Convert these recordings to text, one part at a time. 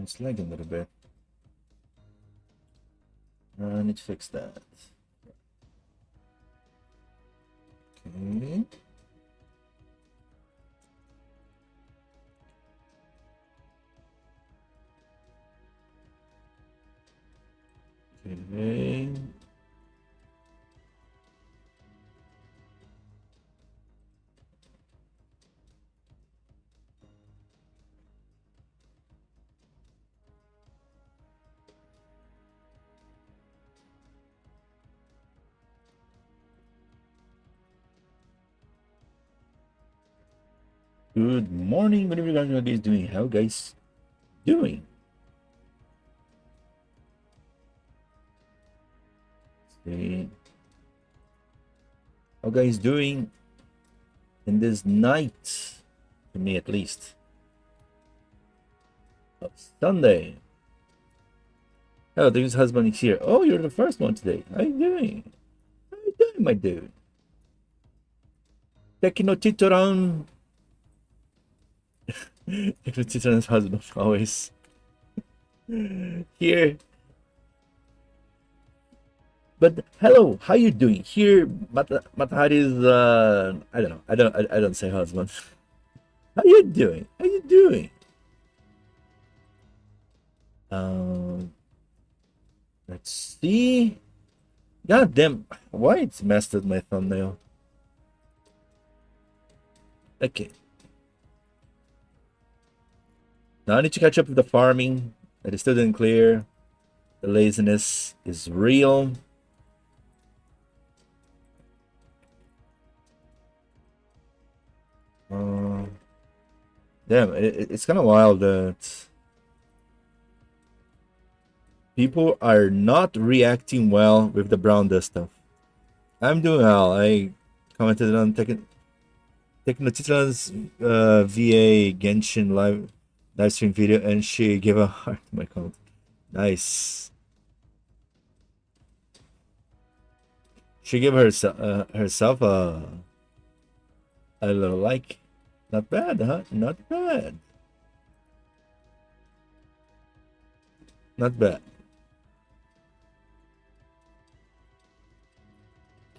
It's lagging a little bit. I need to fix that. Okay. Okay. Good morning, good evening, how you guys doing? How guys doing? Okay. How guys doing in this night? For me at least. Of Sunday. Oh, there's husband here. Oh, you're the first one today. How you doing? How you doing, my dude? Teknotitoran. Teknotitoran's husband always here. But hello, how you doing? Here, Matahari's I don't know. I don't say husband. How you doing? How you doing? Let's see. God damn, why it's messed with my thumbnail? Okay. Now I need to catch up with the farming. That is still didn't clear. The laziness is real. Damn, it's kind of wild that people are not reacting well with the brown dust stuff. I'm doing well. I commented on Teknotitran's VA Genshin live stream video, and she gave a heart to my comment. Nice. She gave herself a little like. Not bad, huh? Not bad. Not bad.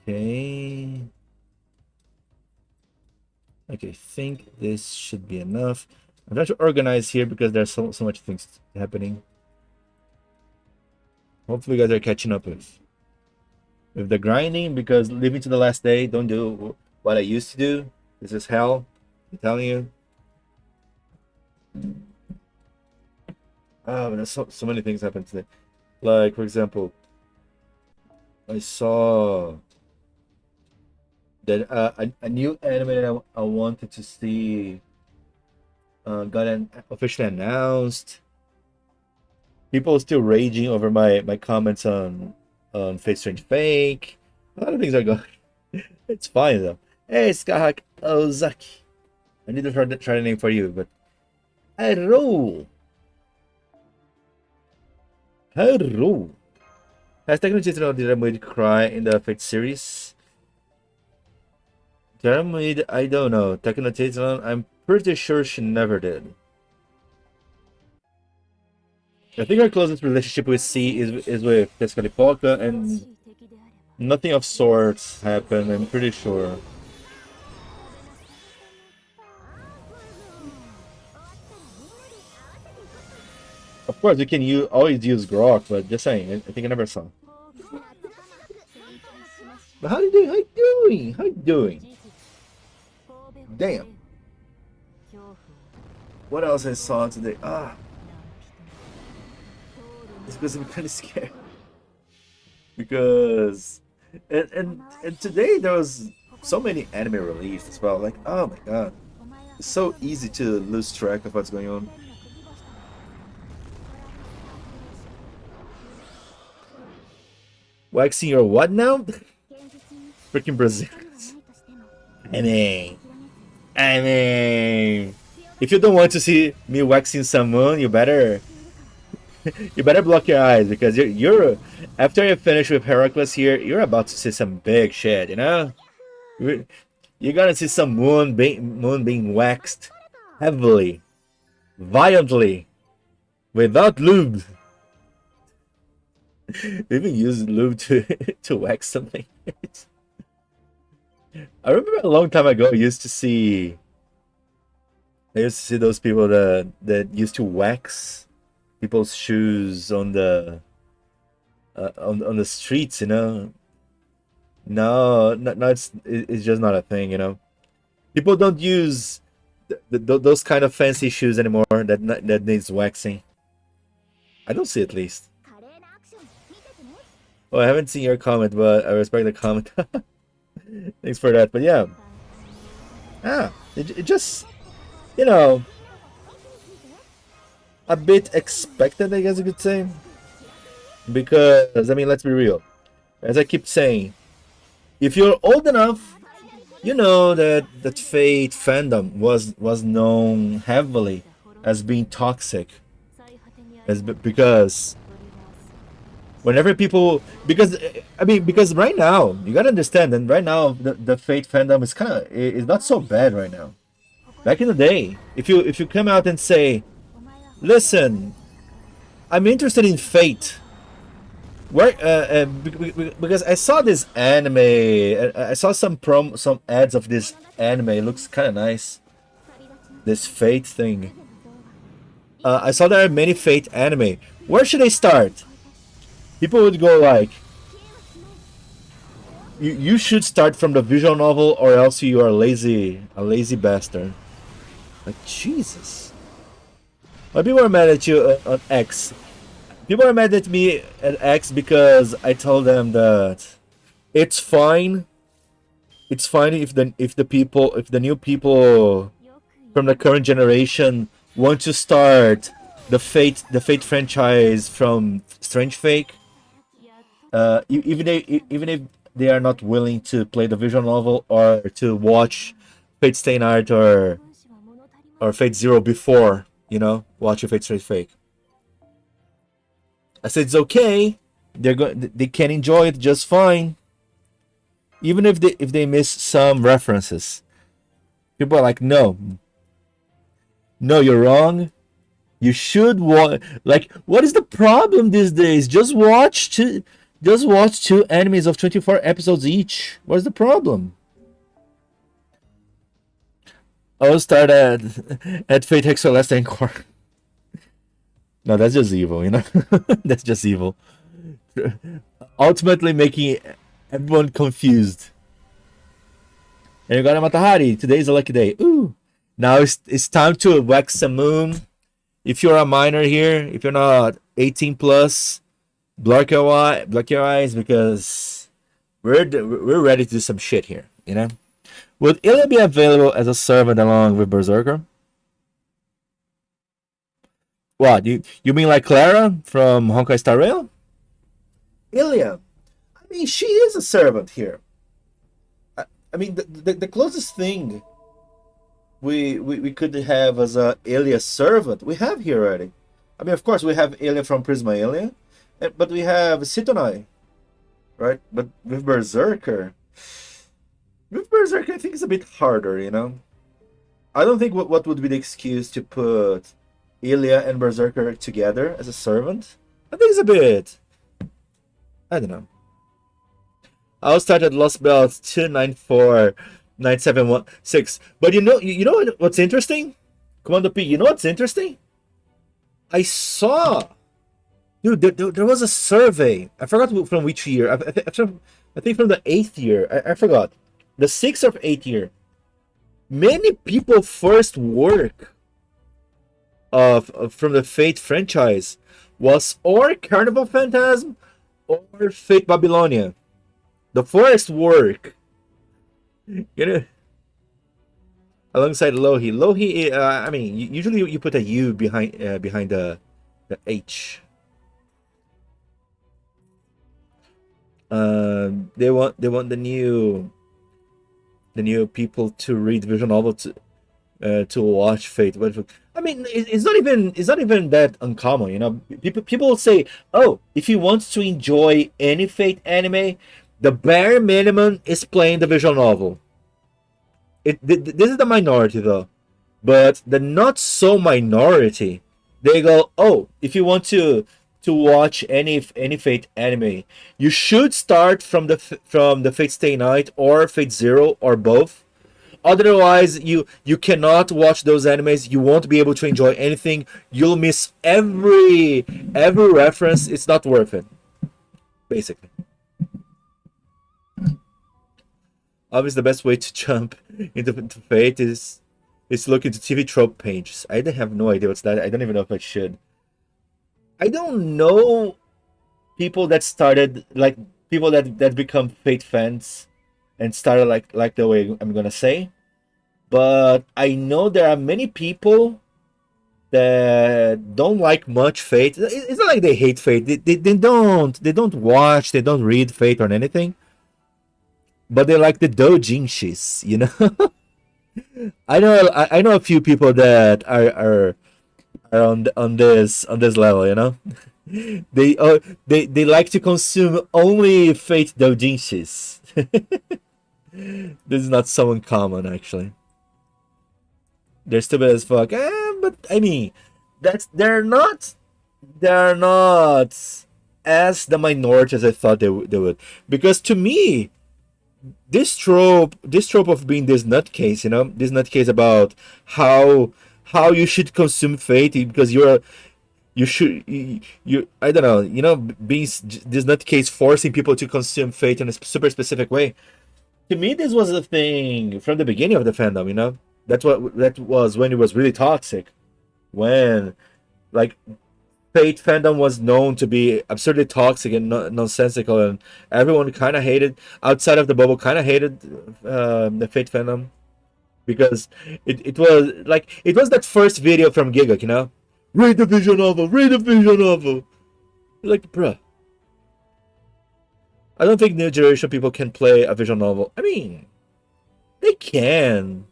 Okay. Okay, I think this should be enough. I'm trying to organize here because there's so much things happening. Hopefully you guys are catching up with the grinding, because living to the last day, don't do what I used to do. This is hell. I'm telling you. There's so many things happen today. Like, for example, I saw that a new anime that I wanted to see got officially announced. People are still raging over my comments on Fake Strange Fake. A lot of things are going. It's fine though. Hey, Skahak Ozaki. I need to try the name for you, but hello. Hello. Has Technochitin did Ramuid cry in the Fate series? Ramuid, I don't know. Technochitin, I'm pretty sure she never did. I think her closest relationship with C is with Pescalipoca, and nothing of sorts happened, I'm pretty sure. Of course, you can always use Grok, but just saying, I think I never saw. But how you doing? How you doing? How you doing? Damn. What else I saw today? It's because I'm kind of scared. Because and today there was so many anime released as well. Like, oh my god, it's so easy to lose track of what's going on. Waxing your what now? Freaking Brazilians. I mean, if you don't want to see me waxing someone, you better block your eyes, because you're after you finish with Heracles here, you're about to see some big shit, you know? You're gonna see some moon being waxed heavily, violently, without lube. They even use lube to to wax something. I remember a long time ago, I used to see those people that used to wax people's shoes on the on the streets. No, no, it's just not a thing. People don't use those kind of fancy shoes anymore that needs waxing. I don't see, at least. Oh, I haven't seen your comment, but I respect the comment. Thanks for that. But yeah, it just, you know a bit expected, I guess you could say, because I mean, let's be real. As I keep saying, if you're old enough, you know that Fate fandom was known heavily as being toxic, because whenever people, because right now you gotta understand, and right now the Fate fandom is not so bad right now. Back in the day, if you come out and say, listen, I'm interested in Fate. Where because I saw this anime, I saw some ads of this anime. It looks kind of nice. This Fate thing. I saw there are many Fate anime. Where should I start? People would go like, you should start from the visual novel, or else you are a lazy bastard. Like, Jesus. Why people are mad at you on X? People are mad at me at X because I told them that it's fine. It's fine if the new people from the current generation want to start the Fate franchise from Strange Fake. Even if they are not willing to play the visual novel or to watch Fate Stay Night or Fate Zero before, watching Fate Strange Fake. I said it's okay. They can enjoy it just fine, even if they miss some references. People are like, no, you're wrong. You should watch. Like, what is the problem these days? Just watch two animes of 24 episodes each. What's the problem? I'll start at Fate Hex Celeste Encore. No, that's just evil, That's just evil. Ultimately making everyone confused. And you got a Matahari. Today's a lucky day. Ooh. Now it's time to wax some moon. If you're a minor here, if you're not 18 plus, block your eyes, because we're ready to do some shit here, Would Ilya be available as a servant along with Berserker? What, you mean like Clara from Honkai Star Rail? Ilya, I mean, she is a servant here. I mean, the closest thing we could have as a Ilya servant, we have here already. I mean, of course, we have Ilya from Prisma Ilya, but we have Sitonai, right? But with Berserker, I think it's a bit harder, I don't think what would be the excuse to put Ilya and Berserker together as a servant. I think it's a bit, I don't know. I'll start at Lost Belt 2949716. But you know what's interesting? Commando P, you know what's interesting? I saw, dude, there was a survey. I forgot from which year. I think from the 8th year. I forgot. The 6th or 8th year. Many people first work from the Fate franchise was or Carnival Phantasm or Fate Babylonia. The first work, alongside Lohi. Lohi, I mean, usually you put a U behind the H. They want the new people to read visual novel to watch Fate. But I mean, it's not even that uncommon, People say, oh, if you want to enjoy any Fate anime, the bare minimum is playing the visual novel. This is the minority though, but the not so minority They go, oh, if you want to watch any Fate anime, you should start from the Fate Stay Night or Fate Zero or both. Otherwise, you cannot watch those animes. You won't be able to enjoy anything. You'll miss every reference. It's not worth it. Basically, obviously, the best way to jump into Fate is to look into TV trope pages. I have no idea what's that. I don't even know if I should. I don't know people that started like people that become Fate fans and started like the way I'm gonna say. But I know there are many people that don't like much Fate. It's not like they hate Fate. They don't watch. They don't read Fate or anything. But they like the doujinshis. I know a few people that are on this level. They like to consume only Fate doujinshis. This is not so uncommon actually. They're stupid as fuck. But I mean, they're not as the minority as I thought they would. Because to me, this trope of being this nutcase, this nutcase about how you should consume Fate because you should you I don't know, being this nutcase forcing people to consume Fate in a super specific way. To me, this was a thing from the beginning of the fandom. That was when it was really toxic. When like Fate fandom was known to be absurdly toxic and nonsensical, and everyone kind of hated outside of the bubble, kind of hated the Fate fandom because it was that first video from Gigak, read the visual novel, read the visual novel. Like, bruh, I don't think new generation people can play a visual novel. I mean, they can.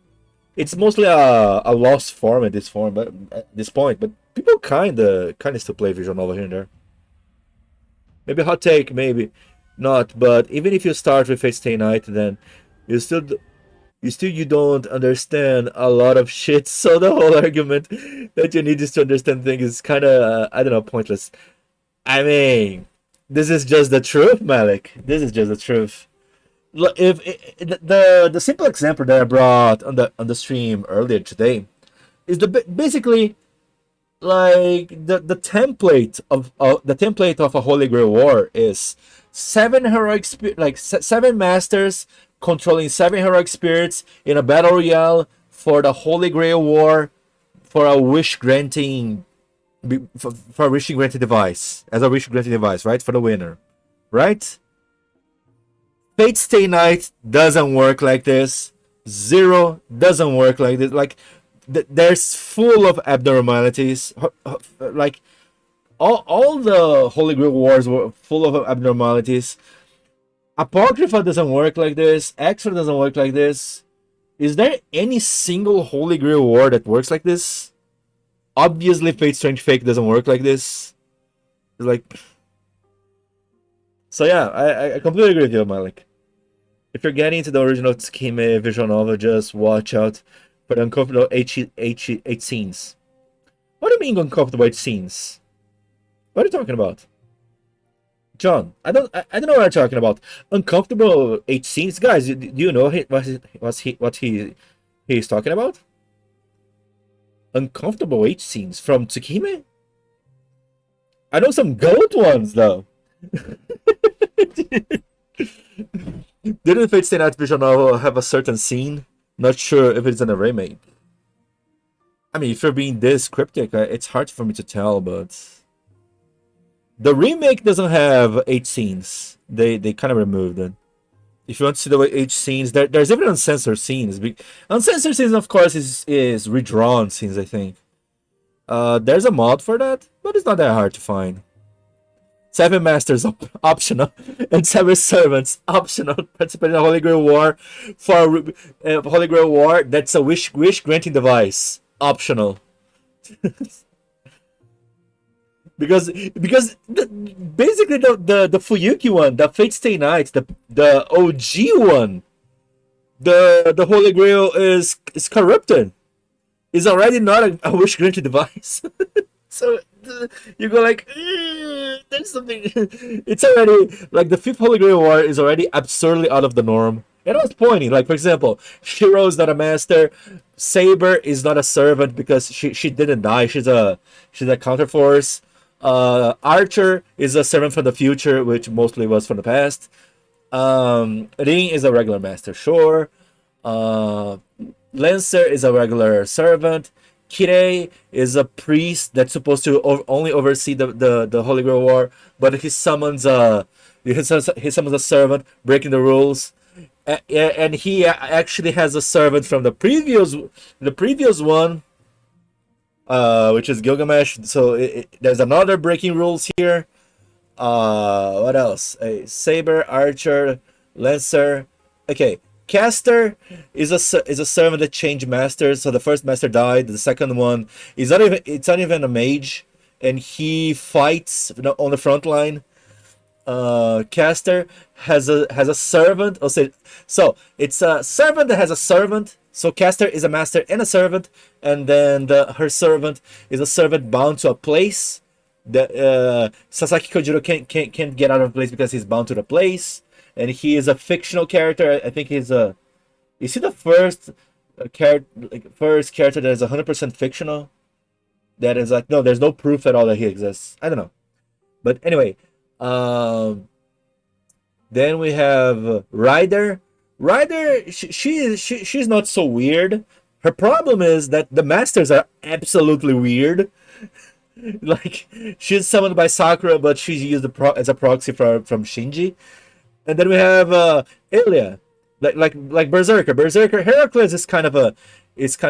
It's mostly a lost form at this point, but people kinda still play visual novel here and there. Maybe hot take, maybe not, but even if you start with Fate Stay Night, then you still you don't understand a lot of shit. So the whole argument that you need just to understand things is kind of I don't know, pointless. I mean, this is just the truth, Malik. This is just the truth. If the simple example that I brought on the stream earlier today is basically like the template of a Holy Grail war is seven masters controlling seven heroic spirits in a battle royale for the Holy Grail war for a wish granting for a wish granting device as a wish granting device, right, for the winner, right? Fate Stay Night doesn't work like this. Zero doesn't work like this. Like, there's full of abnormalities. Like, all the Holy Grail Wars were full of abnormalities. Apocrypha doesn't work like this. Extra doesn't work like this. Is there any single Holy Grail War that works like this? Obviously, Fate Strange Fake doesn't work like this. It's like, so yeah, I completely agree with you, Malik. If you're getting into the original Tsukime visual novel, just watch out for the uncomfortable H scenes. What do you mean uncomfortable H scenes? What are you talking about? John, I don't know what you're talking about. Uncomfortable H scenes, guys. Do you know what he's talking about? Uncomfortable H scenes from Tsukime. I know some goat ones though. Didn't Fate Stay Night visual novel have a certain scene? Not sure if it's in a remake. I mean, if you're being this cryptic, it's hard for me to tell, but the remake doesn't have 8 scenes. They kind of removed it. If you want to see the way 8 scenes, there's even uncensored scenes. Uncensored scenes, of course, is redrawn scenes, I think. There's a mod for that, but it's not that hard to find. 7 masters optional and 7 servants optional. Participate in a Holy Grail war for a Holy Grail war. That's a wish granting device optional. because basically the Fuyuki one, the Fate Stay Night, the OG one, the Holy Grail is corrupted. Is already not a wish granting device. So you go like, there's something. It's already like the fifth Holy Grail War is already absurdly out of the norm. And I was pointing, like for example, Shiro's not a master. Saber is not a servant because she didn't die. She's a counterforce. Archer is a servant from the future, which mostly was from the past. Ring is a regular master, sure. Uh, Lancer is a regular servant. Kirei is a priest that's supposed to only oversee the Holy Grail War, but he summons a servant breaking the rules, and he actually has a servant from the previous one, which is Gilgamesh. So there's another breaking rules here. What else? A saber, archer, lancer. Okay, caster is a servant that changed masters. So the first master died. The second one is not even. It's not even a mage, and he fights on the front line. Caster has a servant. So it's a servant that has a servant. So caster is a master and a servant, and then her servant is a servant bound to a place. That Sasaki Kojiro can't get out of place because he's bound to the place, and he is a fictional character. I think he's a. Is he the first character that is 100% fictional? That is like, no, there's no proof at all that he exists. I don't know, but anyway, um, then we have Ryder. Ryder, she's not so weird. Her problem is that the masters are absolutely weird. Like she's summoned by Sakura, but she's used as a proxy from Shinji. And then we have Ilya, like Berserker. Berserker Heracles is kind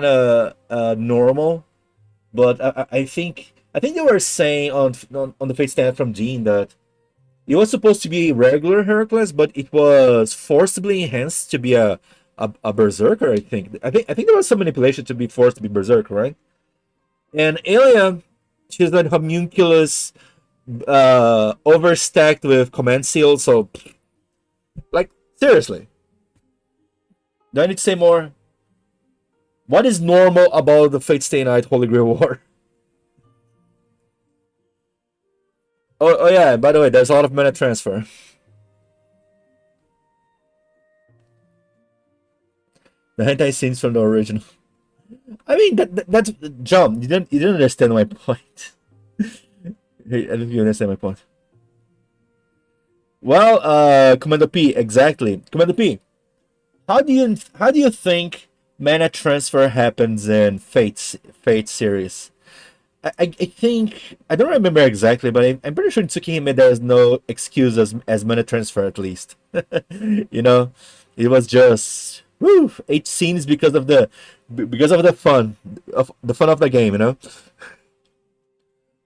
of normal, but I think they were saying on the Fate stand from Gene that it was supposed to be regular Heracles, but it was forcibly enhanced to be a berserker. I think there was some manipulation to be forced to be berserker, right? And Alien, she's like homunculus, overstacked with command seal. So, like, seriously, do I need to say more? What is normal about the Fate Stay Night Holy Grail War? Oh yeah. By the way, there's a lot of mana transfer. The hentai scenes from the original. I mean that's John. You didn't understand my point. Hey, I don't think you understand my point. Well, Commando P, exactly. Commando P. How do you think mana transfer happens in Fate series? I think I don't remember exactly, but I'm pretty sure in Tsukihime there's no excuse as mana transfer at least. you know, it was just woo, 8 scenes because of the fun of the game.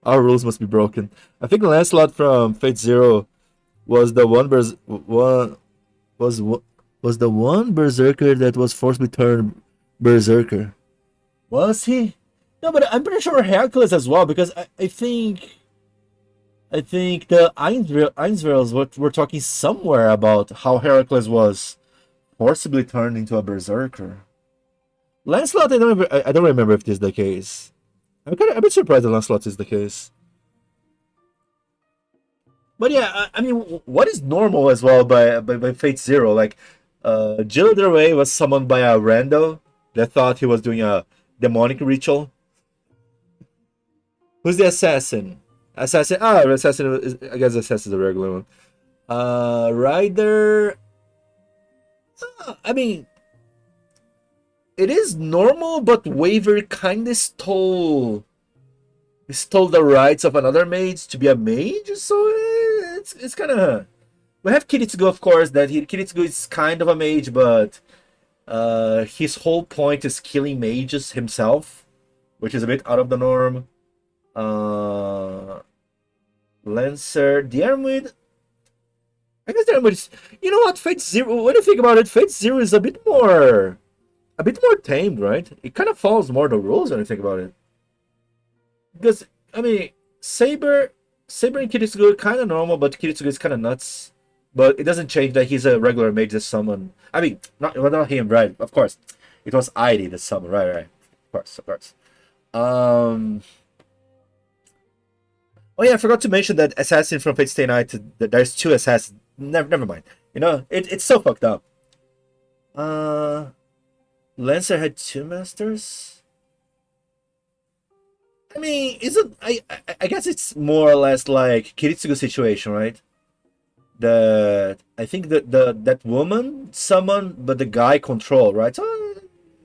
Our rules must be broken. I think Lancelot from Fate Zero was the one was was the one berserker that was forcibly turned berserker. Was he? No, but I'm pretty sure Hercules as well because I think the Ainsvales were talking somewhere about how Heracles was forcibly turned into a berserker. Lancelot, I don't remember if this is the case. I'm a bit surprised that Lancelot is the case. But yeah, I mean, what is normal as well by Fate Zero? Like, Jill Delray was summoned by a rando that thought he was doing a demonic ritual. Who's the assassin? I guess assassin is a regular one. Ryder. I mean, it is normal, but Waver kind of stole the rights of another mage to be a mage, so it's kind of. We have Kiritsugu, of course. Kiritsugu is kind of a mage, but his whole point is killing mages himself, which is a bit out of the norm. Lancer, Diarmid. I guess Diarmid is. You know what? Fate Zero. When you think about it, Fate Zero is a bit more tamed, right? It kind of follows more the rules when you think about it. Because I mean, Saber and Kiritsugu are kind of normal, but Kiritsugu is kind of nuts. But it doesn't change that he's a regular mage that summon. I mean, not him, right? Of course, it was Id that summoned, right? Of course. Oh yeah, I forgot to mention that assassin from Fate Stay Night. There's two assassins. Never mind. You know, it's so fucked up. Lancer had two masters. I mean, isn't I guess it's more or less like Kiritsugu situation, right? That I think that that woman summon, but the guy control, right? So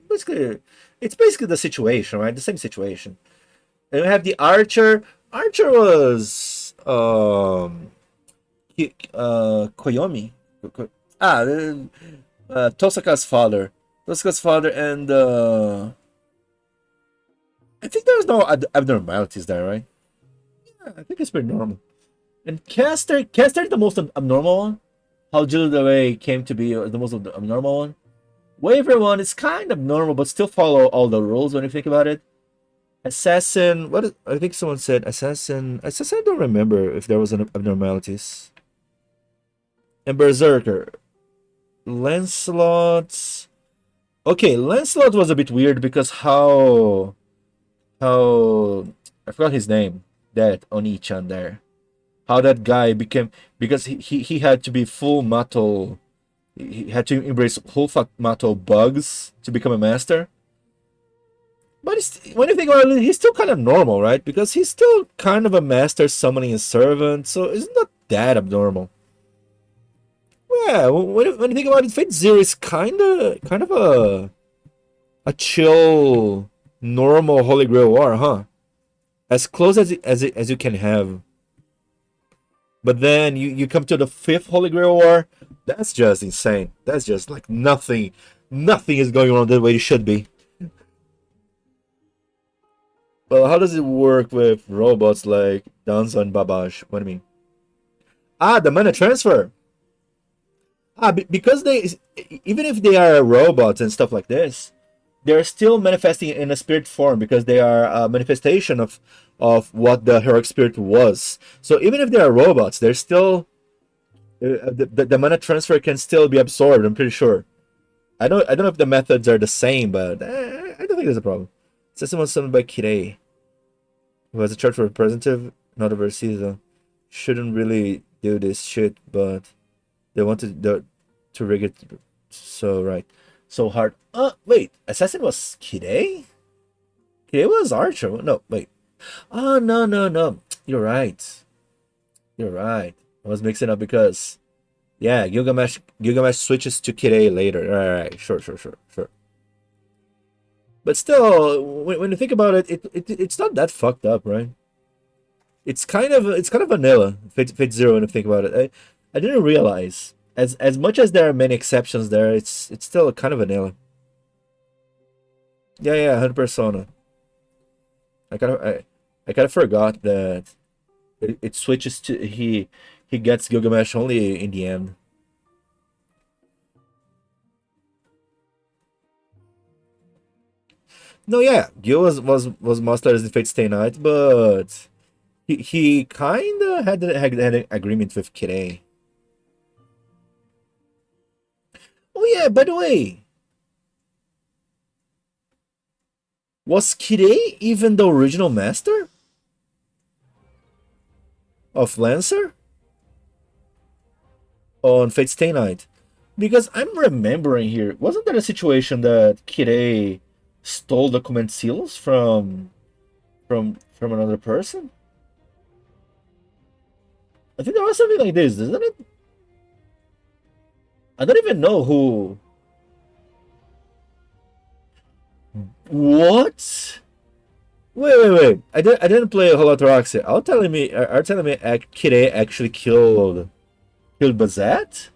basically, it's basically the situation, right? The same situation. And we have the archer. Archer was Koyomi. Ah, Tosaka's father. Tosaka's father, and I think there's no abnormalities there, right? Yeah, I think it's pretty normal. And Caster is the most abnormal one. How Jill the Way came to be the most abnormal one. Waver one is kind of normal, but still follow all the rules when you think about it. Assassin, what is, I think someone said assassin. Assassin, I don't remember if there was an abnormalities. And Berserker, Lancelot. Okay, Lancelot was a bit weird because how I forgot his name. That Oni-chan there. How that guy became, because he had to be full metal. He had to embrace full metal bugs to become a master. But when you think about it, he's still kind of normal, right? Because he's still kind of a master summoning a servant, so it's not that abnormal. Yeah, when you think about it, Fate Zero is kind of a chill, normal Holy Grail war, huh? As close as you can have. But then you come to the fifth Holy Grail war. That's just insane. That's just like nothing is going on the way it should be. Well, how does it work with robots like Danzo and Babash? What do you mean? Ah, the mana transfer. Ah, because they, even if they are robots and stuff like this, they're still manifesting in a spirit form because they are a manifestation of what the heroic spirit was. So even if they are robots, they're still the mana transfer can still be absorbed. I'm pretty sure. I don't know if the methods are the same, but I don't think there's a problem. System was summoned by Kirei, who has a chart for representative, not overseas though. Shouldn't really do this shit, but they wanted to rig it so right. So hard. Wait, Assassin was Kirei? Kirei was Archer. No, wait. Oh, no. You're right. You're right. I was mixing up because, yeah, Gilgamesh switches to Kirei later. Right. Sure. But still, when you think about it, it's not that fucked up, right? It's kind of vanilla. Fate Zero when you think about it. I didn't realize as much as there are many exceptions there, it's still kind of vanilla. Yeah, 100 persona. I kind of forgot that it switches to he gets Gilgamesh only in the end. No, yeah, Gil was Master in Fate Stay Night, but he kind of had an agreement with Kirei. Oh yeah, by the way, was Kirei even the original master of Lancer on Fate Stay Night? Because I'm remembering here, wasn't there a situation that Kirei stole the command seals from another person? I think there was something like this, isn't it? I don't even know who. What? Wait. I didn't play a whole lot of Roxy. Are telling me Kirei actually killed Bazat?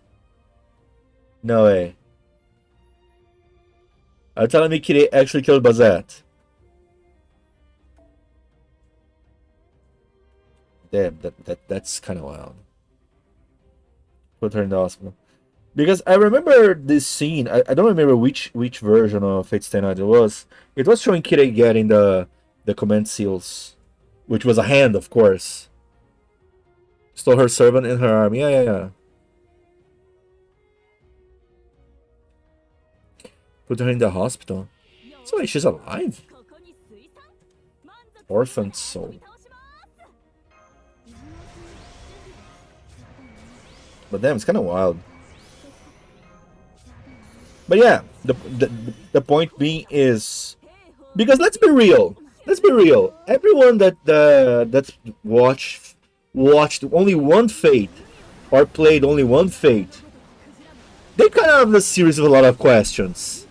No way. Are telling me Kirei actually killed Bazat? Damn, that's kind of wild. Put her in the hospital. Because I remember this scene. I don't remember which version of Fate Stay Night it was. It was showing Kirei getting the command seals, which was a hand, of course. Stole her servant in her arm. Yeah. Put her in the hospital. So wait, she's alive? Orphan soul. But damn, it's kind of wild. But yeah, the point being is because let's be real. Let's be real. Everyone that's watched only one fate or played only one fate, they kind of have a series of a lot of questions.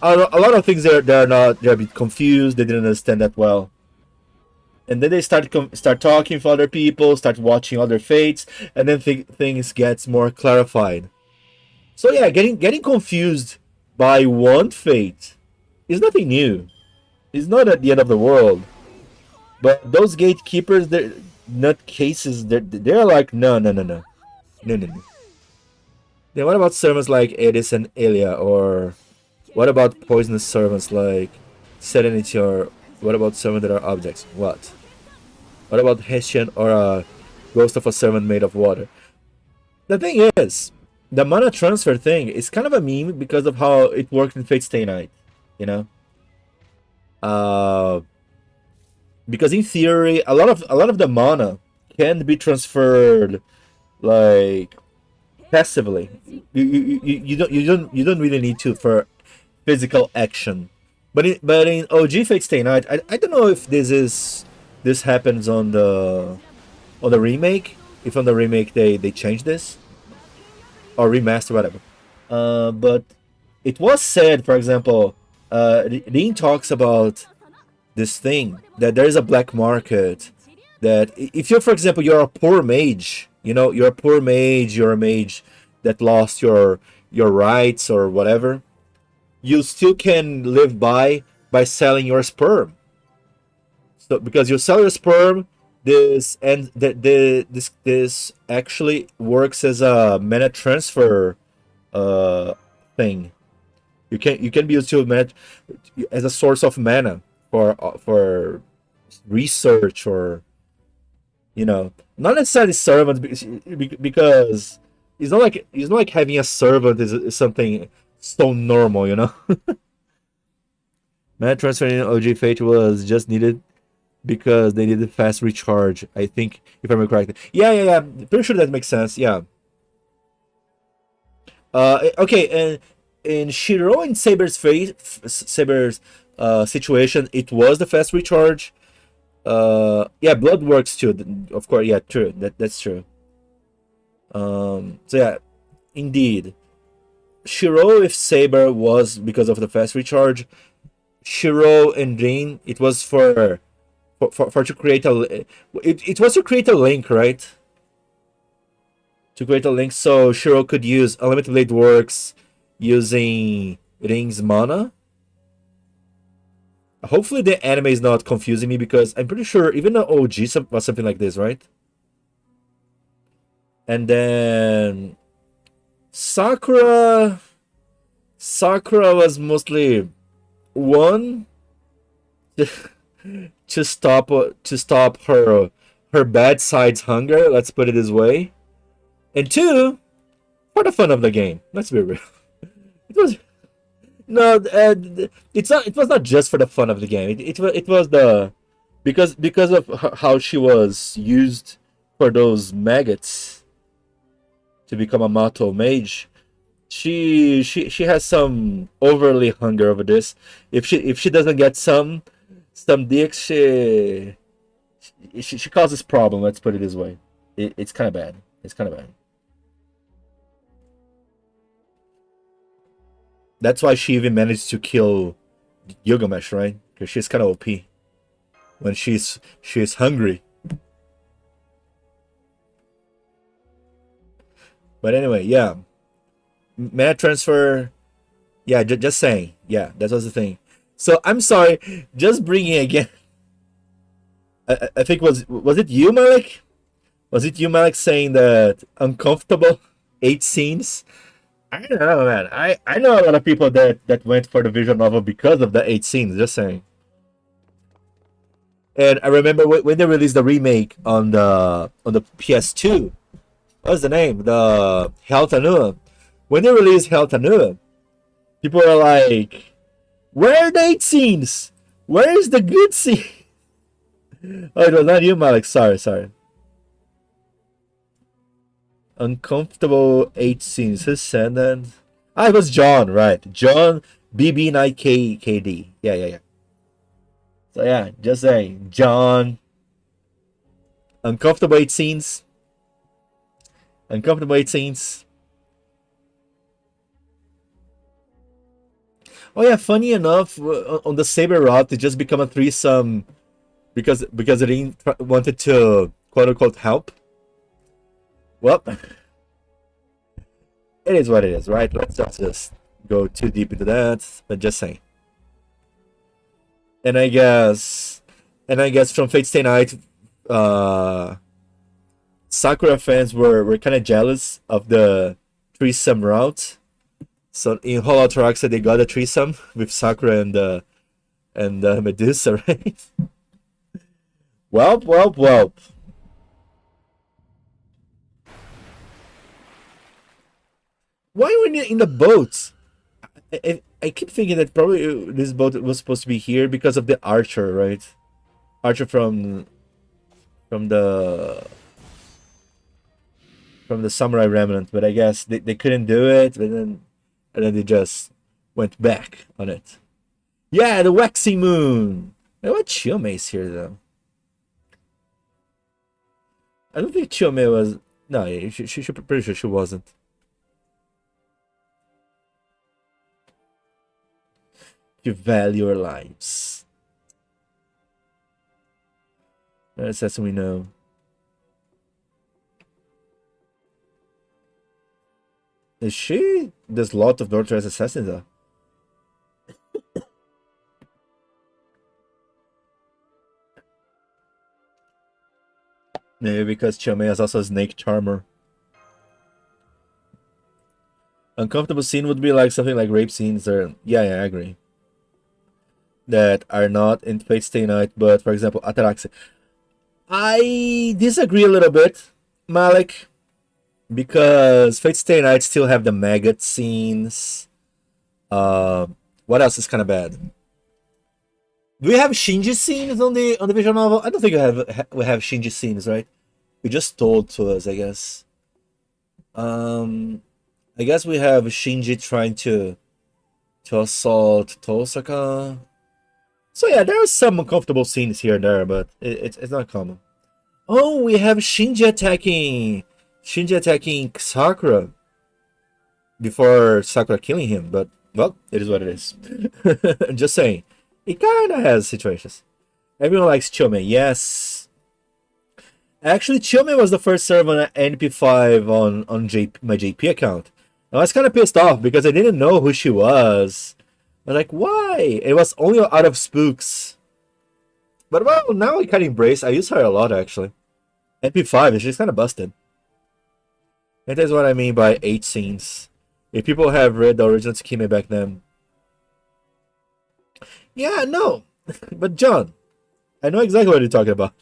A lot of things they're a bit confused. They didn't understand that well, and then they start talking with other people, start watching other fates, and then things gets more clarified. So yeah, getting confused by one fate is nothing new. It's not at the end of the world. But those gatekeepers, they're not cases. They're like no. Then what about servants like Edis and Elia, or what about poisonous servants like Serenity, or what about servants that are objects? What? What about Hessian or a ghost of a servant made of water? The thing is, the mana transfer thing is kind of a meme because of how it worked in Fate Stay Night, you know. Because in theory, a lot of the mana can be transferred like passively. You don't really need to for physical action. But in OG Fate Stay Night, I don't know if this happens on the remake. If on the remake they change this or remaster whatever. But it was said, for example, Lin talks about this thing that there is a black market that if you're, for example, you're a poor mage, you know, you're a poor mage, you're a mage that lost your rights or whatever, you still can live by selling your sperm. So because you sell your sperm, this actually works as a mana transfer thing. You can be used to mana as a source of mana for research, or not necessarily servants, because it's not like having a servant is something so normal, Mana transfer in OG Fate was just needed because they needed fast recharge, I think, if I'm correct. Yeah. Pretty sure that makes sense. Yeah. Okay, and in Shiro and Saber's situation, it was the fast recharge. Yeah, blood works too. Of course, yeah, true. That's true. So yeah, indeed, Shiro with Saber was because of the fast recharge. Shiro and Rin, it was for to create it was to create a link, right? To create a link so Shiro could use Unlimited Blade works using Ring's mana. Hopefully the anime is not confusing me, because I'm pretty sure even the OG was something like this, right? And then Sakura was mostly one to stop her bad side's hunger, let's put it this way. And two, for the fun of the game. Let's be real. It was no, it was not just for the fun of the game. It was the because of how she was used for those maggots to become a Mato mage. She has some overly hunger over this. If she doesn't get some dicks, she causes problem. Let's put it this way. It's kind of bad. It's kind of bad. That's why she even managed to kill Gilgamesh, right? Because she's kind of OP when she's hungry. But anyway, yeah, mana transfer. Yeah, just saying. Yeah, that was the thing. So I'm sorry, just bringing again. I think was it you, Malik? Was it you, Malik, saying that uncomfortable 8 scenes? I don't know, man. I know a lot of people that went for the visual novel because of the 8 scenes. Just saying. And I remember when they released the remake on the PS2. What's the name? The Hell Tanua. When they released Hell Tanua, people were like, "Where are the 8 scenes? Where is the good scene?" Oh, it was not you, Malik. Sorry. Uncomfortable 8 scenes. Who said that? Ah, it was John, right? John BB9KKD. Yeah. So yeah, just saying. John. Uncomfortable 8 scenes. Uncomfortable 8 scenes. Oh yeah, funny enough, on the Saber route, it just become a threesome because it didn't wanted to quote unquote help. Well, it is what it is, right? Let's not just go too deep into that, but just saying. And I guess from Fate Stay Night, Sakura fans were kind of jealous of the threesome route. So in Whole Ultra they got a threesome with Sakura and Medusa, right? Well. Why were you in the boat? I keep thinking that probably this boat was supposed to be here because of the archer, right? Archer from the Samurai Remnant, but I guess they couldn't do it, and then they just went back on it. Yeah, the Waxing Moon. What Chiome is here though? I don't think Chiome was. No, she pretty sure she wasn't. You value your lives. That's as we know. Is she? There's a lot of Northwest assassins though. Maybe because Chiome is also a snake charmer. Uncomfortable scene would be like something like rape scenes or yeah, I agree. That are not in Fate Stay Night, but for example, Ataraxi. I disagree a little bit, Malik, because Fate Stay Night still have the maggot scenes. What else is kind of bad? Do we have Shinji scenes on the visual novel? I don't think we have Shinji scenes, right? We just told to us, I guess. I guess we have Shinji trying to assault Tosaka. So yeah, there are some uncomfortable scenes here and there, but it's not common. Oh, we have Shinji attacking Sakura before Sakura killing him, but well, it is what it is. I'm just saying, it kind of has situations. Everyone likes Chiome, yes. Actually, Chiome was the first serve on NP5 on my JP account. I was kind of pissed off because I didn't know who she was. I'm like, why? It was only out of spooks. But well, now I kind of embrace. I use her a lot actually. NP5, she's kind of busted. That is what I mean by 8 scenes. If people have read the original Tsukime back then. Yeah, no. But John, I know exactly what you're talking about.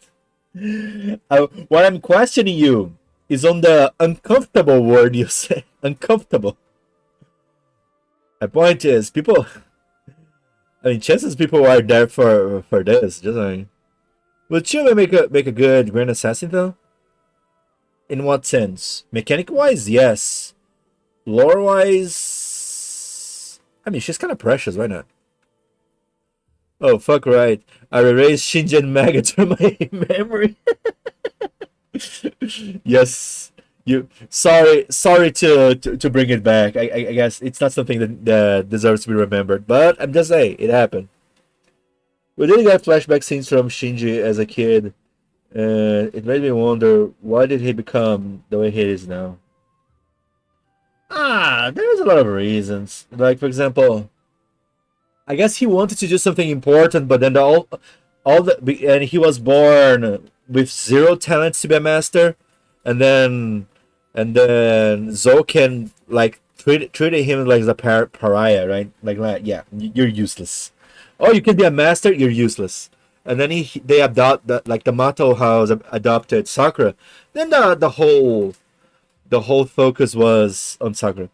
What I'm questioning you is on the uncomfortable word you say. Uncomfortable. My point is, people. I mean, chances people are there for this. Just like, will Chiome make a good Grand Assassin though? In what sense? Mechanic wise, yes. Lore wise, I mean, she's kind of precious. Why not? Oh fuck right! I erased Shinji and Maggots from my memory. Yes. Sorry to bring it back. I guess it's not something that deserves to be remembered, but I'm just saying it happened. We did get flashback scenes from Shinji as a kid, and it made me wonder why did he become the way he is now. There's a lot of reasons. Like for example, I guess he wanted to do something important, but then and he was born with 0 talents to be a master, and then Zouken like treated him like the pariah, right? Like yeah, you're useless. Oh, you can be a master, you're useless. And then they adopt the Mato house adopted Sakura. Then the whole focus was on Sakura.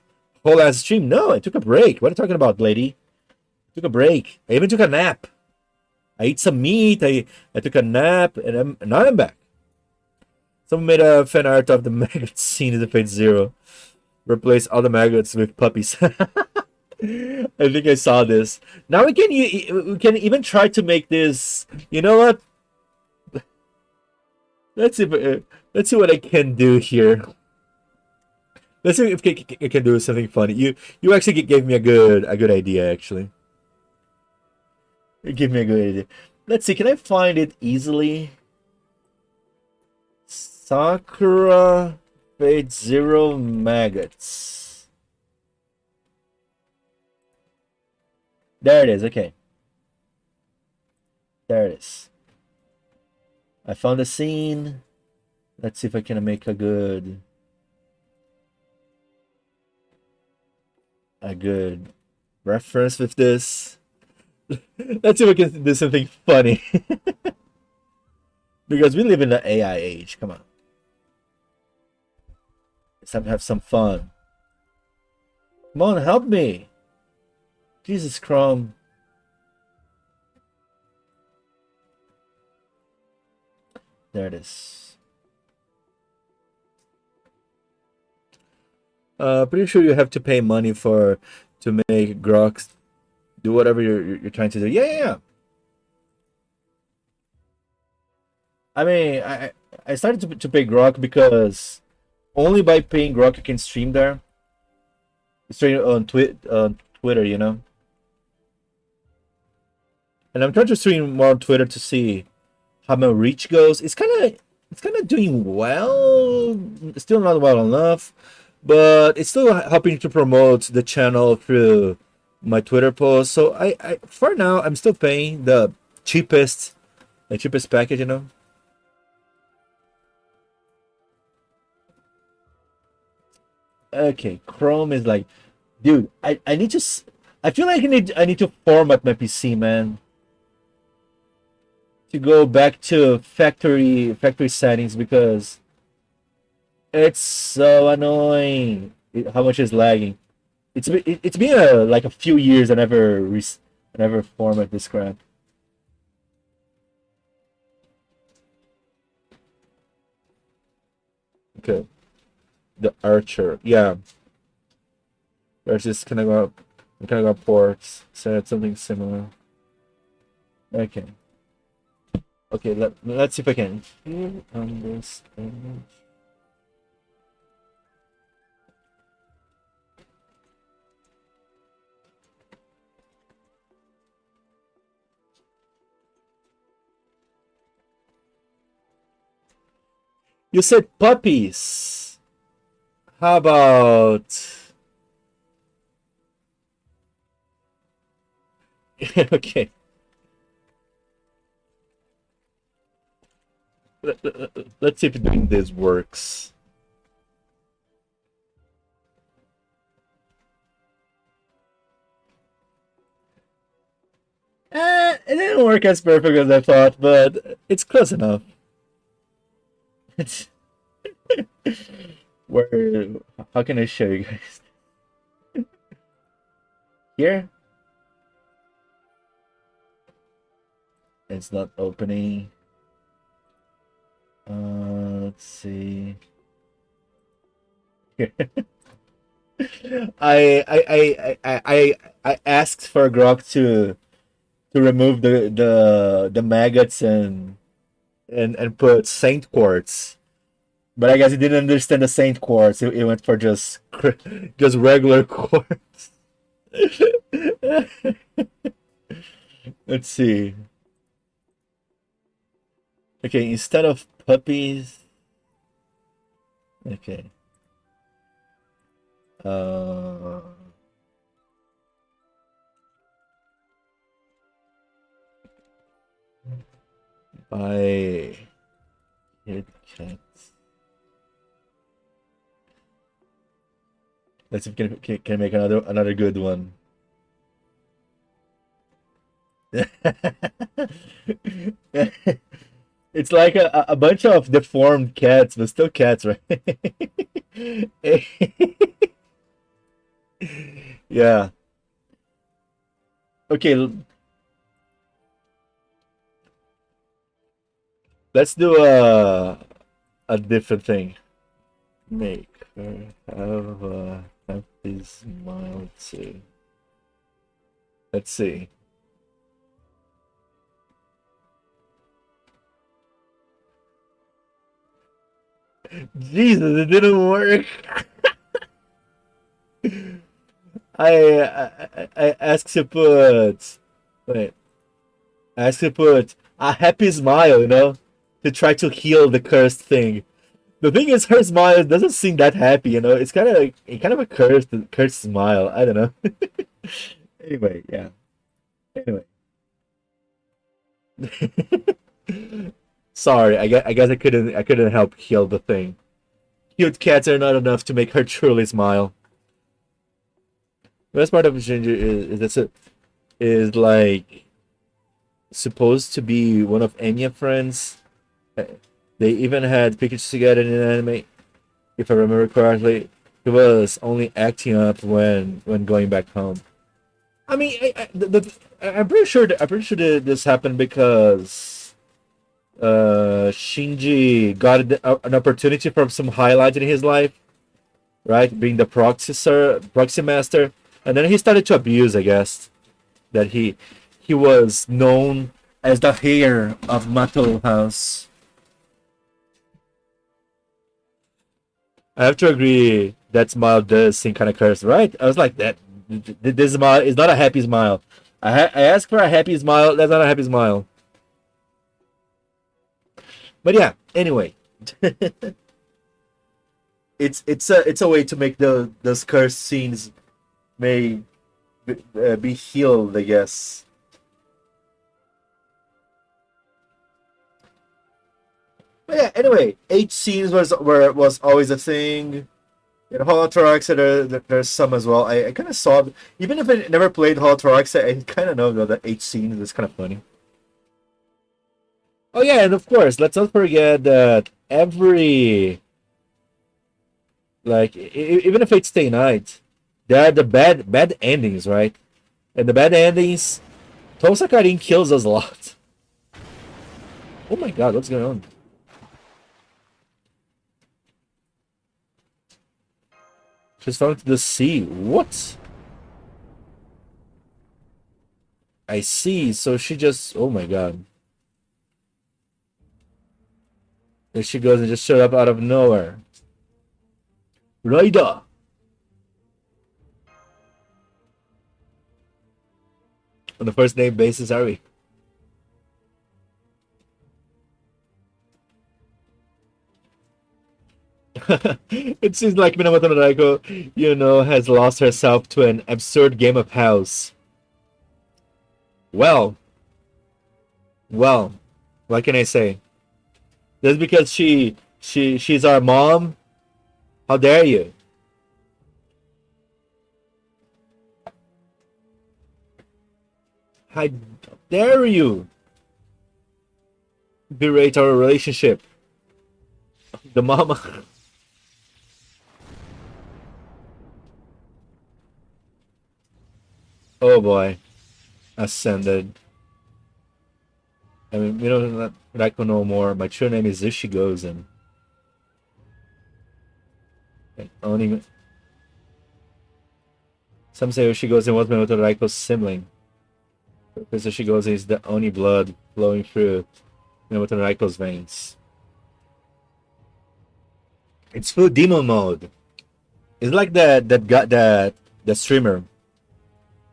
Whole ass stream. No, I took a break. What are you talking about, lady? I took a break. I even took a nap. I ate some meat. I took a nap, and now I'm back. Someone made a fan art of the maggot scene in the Fate Zero. Replace all the maggots with puppies. I think I saw this. Now we can even try to make this. You know what? Let's see. Let's see what I can do here. Let's see if I can do something funny. You actually gave me a good idea. Actually, you gave me a good idea. Let's see. Can I find it easily? Sakura Fate Zero maggots. There it is. Okay. There it is. I found a scene. Let's see if I can make a good reference with this. Let's see if I can do something funny. Because we live in the AI age. Come on. Let's have some fun. Come on, help me. Jesus Chrome. There it is. Pretty sure you have to pay money to make Grok do whatever you're trying to do. Yeah. I mean, I started to pay Grok because only by paying Grok you can stream there. Stream on Twitter, you know. And I'm trying to stream more on Twitter to see how my reach goes. It's kind of doing well. Still not well enough, but it's still helping to promote the channel through my Twitter posts. So I for now I'm still paying the cheapest package, you know. Okay, Chrome is like, dude, I need to. I feel like I need to format my PC, man. To go back to factory settings because it's so annoying how much is lagging. It's been like a few years I never format this crap. Okay, the Archer, yeah. There's just kind of got ports. So it's something similar. Okay. Okay, let's see if I can here on this image. You said puppies. How about okay. Let's see if doing this works. It didn't work as perfect as I thought, but it's close enough. It's where? How can I show you guys? Here? It's not opening. Let's see. Here. I asked for Grok to remove the maggots and put Saint quartz, but I guess he didn't understand the Saint quartz. He went for just regular quartz. Let's see. Okay, instead of puppies. Okay. By Kit Cats. Let's see if we can make another good one. It's like a bunch of deformed cats, but still cats, right? Yeah. Okay, let's do a different thing. Make her have a happy smile too. Let's see. Jesus, it didn't work. I asked to put wait. I asked to put a happy smile, to try to heal the cursed thing. The thing is, her smile doesn't seem that happy. It's kind of a cursed smile. I don't know. Anyway, yeah. Anyway, sorry. I guess I couldn't help heal the thing. Cute cats are not enough to make her truly smile. The best part of Ginger is like supposed to be one of Enya friends. Uh, They even had pictures together in an anime, if I remember correctly. He was only acting up when going back home. I mean, I'm pretty sure that this happened because Shinji got an opportunity from some highlight in his life, right? Being the proxy master, and then he started to abuse, I guess, that he was known as the heir of Mato House. I have to agree that smile does seem kind of cursed, right? I was like that. This smile is not a happy smile. I asked for a happy smile. That's not a happy smile. But yeah. Anyway, it's a way to make those cursed scenes may be healed, I guess. But yeah. Anyway, H scenes was always a thing. In Holotrox, there's some as well. I kind of saw, even if I never played Holotrox, I kind of know though that H scene is kind of funny. Oh yeah, and of course, let's not forget that every even if it's Stay Night, there are the bad endings, right? And the bad endings, Tosakarin kills us a lot. Oh my god, what's going on? She's falling to the sea. What? I see. So she just. Oh my god. There she goes and just showed up out of nowhere. Raida! On the first name basis, are we? It seems like Minamoto Noriko, has lost herself to an absurd game of house. Well, well, what can I say? Just because she's our mom? How dare you? How dare you berate our relationship? The mama. Oh boy. Ascended. I mean, Raiko no more. My true name is Ushigozen. And only some say Ushigozen was Minamoto Raiko's sibling. Because Ushigozen is the only blood flowing through Minamoto Raiko's veins. It's full demon mode. It's like the streamer.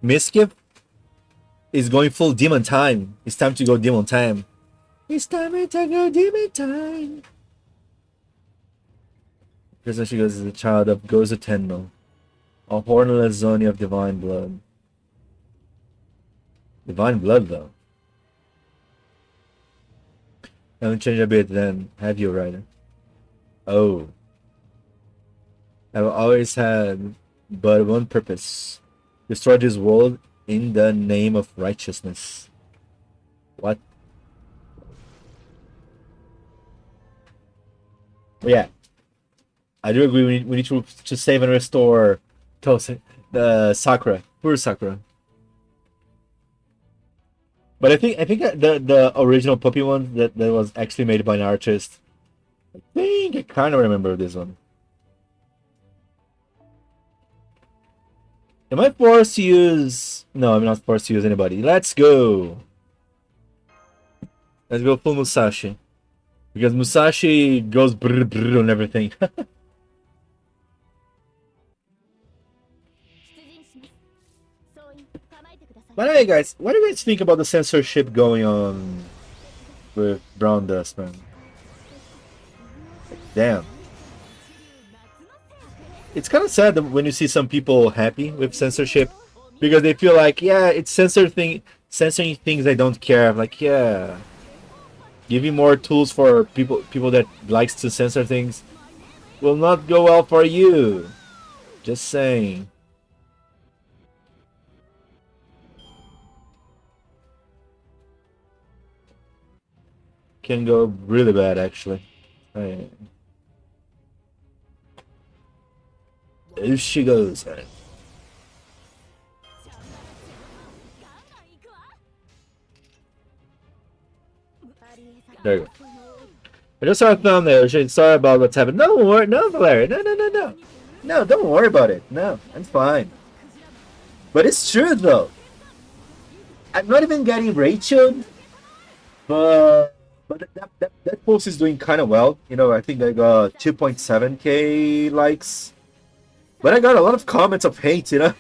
Mischief is going full demon time. It's time to go demon time. It's time to go demon time. Because she goes as a child of Gozu Tenno, a hornless zoni of divine blood. Divine blood, though. Haven't changed a bit then, have you, Ryder? Oh. I've always had but one purpose. Destroy this world in the name of righteousness. What? But yeah. I do agree we need to save and restore the Sakura. Poor Sakura. But I think the original puppy one that was actually made by an artist I think I kind of remember this one. Am I forced to use... No, I'm not forced to use anybody. Let's go. Let's go full Musashi. Because Musashi goes brr brr on everything. By the way, guys, what do you guys think about the censorship going on with Brown Dust, man? Damn. It's kind of sad when you see some people happy with censorship because they feel like, yeah, it's censoring things I don't care. Like, yeah, giving more tools for people that likes to censor things will not go well for you. Just saying. Can go really bad, actually. There she goes. There you go. I just saw a thumbnail. Sorry about what's happened. No, worry, no, Valeria. No. No, don't worry about it. No, I'm fine. But it's true, though. I'm not even getting ratioed, but that post is doing kind of well. You know, I think I got 2.7k likes. But I got a lot of comments of hate, you know?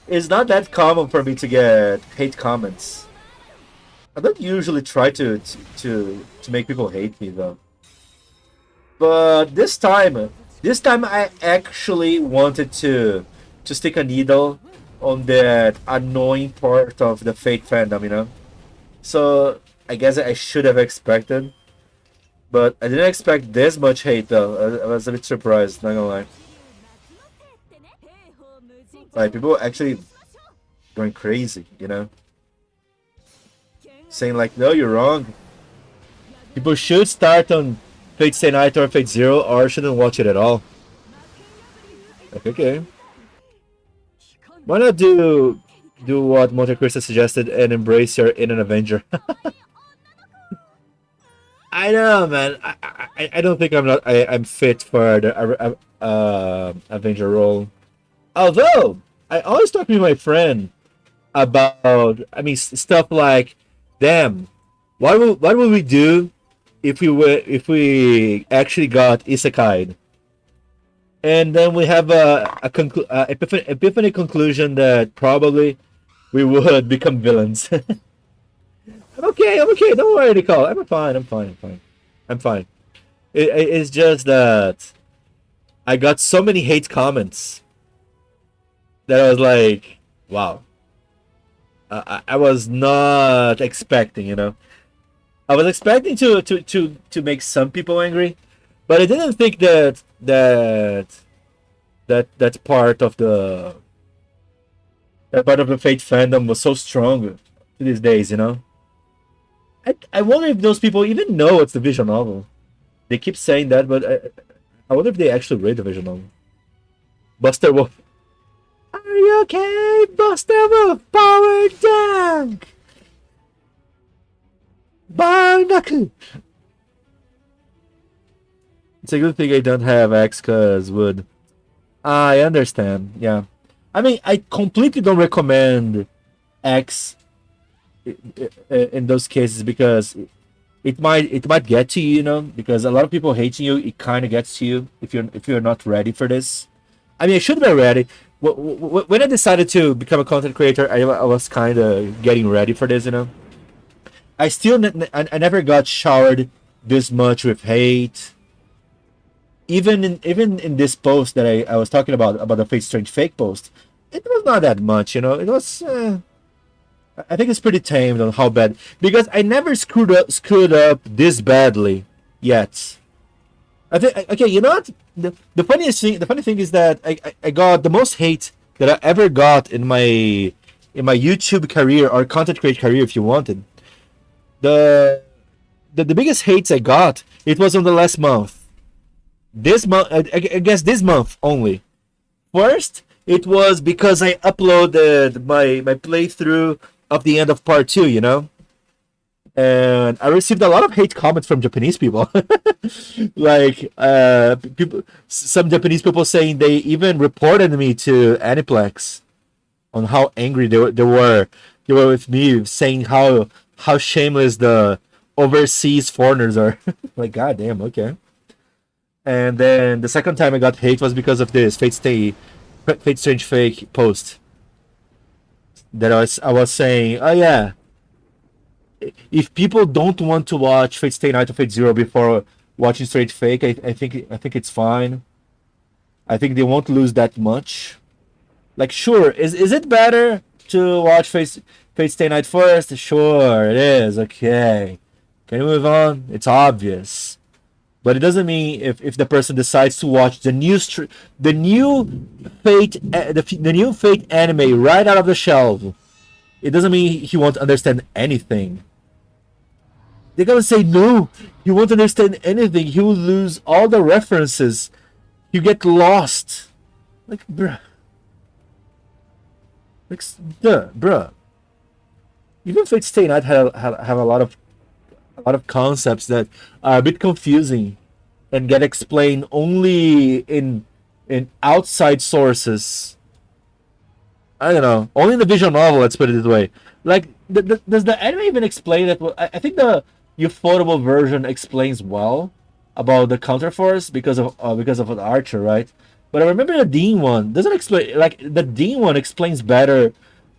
It's not that common for me to get hate comments. I don't usually try to make people hate me, though. But this time I actually wanted to stick a needle on that annoying part of the fake fandom, you know? So I guess I should have expected. But I didn't expect this much hate, though. I was a bit surprised, not gonna lie. Like, people actually going crazy, you know? Saying like, no, you're wrong. People should start on Fate Stay Night or Fate Zero or shouldn't watch it at all. Like, okay. Why not do what Monte Cristo suggested and embrace your inner Avenger? I know, man. I don't think I'm fit for the Avenger role. Although, I always talk to my friend about, I mean, stuff like, damn, what would we do if we actually got isekai'd? And then we have a epiphany conclusion that probably we would become villains. I'm okay. Don't worry, Nicole. I'm fine. It's just that I got so many hate comments that I was like, wow. I was not expecting, you know. I was expecting to make some people angry, but I didn't think that part of the Fate fandom was so strong to these days, you know. I wonder if those people even know it's the visual novel. They keep saying that, but I wonder if they actually read the visual novel. Buster Wolf. Are you okay, Buster Wolf? Power Dunk! Barnacle! It's a good thing I don't have X, cause would... I understand, yeah. I mean, I completely don't recommend X in those cases because it might get to you, you know, because a lot of people hating you, it kind of gets to you if you're not ready for this. I mean, I should be ready. When I decided to become a content creator, I was kind of getting ready for this, you know. I never got showered this much with hate. Even in this post that I was talking about the Fate Strange fake post, it was not that much, you know. It was I think it's pretty tamed on how bad, because I never screwed up this badly yet. I think, okay, you know what? The funny thing is that I got the most hate that I ever got in my YouTube career or content creator career, if you wanted. The biggest hates I got, it was on the last month. This month, I guess this month only. First, it was because I uploaded my playthrough of the end of part 2, you know? and I received a lot of hate comments from Japanese people. Like people, some Japanese people saying they even reported me to Aniplex on how angry they were with me, saying how shameless the overseas foreigners are. Like, goddamn, okay. And then the second time I got hate was because of this Fate Strange Fake post that I was saying, oh yeah, if people don't want to watch Fate Stay Night or Fate Zero before watching Straight Fake, I think it's fine. I think they won't lose that much. Like, sure, is it better to watch Fate Stay Night first? Sure, it is. Okay, can you move on? It's obvious, but it doesn't mean if the person decides to watch the new the new Fate anime right out of the shelf. It doesn't mean he won't understand anything. They're gonna say no. You won't understand anything. You will lose all the references. You get lost. Like, bruh. Like, bruh. Even Fate Stay Night have a lot of concepts that are a bit confusing and get explained only in outside sources. I don't know. Only in the visual novel. Let's put it this way. Like, does the anime even explain it? Well, I think the ufotable version explains well about the counterforce because of an archer, right? But I remember the Dean one doesn't explain. Like, the Dean one explains better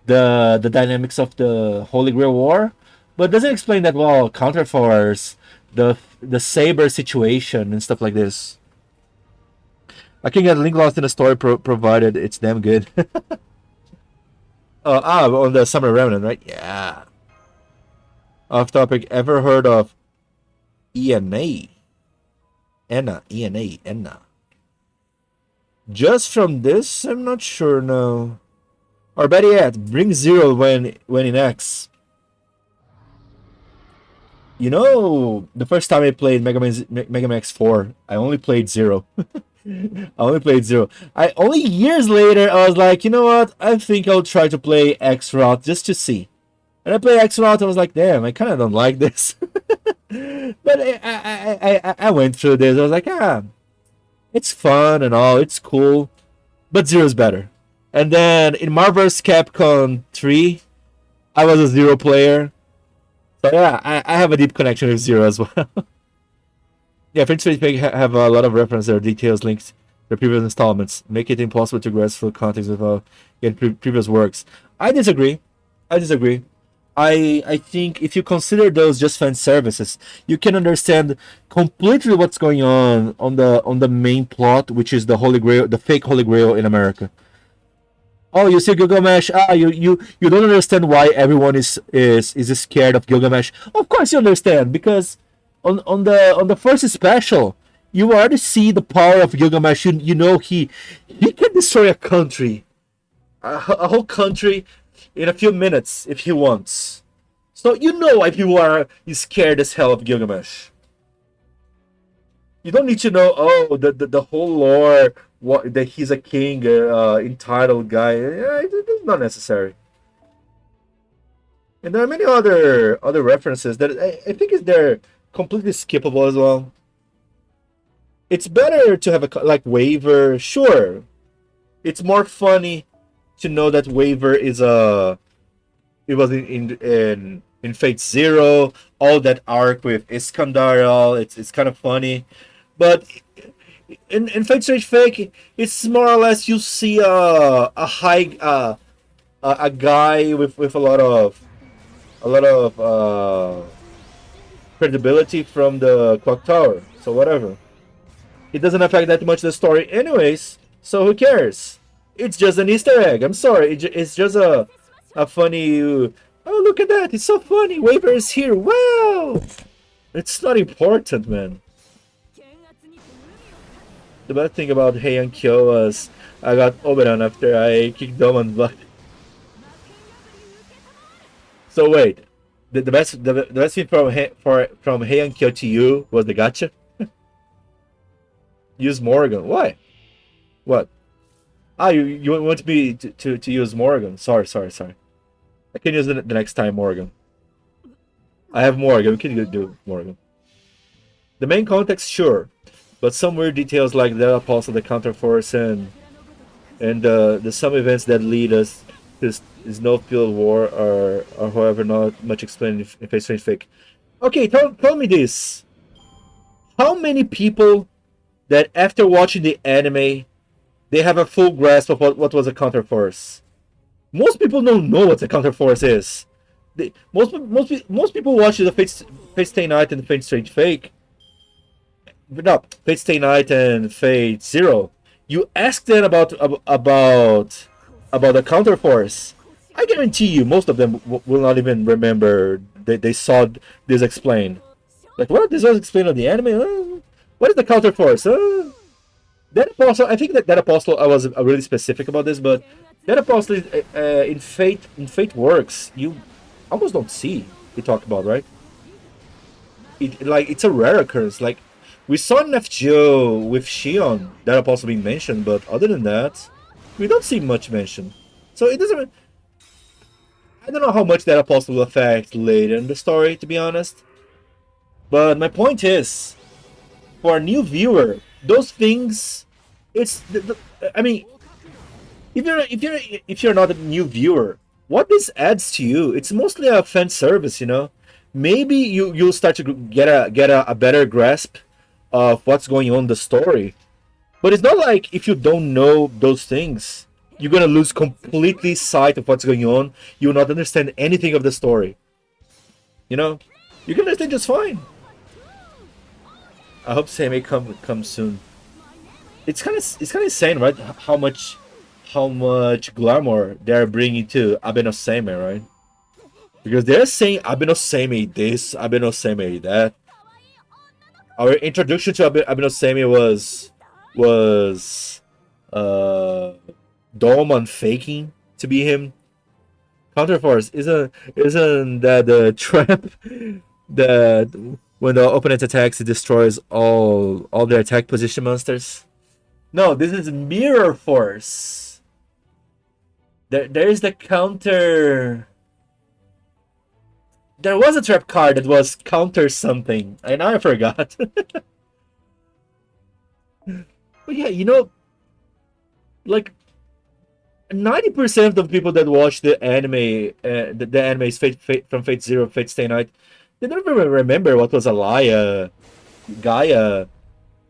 the dynamics of the Holy Grail War, but doesn't explain that well. Counterforce, the saber situation and stuff like this. I can get link lost in the story provided it's damn good. On the Summer Remnant, right? Yeah. Off topic. Ever heard of ENA? ENA. Just from this, I'm not sure. No. Or better yet, bring Zero when in X. You know, the first time I played Mega Man X4, I only played Zero. I only played Zero. Only years later I was like, you know what? I think I'll try to play X Route just to see. And I played X Route. I was like, damn, I kind of don't like this. But I went through this. I was like, it's fun and all. It's cool, but Zero's better. And then in Marvel's Capcom 3, I was a Zero player. So yeah, I have a deep connection with Zero as well. Yeah, French Facebook have a lot of references or details linked to the previous installments, make it impossible to grasp full context of previous works. I disagree. I think if you consider those just fan services, you can understand completely what's going on the main plot, which is the Holy Grail, the fake Holy Grail in America. Oh, you see Gilgamesh. You don't understand why everyone is scared of Gilgamesh. Of course you understand, because on the first special, you already see the power of Gilgamesh. You know he can destroy a country, a whole country, in a few minutes if he wants. So you know why people are scared as hell of Gilgamesh. You don't need to know the whole lore, that he's a king, entitled guy. It's not necessary. And there are many other references that I think they're completely skippable as well. It's better to have like Waver, sure. It's more funny to know that Waver it was in Fate Zero, all that arc with Iskandar, it's kind of funny. But in Fate Strange Fake, it's more or less you see a guy with a lot of credibility from the clock tower. So whatever. It doesn't affect that much the story anyways, so who cares? It's just an Easter egg. I'm sorry. It's just a funny... oh, look at that. It's so funny. Waver is here. Wow! It's not important, man. The bad thing about Heian Kyo was I got Oberon after I kicked Doman's butt. So wait, the best thing from Heian Kyo to you was the gacha? Use Morgan. Why? What? You want me to use Morgan? Sorry. I can use it the next time, Morgan. I have Morgan. We can do Morgan. The main context, sure, but some weird details like the apostle, the counterforce, and the some events that lead us to this no field war are however not much explained in Face Strange Fake. Okay, tell me this: how many people that after watching the anime they have a full grasp of what was a counterforce? Most people don't know what a counterforce is. Most people watch the Fate Stay Night and Fate Strange Fake, but no, Fate Stay Night and Fate Zero. You ask them about the counterforce. I guarantee you, most of them will not even remember they saw this explained. Like, what? This was explained on the anime? What is the counterforce? That apostle, I think that apostle, I was really specific about this, but that apostle in Fate works. You almost don't see it talked about, right? It's a rare occurrence. Like we saw in FGO with Shion that apostle being mentioned, but other than that, we don't see much mention. So it doesn't. I don't know how much that apostle will affect later in the story, to be honest. But my point is, for a new viewer, those things, I mean, if you're not a new viewer, what this adds to you, it's mostly a fan service, you know. Maybe you'll start to get a better grasp of what's going on in the story. But it's not like if you don't know those things, you're gonna lose completely sight of what's going on. You will not understand anything of the story. You know, you can understand just fine. I hope Sammy come soon. It's kind of insane, right? How much glamour they're bringing to Abe no Seimei, right? Because they're saying Abe no Seimei this, Abe no Seimei that. Our introduction to Abe no Seimei was Dolman faking to be him. Counterforce isn't that the trap that when the opponent attacks it destroys all their attack position monsters? No, this is Mirror Force. There is the counter. There was a trap card that was counter something. I forgot. But yeah, like 90% of the people that watch the anime, the anime is from Fate Zero, Fate Stay Night, they don't even remember what was Alaya, Gaia,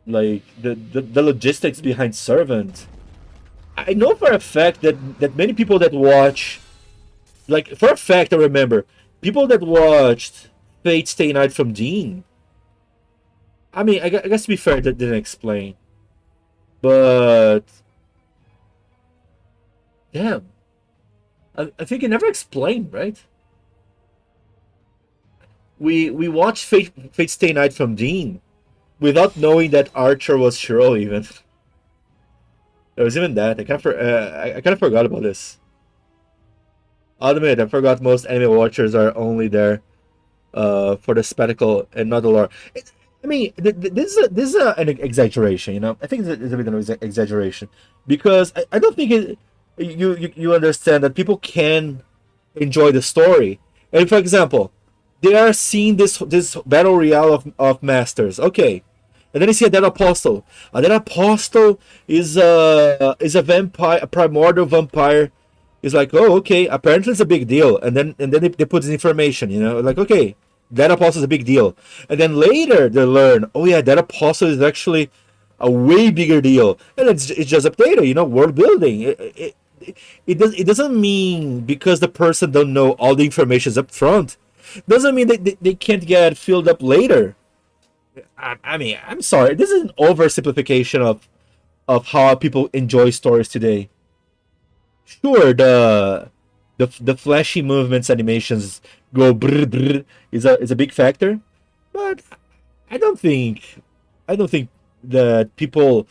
like the logistics behind Servant. I know for a fact that many people that watch, like for a fact I remember, people that watched Fate Stay Night from Dean. I mean, I guess to be fair, that didn't explain. But damn, I think it never explained, right? We watched Fate Stay Night from Dean without knowing that Archer was Shiro even. There was even that. I kind of forgot about this. I'll admit, I forgot most anime watchers are only there for the spectacle and not the lore. I mean, this is an exaggeration, you know. I think it's a bit of an exaggeration because I don't think you understand that people can enjoy the story. And for example, they are seeing this battle royale of masters, okay, and then you see a dead apostle. A dead apostle is a vampire, a primordial vampire. It's like, oh, okay, apparently it's a big deal, and then they put this information, you know, like, okay, that apostle is a big deal, and then later they learn, oh yeah, that apostle is actually a way bigger deal, and it's just updated, you know, world building. It doesn't mean because the person don't know all the information up front, doesn't mean they can't get filled up later. I mean, I'm sorry, this is an oversimplification of how people enjoy stories today. Sure, the flashy movements, animations go brr, brr, is a big factor, but I don't think I don't think that people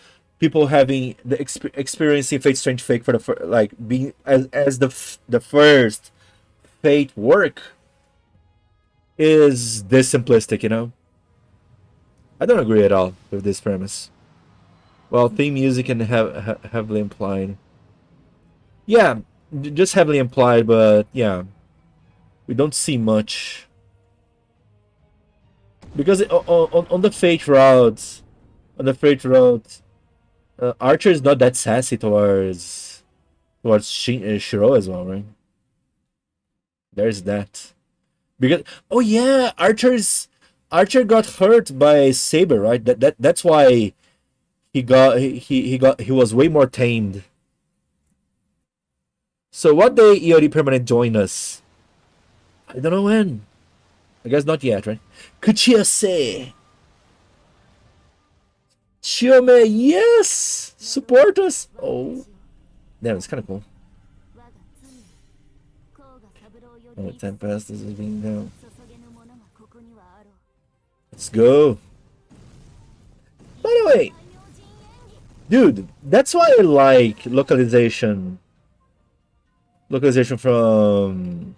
having the experiencing Fate Strange Fake for like being as the first Fate work is this simplistic, you know. I don't agree at all with this premise. Well, theme music and heavily implied. Yeah, just heavily implied, but yeah, we don't see much. Because on the fate route, Archer is not that sassy towards Shiro as well, right? There's that. Because oh yeah, Archer got hurt by Saber, right? That's why he was way more tamed. So what day Iori permanent join us? I don't know when. I guess not yet, right? Kuchiyase. Chiome, yes! Support us! Oh. Damn, it's kind of cool. Oh, 10 past, this is being down. Let's go. By the way, dude, that's why I like localization. Localization from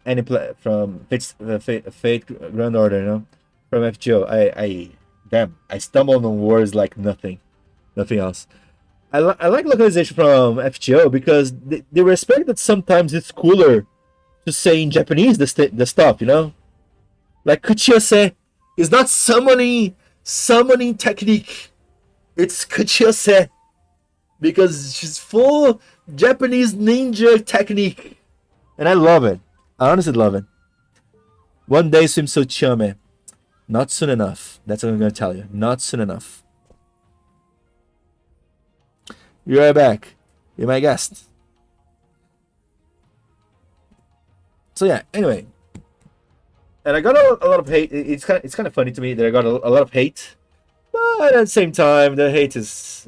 any from Fate Grand Order, you know, from FGO. I stumbled on words like nothing else. I like localization from FGO because they respect that sometimes it's cooler to say in Japanese the stuff, you know, like Kuchiyose is not summoning technique. It's Kuchiyose because she's full Japanese ninja technique. And I love it. I honestly love it. One day swim so chame. Not soon enough. That's what I'm going to tell you. Not soon enough. You're right back. You're my guest. So yeah, anyway. And I got a lot of hate. It's kind of funny to me that I got a lot of hate. But at the same time, the hate is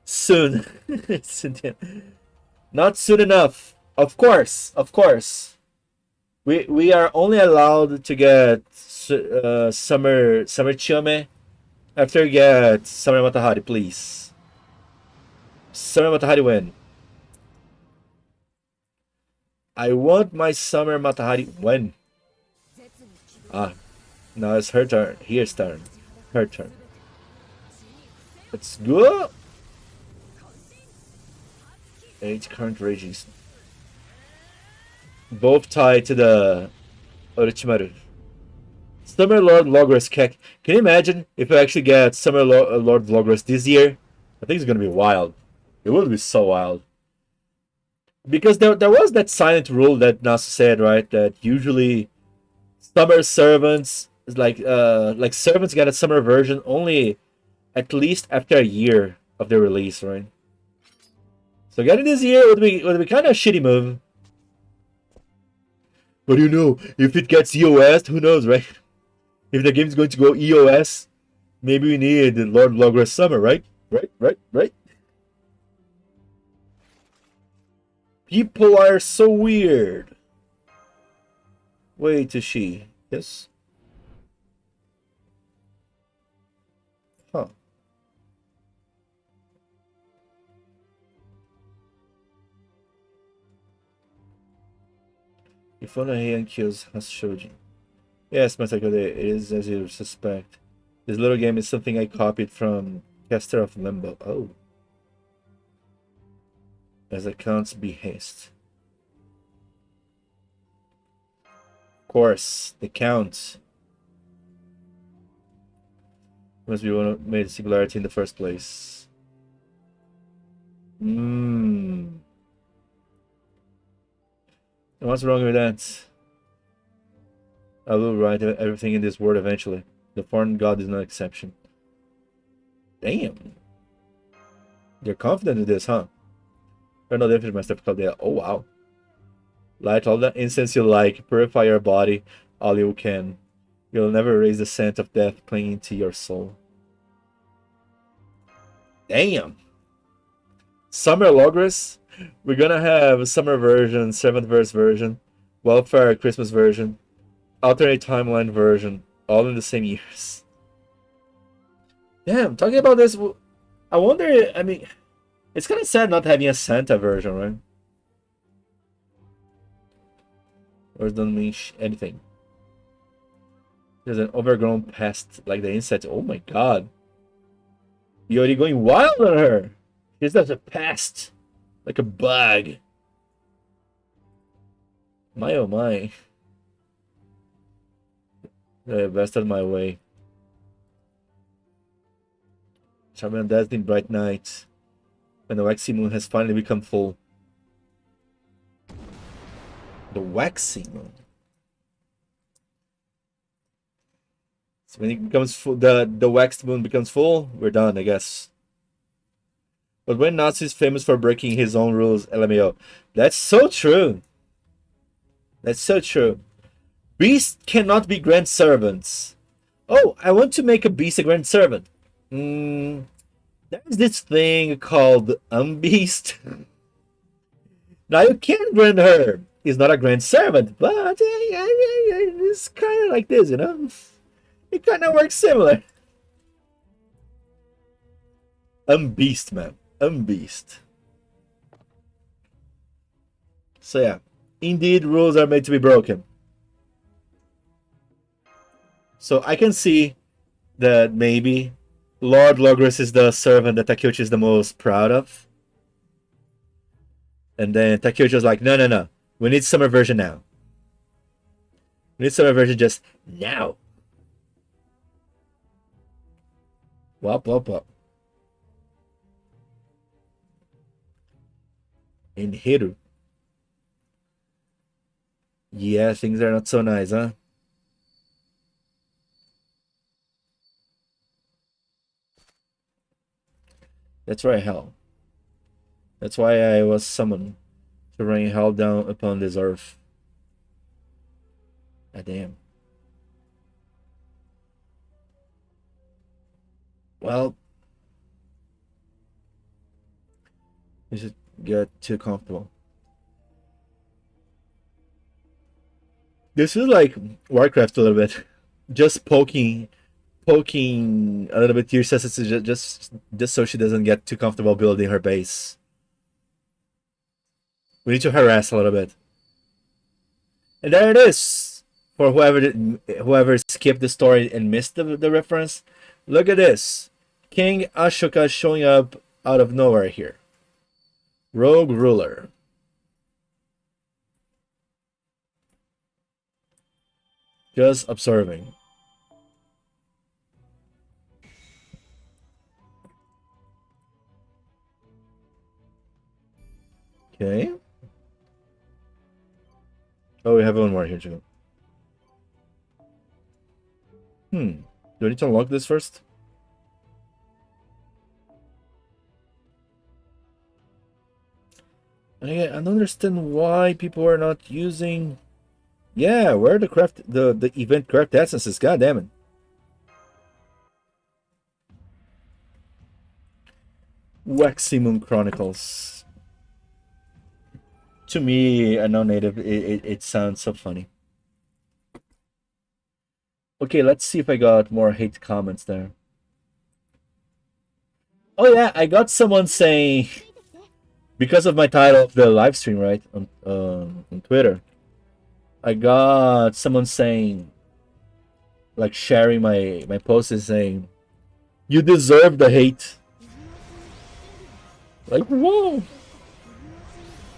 soon. Not soon enough. Of course. We are only allowed to get summer Chiome after you get Summer Matahari, please. Summer Matahari when? I want my Summer Matahari when? Ah, now it's her turn. Here's turn. Her turn. Let's go. 8 current rages. Both tied to the Orochimaru. Summer Lord Logros Kek. Can you imagine if we actually get Summer Lord Logros this year? I think it's gonna be wild. It will be so wild. Because there was that silent rule that Nasu said, right? That usually summer servants is like servants get a summer version only at least after a year of their release, right? So getting this year would be kind of a shitty move. But you know, if it gets EOS, who knows, right? If the game's going to go EOS, maybe we need Lord Logros Summer, right? Right. People are so weird. Wait, is she? Yes? Huh. If one hand kills Hashoji. Yes, Masakode, it is as you suspect. This little game is something I copied from Caster of Limbo. Oh. As accounts be haste. Of course, the count must be one who made a singularity in the first place. And what's wrong with that? I will write everything in this world eventually. The foreign god is no exception. Damn. You're confident in this, huh? You're not different, Master Caldea. Oh, wow. Light all the incense you like. Purify your body all you can. You'll never raise the scent of death clinging to your soul. Damn. Summer Logros? We're gonna have a summer version, 7th verse version, Welfare Christmas version, alternate timeline version, all in the same years. Damn, talking about this, I wonder, I mean, it's kind of sad not having a Santa version, right? Or it doesn't mean anything. There's an overgrown pest like the insect. Oh my god. You're already going wild on her. She's just a pest. Like a bug. My oh my. I bested my way. Charming and dazzling bright night. When the waxy moon has finally become full. The waxing moon. So when it becomes full, the waxed moon becomes full, we're done, I guess. But when Nazi is famous for breaking his own rules, LMAO. That's so true. That's so true. Beasts cannot be grand servants. Oh, I want to make a beast a grand servant. There's this thing called beast. Now you can grant her. He's not a grand servant, but it's kind of like this, you know? It kind of works similar. Beast, man. Beast. So yeah, indeed, rules are made to be broken. So I can see that maybe Lord Logris is the servant that Takeuchi is the most proud of. And then Takeuchi was like, no. We need summer version now. We need summer version just now. Wop. In Hiru. Yeah, things are not so nice, huh? That's right, hell. That's why I was summoned to rain hell down upon this earth. Ah, damn. Well, you should get too comfortable. This is like Warcraft a little bit. Just poking a little bit your senses just so she doesn't get too comfortable building her base. We need to harass a little bit. And there it is. For whoever skipped the story and missed the reference, look at this. King Ashoka showing up out of nowhere here. Rogue ruler. Just observing. Okay. Oh, we have one more here too. Do I need to unlock this first? And again, I don't understand why people are not using. Yeah, where are the event craft essences? God damn it. Waxing Moon Chronicles. To me, a non-native, it sounds so funny. Okay, let's see if I got more hate comments there. Oh yeah, I got someone saying, because of my title of the live stream, right, on Twitter, I got someone saying, like sharing my post and saying, you deserve the hate. Like, whoa.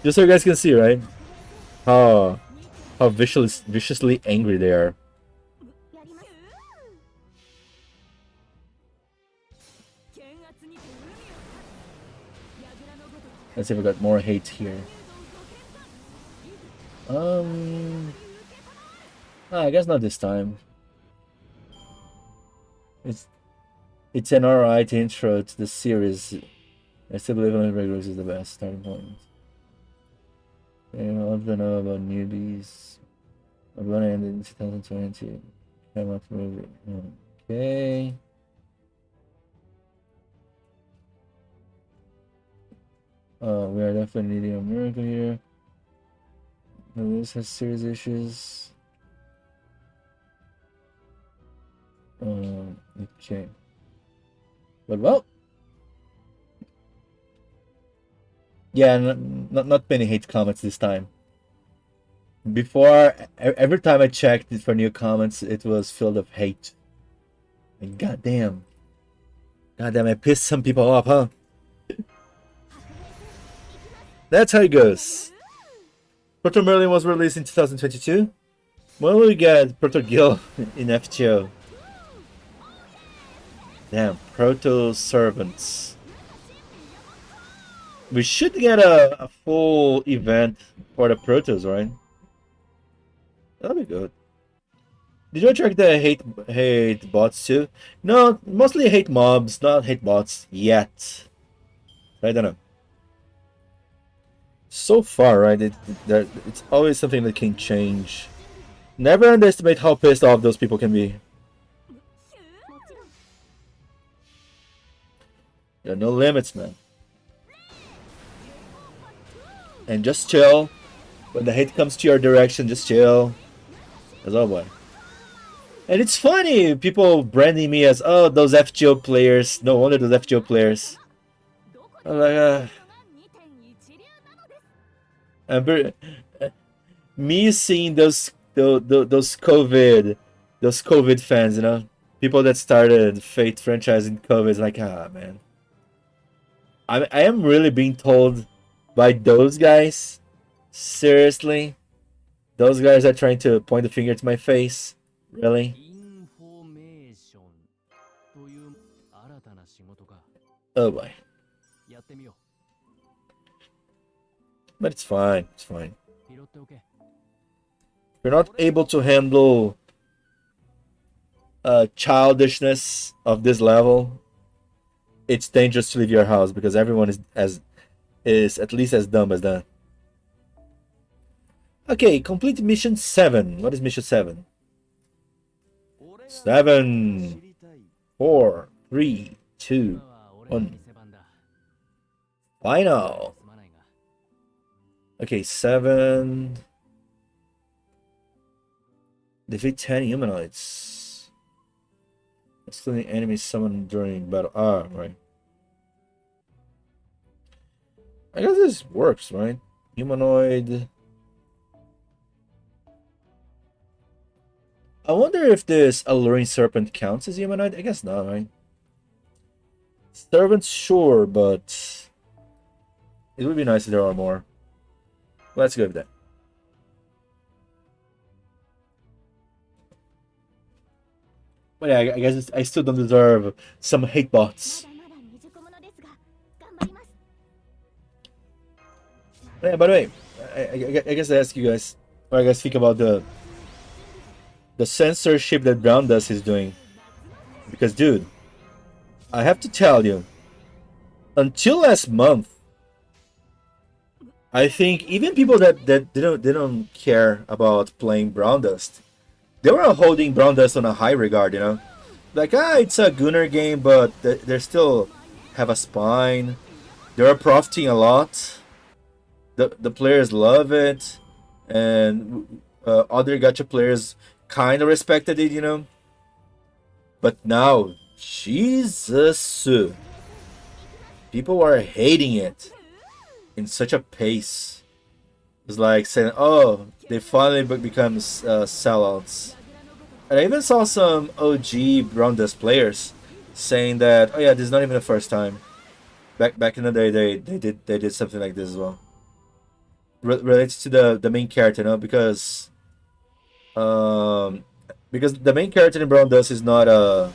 Just so you guys can see, right? How viciously angry they are. Let's see if I got more hate here. I guess not this time. It's an alright intro to the series. I still believe on regulars is the best starting point. I don't know about newbies. I'm gonna end in 2020. Come out movie. Okay. We are definitely needing a miracle here. This has serious issues. Okay. But well. Yeah, not many hate comments this time. Before, every time I checked for new comments, it was filled of hate. And goddamn, I pissed some people off, huh? That's how it goes. Proto Merlin was released in 2022. When will we get Proto Gil in FTO? Damn, Proto Servants. We should get a full event for the Protos, right? That'll be good. Did you track the hate bots too? No, mostly hate mobs, not hate bots yet. I don't know. So far, right? It's always something that can change. Never underestimate how pissed off those people can be. There are no limits, man. And just chill. When the hate comes to your direction, just chill. That's all, boy. And it's funny, people branding me as, oh, those FGO players. No wonder those FGO players. I'm like, me seeing those COVID fans, you know, people that started Fate franchise in COVID, is like, ah, man. I am really being told by those guys, seriously, those guys are trying to point the finger to my face, really. Oh boy. But it's fine, it's fine. If you're not able to handle childishness of this level, it's dangerous to leave your house because everyone is at least as dumb as that. Okay, complete mission 7. What is mission 7? 7, 4, 3, 2, 1. Final. Okay, 7. Defeat 10 humanoids. Excluding enemies summoned during battle. Ah, right. I guess this works, right? Humanoid. I wonder if this alluring serpent counts as humanoid. I guess not, right? Servants, sure, but it would be nice if there are more. Let's go with that. But yeah, I guess I still don't deserve some hate bots. Yeah, by the way, I guess I ask you guys, what you guys think about the censorship that Brown Dust is doing. Because, dude, I have to tell you, until last month, I think even people that they don't care about playing Brown Dust, they were holding Brown Dust on a high regard, you know? Like, it's a Gunner game, but they still have a spine. They're profiting a lot. The players love it, and other gacha players kind of respected it, you know. But now, Jesus, people are hating it in such a pace. It's like saying, "Oh, they finally become sellouts." And I even saw some OG Brown Dust players saying that, "Oh yeah, this is not even the first time. Back in the day, they did something like this as well." Related to the main character, you know, because the main character in Brown Dust is not a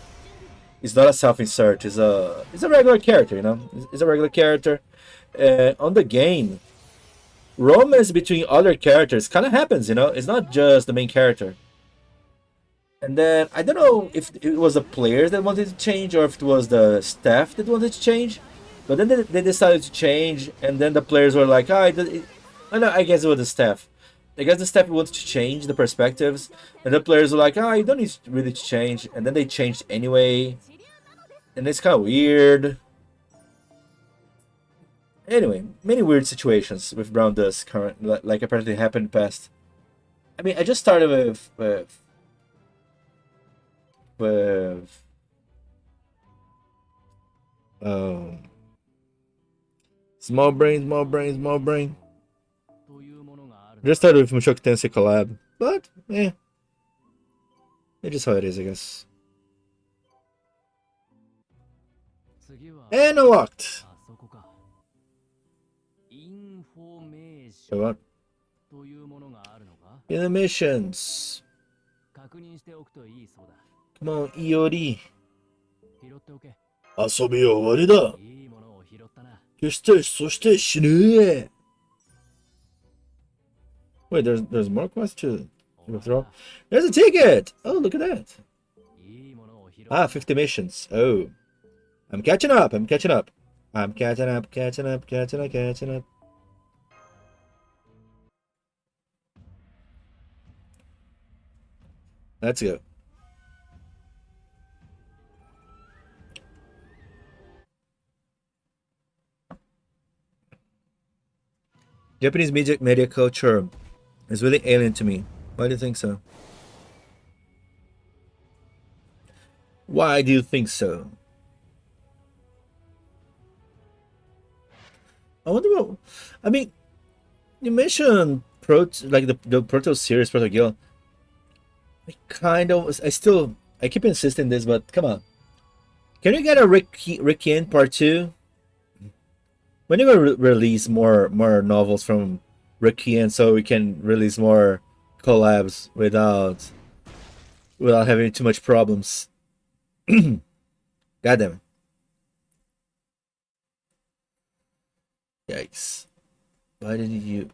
self-insert. It's a regular character, you know. It's a regular character. On the game, romance between other characters kind of happens, you know. It's not just the main character. And then I don't know if it was the players that wanted to change or if it was the staff that wanted to change. But then they decided to change, and then the players were like, no, I guess it was the staff. I guess the staff wanted to change the perspectives, and the players were like, you don't need really to change. And then they changed anyway. And it's kind of weird. Anyway, many weird situations with Brown Dust current, like apparently happened in the past. I mean, I just started with small brain. Just started with Mushoku Tensei collab, but it's just how it is, I guess. And unlocked. So what? In the missions. Come on, Iori. 遊び終わりだ。決してそして死ぬ。Wait, there's more quests to throw. There's a ticket! Oh, look at that. Ah, 50 missions. Oh. I'm catching up. I'm catching up. I'm catching up, catching up, catching up, catching up. Let's go. Japanese media culture is really alien to me. Why do you think so? Why do you think so? I wonder what. I mean, you mentioned the Proto series, Proto Guild. I keep insisting this, but come on. Can you get a Rickian part 2? When are you gonna release more novels from Rickian so we can release more collabs without having too much problems? God damn it. Yikes. Why didn't you...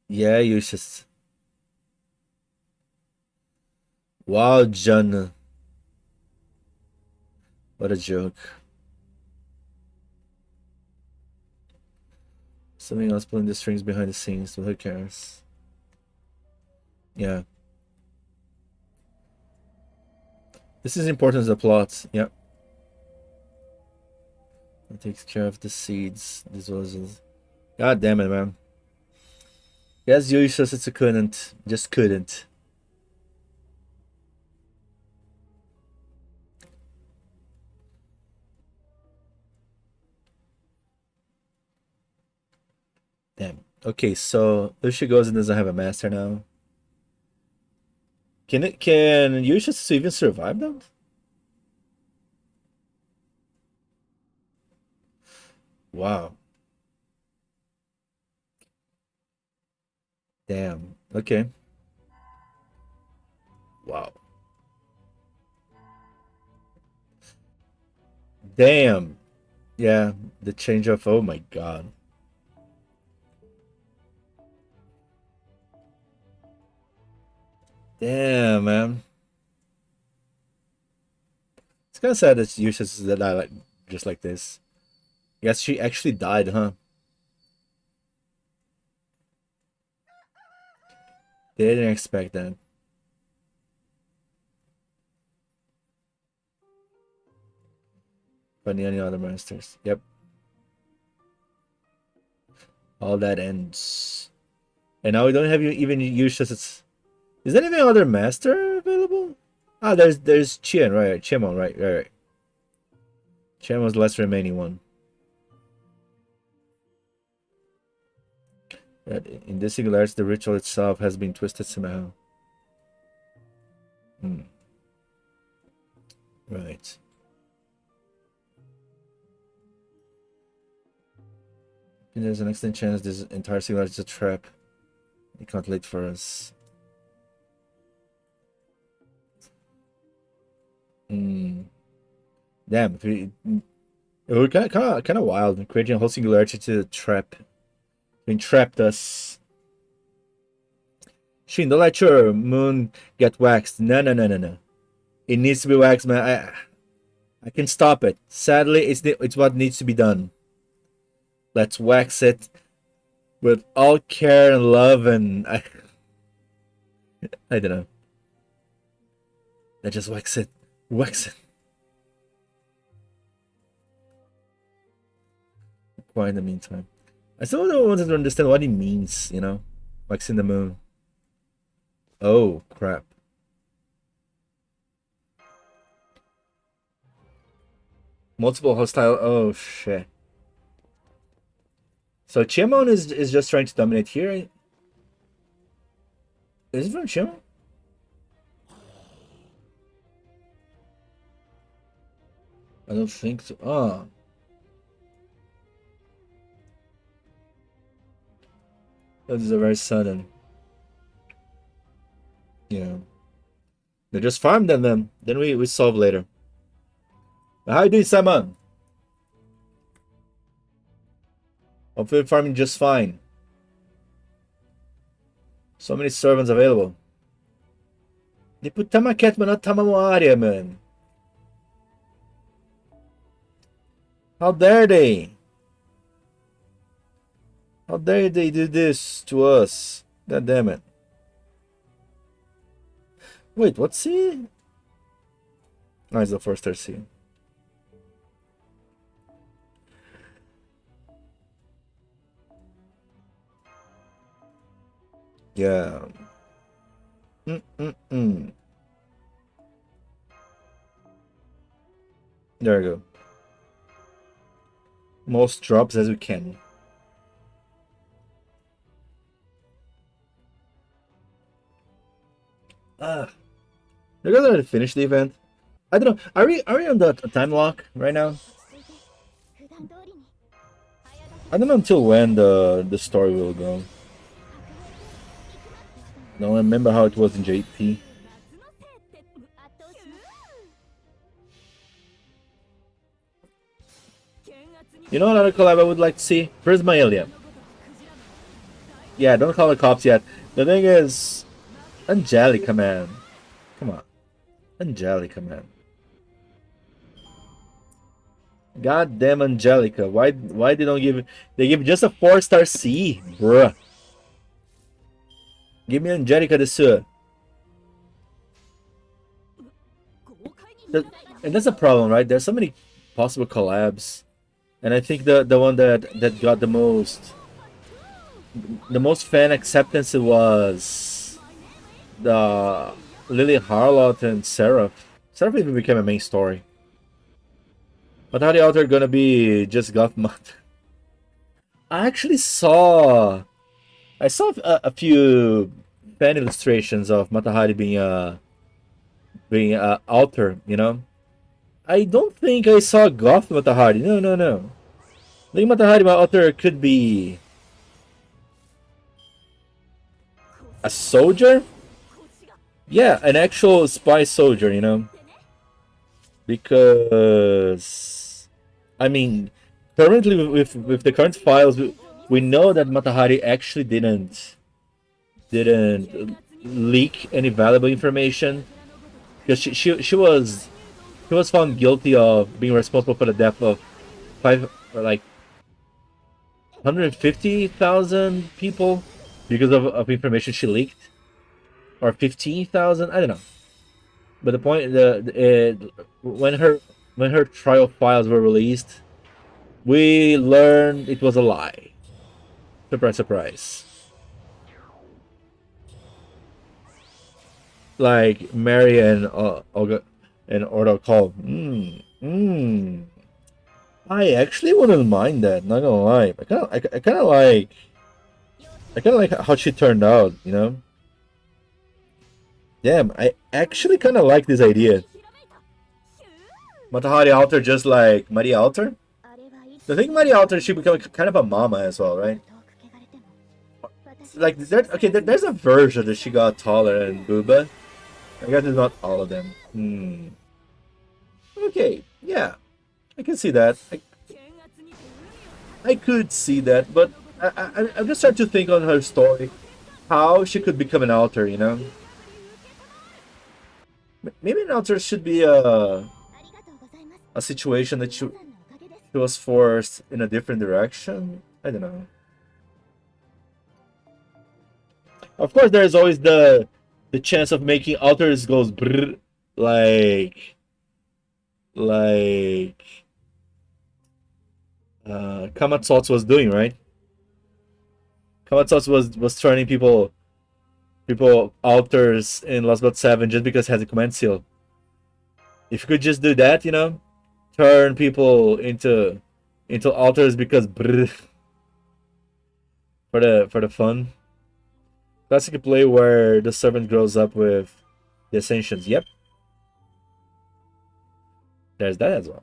Yeah, you just... Wow, John. What a joke. Something else pulling the strings behind the scenes, but who cares? Yeah. This is important as a plot, yep. It takes care of the seeds. This was... God damn it, man. Yes, Yusha couldn't. Just couldn't. Damn. Okay, so Yusha goes and doesn't have a master now. Can Yusha even survive them? Wow. Damn. Okay. Wow. Damn. Yeah, the change of... Oh my god. Damn, man. It's kind of sad that Yusha's like just like this. Yes, she actually died, huh? They didn't expect that. But any other monsters. Yep. All that ends. And now we don't have even Yusha's... Is there any other master available? Ah, there's Chien, right? Chiemon, right. Chiemon's the last remaining one. In this singularity, the ritual itself has been twisted somehow. Right. And there's an excellent chance this entire singularity is a trap. It can't wait for us. Damn, it would kind of wild creating a whole singularity to trap. Entrapped us. Shin, don't let your moon get waxed. No. It needs to be waxed, man. I can stop it. Sadly, it's what needs to be done. Let's wax it with all care and love, and I don't know. Let's just wax it. Wax it. Why in the meantime? I still don't want to understand what it means, you know? Waxing the moon. Oh, crap. Multiple hostile... Oh, shit. So Chiemon is just trying to dominate here. Is it from Chiemon? I don't think so. Oh. This is a very sudden. You know. They just farm them then we solve later. How you doing, Simon? Hopefully farming just fine. So many servants available. They put Tamaket but not Tamamoaria, man. How dare they? How dare they do this to us? God damn it. Wait, what's he? No, it's the first RC. Yeah. There we go. Most drops as we can. You guys already finished the event? I don't know. Are we on the time lock right now? I don't know until when the story will go. I don't remember how it was in JP. You know another collab I would like to see? Prismaelia. Yeah, don't call the cops yet. The thing is, Angelica, man. Come on. Angelica, man. Goddamn Angelica. Why they don't give... They give just a 4-star C? Bruh. Give me Angelica de Sur. And that's a problem, right? There's so many possible collabs. And I think the one that got the most fan acceptance was the Lily Harlot and Seraph. Seraph even became a main story. But how the author gonna be just goth mod? I actually saw a few fan illustrations of Matahari being a author, you know. I don't think I saw goth Matahari. No. I think Matahari my author could be a soldier. Yeah, an actual spy soldier, you know. Because I mean, currently with the current files, we know that Matahari actually didn't leak any valuable information, because she was found guilty of being responsible for the death of 150,000 people because of information she leaked, or 15,000, I don't know. But the point, when her trial files were released, we learned it was a lie. Surprise, surprise. Like Mary and Olga and Ordo call. I actually wouldn't mind that. Not gonna lie. I kind of like how she turned out. You know. Damn, I actually kind of like this idea. Matahari Alter just like Maria Alter. The thing Maria Alter, she became kind of a mama as well, right? Like, there's a version that she got taller and booba. I guess it's not all of them. Okay, yeah. I can see that. I could see that, but I'm just starting to think on her story. How she could become an alter, you know? Maybe an alter should be a situation that she was forced in a different direction. I don't know. Of course, there's always the chance of making alters goes brrr, like Kamatsots was doing, right? Kamatsots was turning people alters in Last But 7 just because it has a command seal. If you could just do that, you know, turn people into alters because brrr, for the fun. Classic play where the servant grows up with the Ascensions. Yep. There's that as well.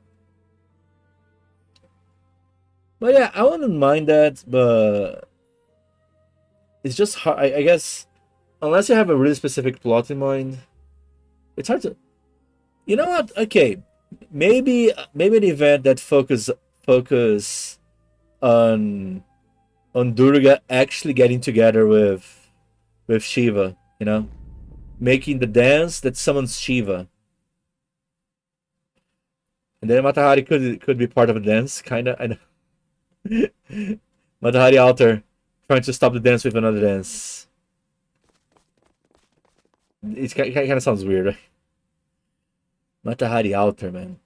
But yeah, I wouldn't mind that, but it's just hard. I guess unless you have a really specific plot in mind, it's hard to. You know what? Okay, maybe an event that focus on Durga actually getting together with Shiva. You know, making the dance that summons Shiva, and then Matahari could be part of the dance, kind of. I know. Matahari altar trying to stop the dance with another dance. It kind of sounds weird, right? Matahari altar, man.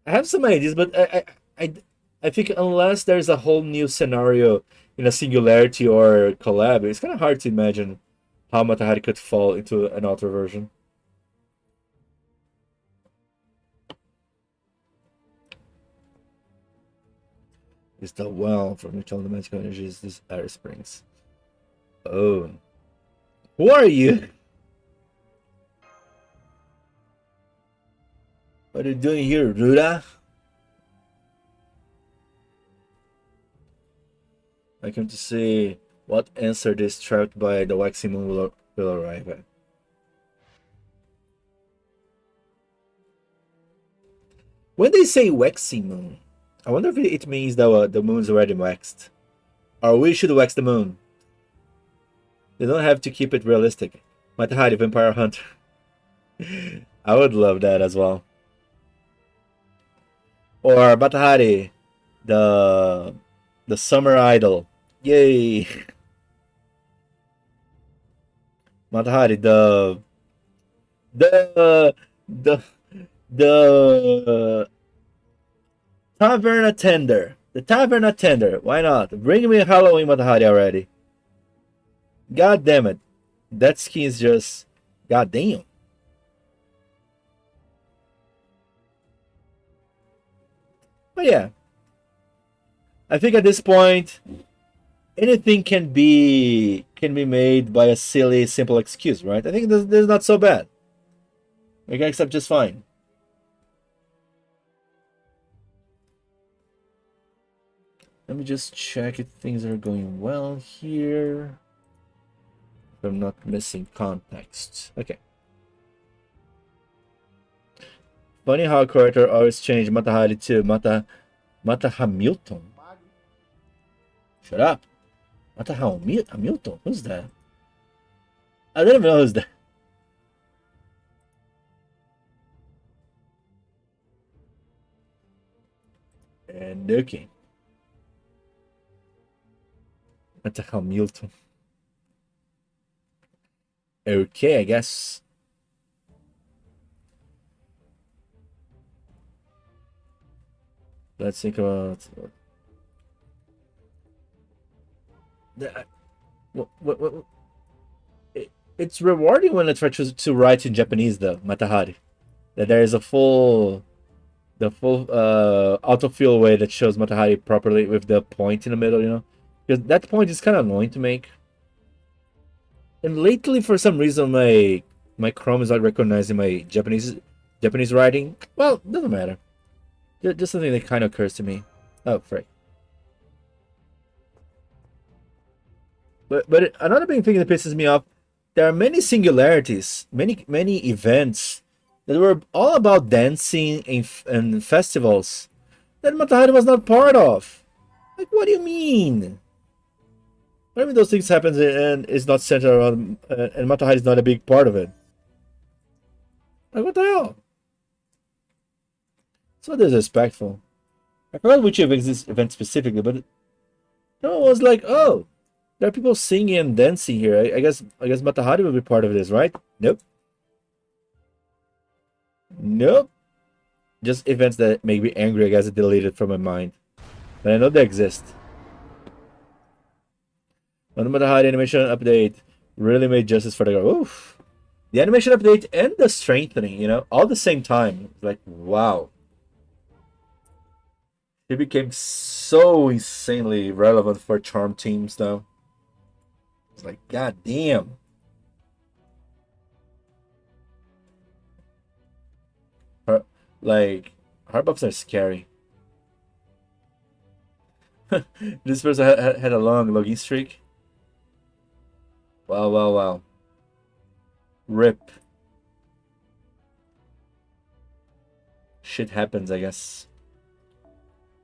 I have some ideas, but I, I think unless there's a whole new scenario in a singularity or collab, it's kind of hard to imagine how Matahari could fall into an alter version. Is the well from which all the magical energies this air springs. Oh. Who are you? What are you doing here, Ruda? I come to see what answer this trapped by the waxing moon will arrive at. When they say waxing moon, I wonder if it means that the moon's already waxed. Or we should wax the moon. They don't have to keep it realistic. Matahari, Vampire Hunter. I would love that as well. Or Matahari, the summer idol. Yay! Matahari, the the the tavern attender. The tavern attender. Why not? Bring me Halloween Matahari already. God damn it. That skin's just god damn. But yeah. I think at this point anything can be made by a silly, simple excuse, right? I think this is not so bad. We can accept just fine. Let me just check if things are going well here. If I'm not missing context. Okay. Funny how a character always changed Matahari to Mata Hamilton. Shut up. Mata Hamilton? Who's that? I don't even know who's that. And okay. Mata Hamilton. Okay, I guess. Let's think about what it's rewarding when I try to write in Japanese though, Matahari. That there is the full autofill way that shows Matahari properly with the point in the middle, you know? Because that point is kind of annoying to make. And lately, for some reason, my Chrome is not recognizing my Japanese writing. Well, doesn't matter. Just something that kind of occurs to me. Oh, frick. But another big thing that pisses me off, there are many singularities, many events that were all about dancing and festivals that Matahari was not part of. Like, what do you mean? What do you mean those things happen and it's not centered around, and Matahari is not a big part of it? Like, what the hell? So disrespectful. I forgot which event specifically, but no one was like, oh, there are people singing and dancing here. I guess Matahari will be part of this, right? Nope. Nope. Just events that make me angry. I guess it deleted from my mind. But I know they exist. When the Matahari animation update really made justice for the girl. Oof. The animation update and the strengthening, you know, all at the same time. Like, wow. He became so insanely relevant for charm teams now. It's like, god damn. Like, heart buffs are scary. This person had a long login streak. Wow, wow, wow. Rip. Shit happens, I guess.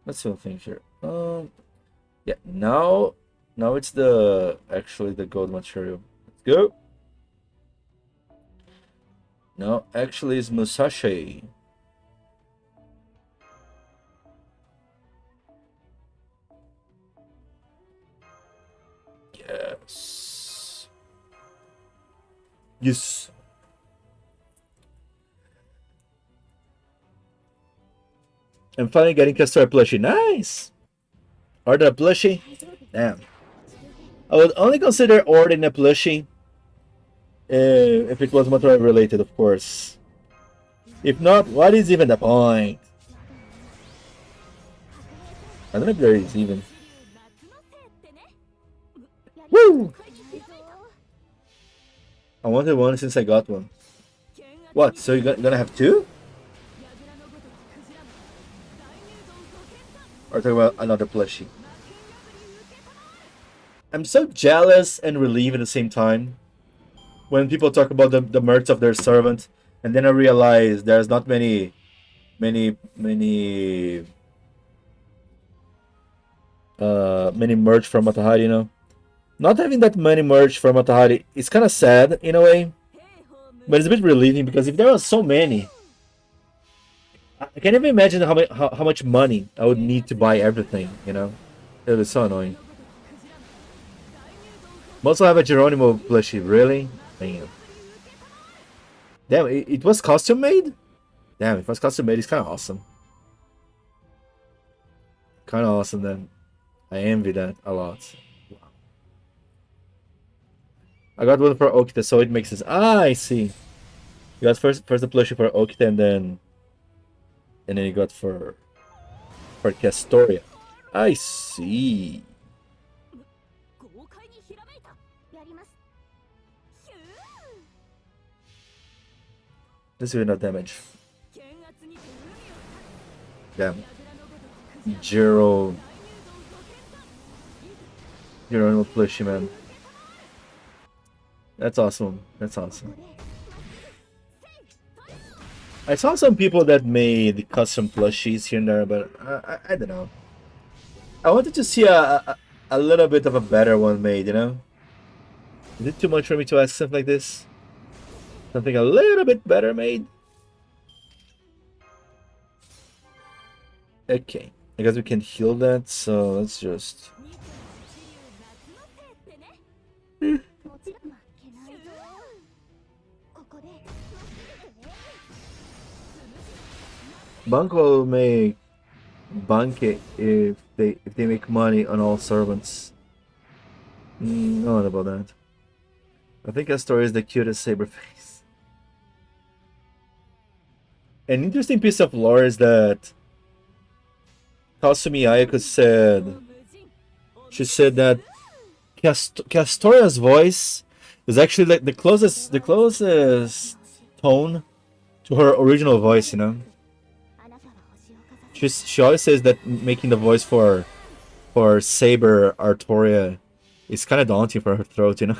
Let's see what things here. Yeah, now it's actually the gold material. Let's go. No, actually it's Musashi. Yes. Yes. I'm finally getting Castor plushie. Nice. Order a plushie? Damn. I would only consider ordering a plushie if it was motor related, of course. If not, what is even the point? I don't know if there is even. Woo! I wanted one since I got one. What? So you're gonna have two? Or talking about another plushie? I'm so jealous and relieved at the same time when people talk about the merch of their servant, and then I realize there's not many merch from Matahari, you know. Not having that many merch from Matahari is kind of sad in a way, but it's a bit relieving because if there were so many, I can't even imagine how much money I would need to buy everything, you know. It was so annoying. Also have a Geronimo plushie, really? Damn. Damn, it was custom made? Damn, if it was custom made, it's kind of awesome. Kind of awesome then. I envy that a lot. I got one for Okita, so it makes sense. Ah, I see. You got first the plushie for Okita, and then you got for Castoria. I see. This is not damage. Damn. Geronimo plushie, man. That's awesome. That's awesome. I saw some people that made custom plushies here and there, but I don't know. I wanted to see a little bit of a better one made, you know? Is it too much for me to ask something like this? Something a little bit better made? Okay. I guess we can heal that, so let's just... Banco will make banque if they make money on all servants. No one about that. I think Astor is the cutest saber face. An interesting piece of lore is that Kasumi Ayako said, she said that Castoria's voice is actually like the closest tone to her original voice, you know. She always says that making the voice for Saber Artoria is kind of daunting for her throat, you know.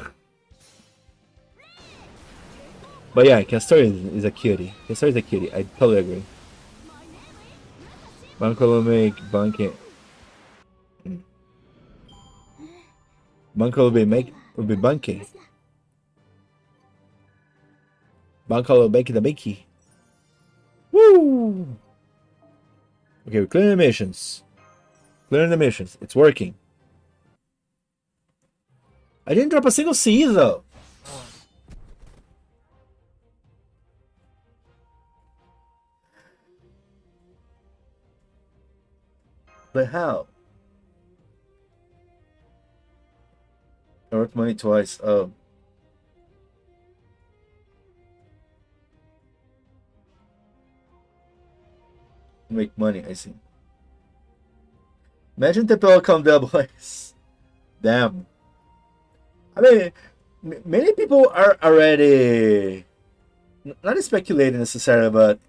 But yeah, Castoria is a cutie. Castoria is a cutie. I totally agree. Banco will make Banque. Banco will be Banque. Banco will make the Bakey. Woo! Okay, we're clearing the missions. Clearing the missions. It's working. I didn't drop a single C though. But how? I worked money twice. Oh. Make money, I see. Imagine Tepel come double boys. Damn. I mean, many people are already not speculating necessarily, but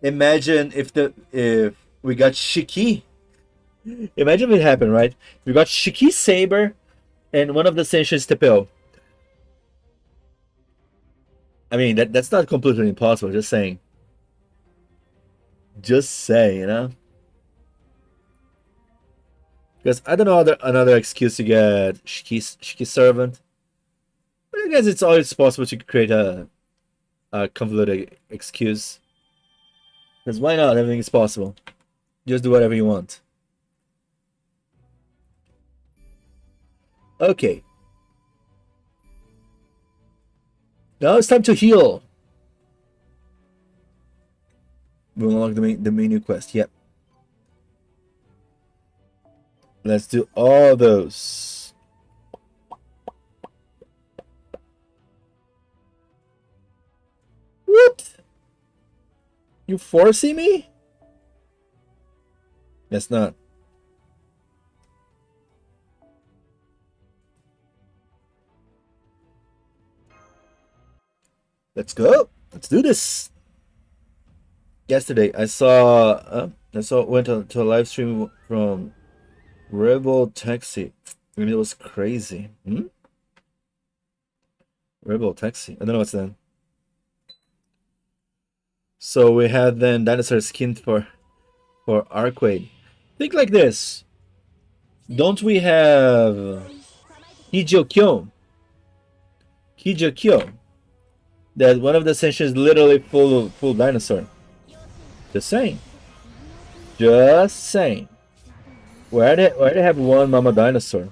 imagine if we got Shiki Imagine if it happened, right? We got Shiki Saber and one of the Senshin Stepil. I mean, that's not completely impossible. Just saying. Just say, you know. Because I don't know another excuse to get Shiki Servant. But I guess it's always possible to create a convoluted excuse. Because why not? Everything is possible. Just do whatever you want. Okay. Now it's time to heal. We'll unlock the menu quest. Yep. Let's do all those. What? You forcing me? Guess not. Let's go. Let's do this. Yesterday, I went to a live stream from Rebel Taxi. I mean, it was crazy. Rebel Taxi. I don't know what's that. So we had then dinosaur skin for Arcade. Think like this. Don't we have Hijokyo? That one of the sections is literally full dinosaur. Just saying. Just saying. Why they have one mama dinosaur?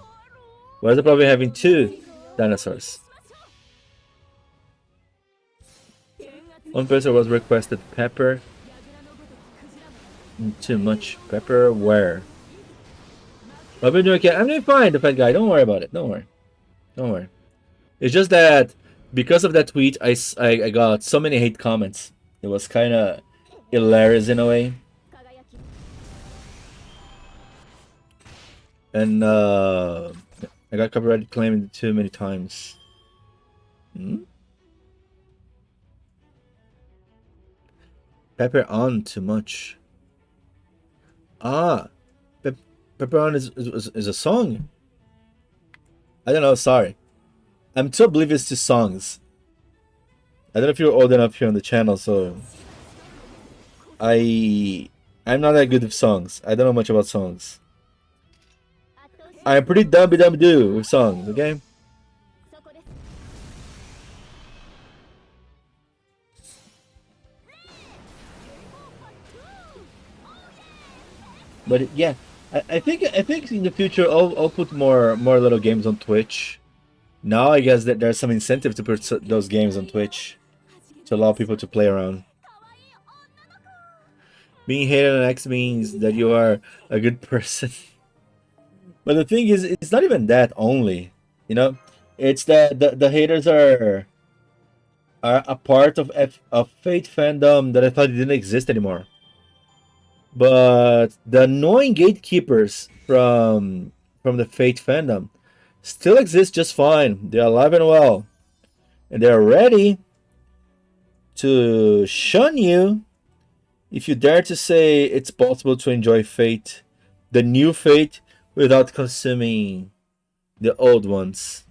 Why is it probably having two dinosaurs? One person was requested pepper. Too much pepper. Where? I've been doing okay. I'm doing fine, the fat guy. Don't worry about it. Don't worry. It's just that because of that tweet, I got so many hate comments. It was kind of hilarious in a way. And I got copyright claimed too many times. Pepper on too much. Pepper on is a song. I don't know. Sorry, I'm too oblivious to songs. I don't know if you're old enough here on the channel, so I'm not that good with songs. I don't know much about songs. I'm pretty dumb-doo with songs, okay? But yeah, I think in the future I'll put more little games on Twitch. Now I guess that there's some incentive to put those games on Twitch to allow people to play around. Being hated on X means that you are a good person. But the thing is, it's not even that only, you know. It's that the haters are a part of Fate fandom that I thought didn't exist anymore. But the annoying gatekeepers from the Fate fandom still exist just fine. They're alive and well, and they're ready to shun you if you dare to say it's possible to enjoy Fate, the new Fate, without consuming the old ones.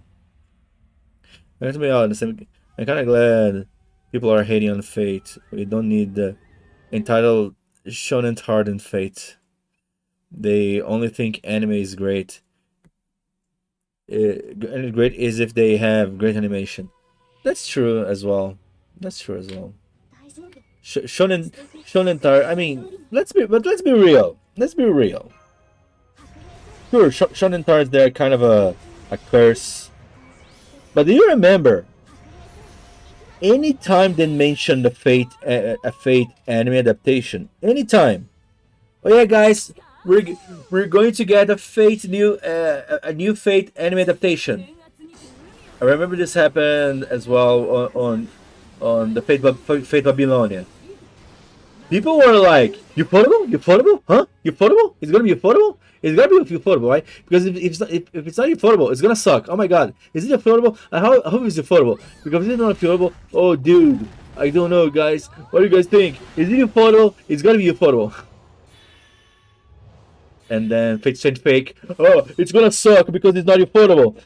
And to be honest, I'm kind of glad people are hating on Fate. We don't need the entitled shonen hardened Fate. They only think anime is great. And great is if they have great animation. That's true as well. Shonen tar. I mean, let's be real. Sure, shonen tars, they're kind of a curse. But do you remember? Anytime they mention the a Fate anime adaptation, anytime. Oh yeah, guys, we're going to get a new Fate anime adaptation. I remember this happened as well on the Fate Babylonia. People were like, "Ufotable? Huh? Ufotable? It's gonna be Ufotable? It's gotta be Ufotable, right? Because if it's not Ufotable, it's gonna suck. Oh my god, is it Ufotable? I hope it's Ufotable. Because if it's not Ufotable, oh dude, I don't know, guys. What do you guys think? Is it Ufotable? It's gotta be Ufotable." and then Fate Strange Fake, oh, it's gonna suck because it's not affordable.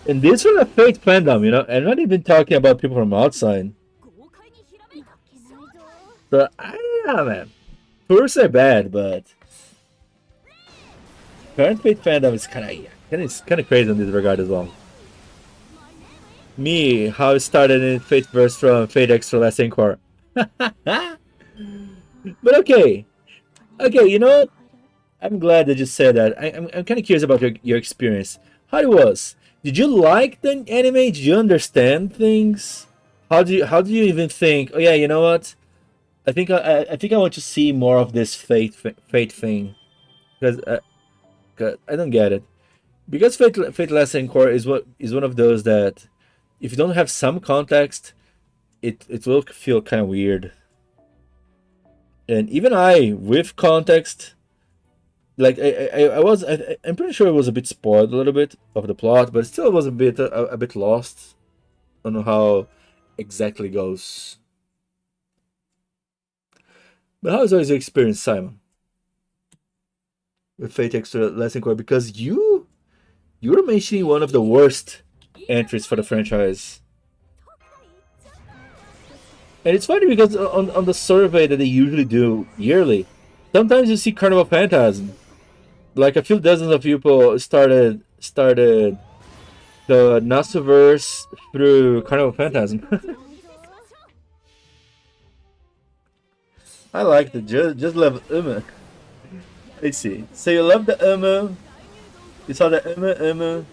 And this from a Fate fandom, you know, and I'm not even talking about people from outside. So I don't know, man. Tours are bad, but current Fate fandom is kind of crazy in this regard as well. Me, how it started in Fate Verse from Fate Extra Last Encore. But okay, you know what? I'm glad that you said that. I'm kind of curious about your experience. How it was? Did you like the anime? Did you understand things? How do you even think? Oh yeah, you know what? I think I want to see more of this fate thing because 'cause I don't get it. Because Fate Last Encore is one of those that if you don't have some context, it will feel kind of weird. And even I, with context, like I'm pretty sure it was a bit spoiled a little bit of the plot, but still was a bit lost on how exactly goes. But how is always your experience, Simon, with Fate Extra Lesson Core? Because you're mentioning one of the worst entries for the franchise. And it's funny because on the survey that they usually do yearly, sometimes you see Carnival Phantasm. Like a few dozens of people started the Nasuverse through Carnival Phantasm. I like the just love Uma. Let's see. So you love the Uma. You saw the Uma.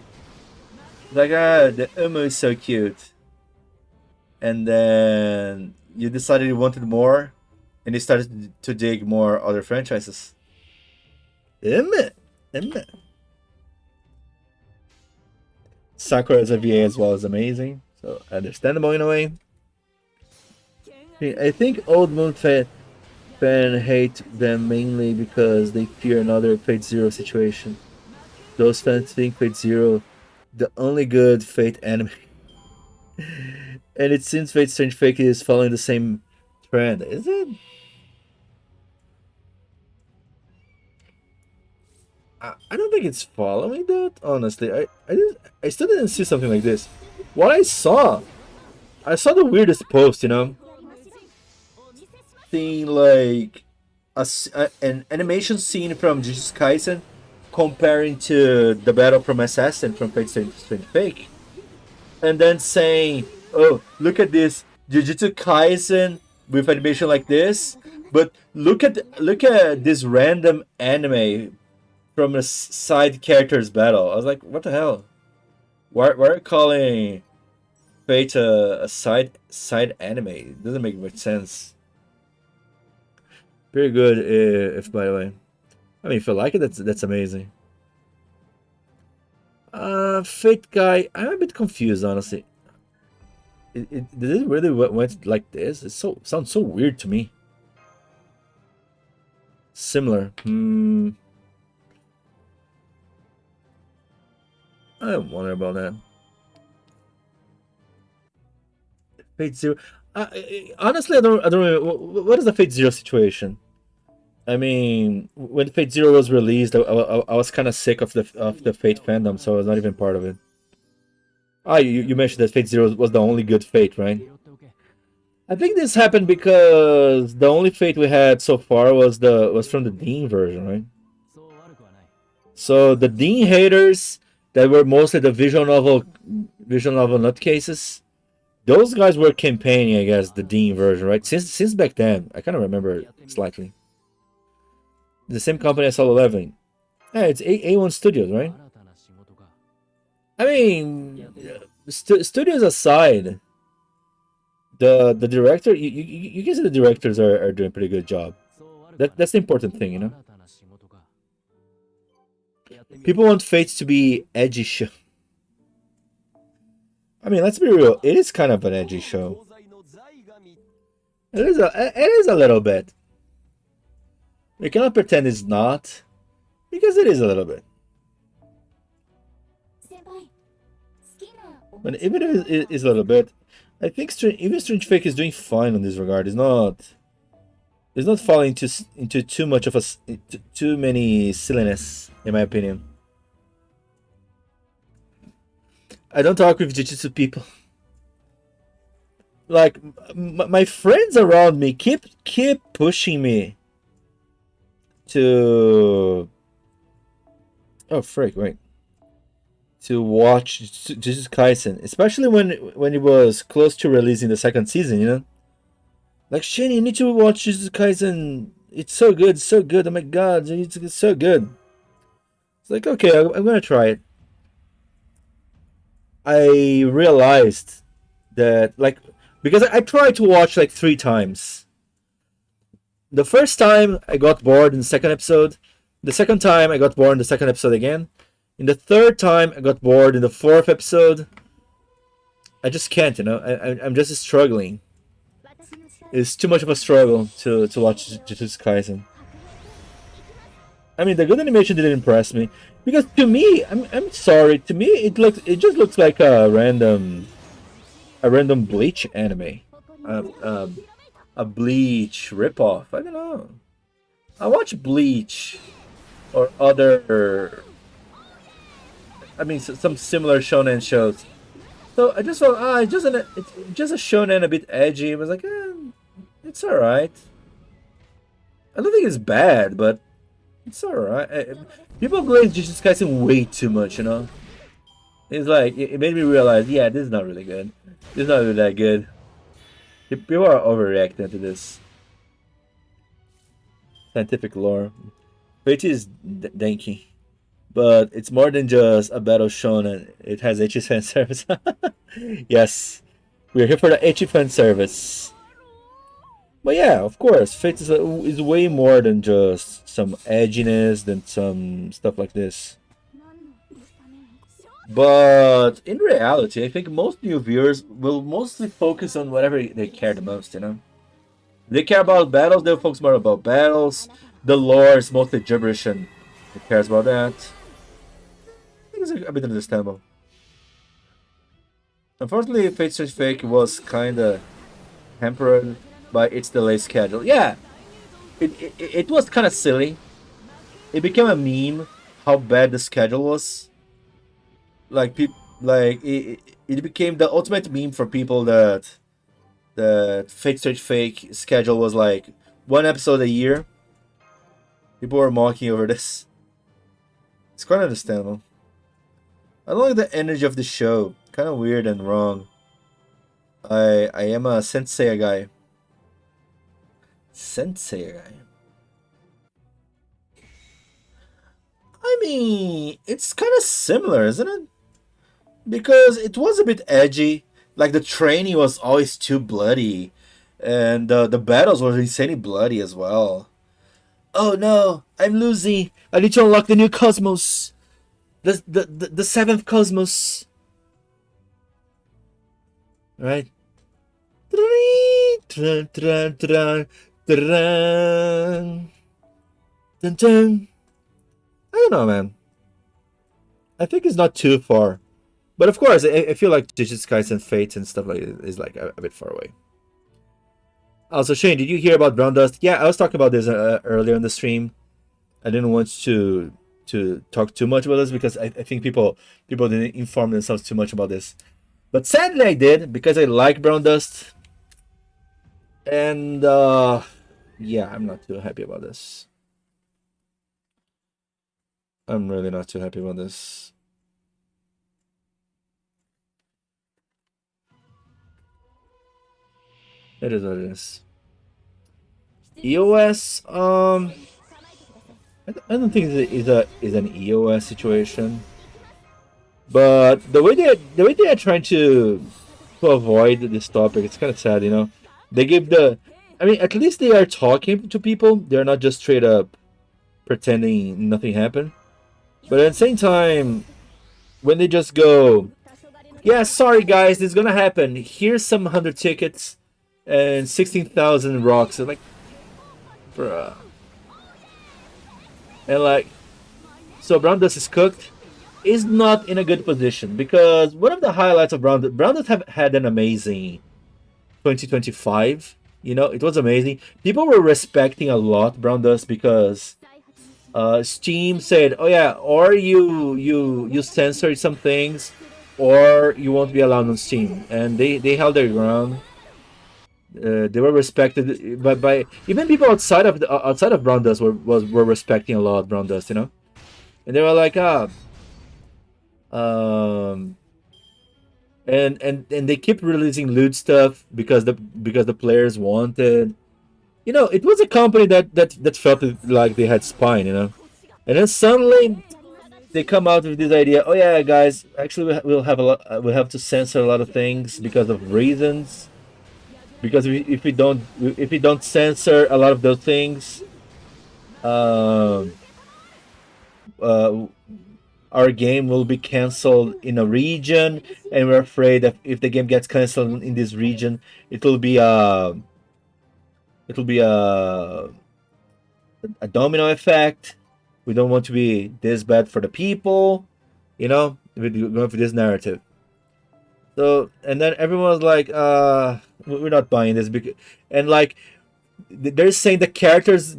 Like the Uma is so cute. And then you decided you wanted more, and you started to dig more other franchises. Uma. Sakura as a VA as well is amazing, so understandable in a way. I think Old Moon fans hate them mainly because they fear another Fate Zero situation. Those fans think Fate Zero the only good Fate anime. And it seems Fate Strange Fake is following the same trend, is it? I don't think it's following that, honestly. I still didn't see something like this. What I saw the weirdest post, you know? Seeing like an animation scene from Jujutsu Kaisen comparing to the battle from SS and from Fate Strange Fake. And then saying, oh, look at this Jujutsu Kaisen with animation like this, but look at this random anime from a side character's battle. I was like, what the hell? Why are you calling Fate a side anime? It doesn't make much sense. Pretty good, if by the way. I mean, if you like it, that's amazing. Fate guy, I'm a bit confused, honestly. Did it really went like this? It sounds so weird to me. Similar. I wonder about that. Fate Zero. Honestly, I don't know. What is the Fate Zero situation? I mean, when Fate Zero was released, I was kind of sick of the Fate fandom, so I was not even part of it. Ah, you mentioned that Fate Zero was the only good Fate, right? I think this happened because the only Fate we had so far was from the Dean version, right? So the Dean haters that were mostly the visual novel nutcases, those guys were campaigning against the Dean version, right? Since back then, I kind of remember slightly. The same company as Solo Leveling. Yeah, it's A1 Studios, right? I mean, studios aside, the director, you can see the directors are doing a pretty good job. That's the important thing, you know. People want Fate to be edgy show. I mean, let's be real. It is kind of an edgy show. It is a little bit. We cannot pretend it's not, because it is a little bit. But even if it is a little bit, I think even Strange Fake is doing fine in this regard. It's not. It's not falling into too much of too many silliness, in my opinion. I don't talk with Jujutsu people. Like my friends around me keep pushing me to. Oh frick! Wait. To watch Jujutsu Kaisen, especially when it was close to releasing the second season. You know, like Shin, you need to watch Jujutsu Kaisen. It's so good, so good. Oh my god, it's so good. It's like okay, I'm gonna try it. I realized that like because I tried to watch like 3 times. The first time I got bored in the second episode. The second time I got bored in the second episode again. In the third time I got bored in the fourth episode. I just can't, you know. I'm just struggling. It's too much of a struggle to watch Jujutsu Kaisen. I mean, the good animation didn't impress me because to me, I'm sorry. To me, it just looks like a random Bleach anime, a Bleach ripoff. I don't know. I watch Bleach or other. I mean, some similar shonen shows. So I just felt it's just a shonen a bit edgy. It was like, it's alright. I don't think it's bad, but it's alright. People glaze Jujutsu Kaisen way too much, you know. It's like it made me realize, yeah, this is not really good. This is not really that good. People are overreacting to this scientific lore. Preachy is danky, but it's more than just a battle shonen. It has ecchi fan service. Yes, we're here for the ecchi fan service. But yeah, of course, Fate is way more than just some edginess, than some stuff like this. But in reality, I think most new viewers will mostly focus on whatever they care the most, you know? They care about battles, they'll focus more about battles. The lore is mostly gibberish and who cares about that? I think it's a bit understandable. Unfortunately, Fate Stay Fake was kinda hampered by its delayed schedule. Yeah, it was kinda silly. It became a meme how bad the schedule was. Like it became the ultimate meme for people that Fate Stay Fake schedule was like 1 episode a year. People were mocking over this. It's quite understandable. I don't like the energy of the show. Kind of weird and wrong. I am a sensei guy. Sensei guy. I mean, it's kind of similar, isn't it? Because it was a bit edgy. Like the training was always too bloody, and the battles were insanely bloody as well. Oh no, I'm losing. I need to unlock the new cosmos. The seventh cosmos. Right? Dun, dun, dun, dun, dun, dun. I don't know, man. I think it's not too far. But of course, I feel like Jujutsu Kaisen Fate and stuff like it is like a bit far away. Also, Shane, did you hear about Brown Dust? Yeah, I was talking about this earlier in the stream. I didn't want to talk too much about this because I think people didn't inform themselves too much about this. But sadly, I did because I like Brown Dust, and yeah, I'm not too happy about this. I'm really not too happy about this. It is what it is. EOS, I don't think it's an EOS situation, but the way they are trying to avoid this topic, it's kind of sad, you know. They give I mean, at least they are talking to people. They're not just straight up pretending nothing happened. But at the same time, when they just go, yeah, sorry guys, this is gonna happen. Here's some 100 tickets and 16,000 rocks. And like, bruh. And like, so Brown Dust is cooked. Is not in a good position because one of the highlights of Brown Dust have had an amazing 2025. You know, it was amazing. People were respecting a lot Brown Dust because Steam said, "Oh yeah, or you censored some things, or you won't be allowed on Steam," and they held their ground. They were respected by even people outside of Brown Dust were respecting a lot Brown Dust, you know, and they were like, um, and they keep releasing loot stuff because the players wanted. You know, it was a company that felt like they had spine, you know, and then suddenly they come out with this idea. Oh yeah, guys, actually we'll have a lot. We'll have to censor a lot of things because of reasons. Because if we don't censor a lot of those things, um, uh, our game will be canceled in a region, and we're afraid that if the game gets canceled in this region, it will be it will be a domino effect. We don't want to be this bad for the people, you know. We're going for this narrative. So and then everyone was like, we're not buying this because and like they're saying the characters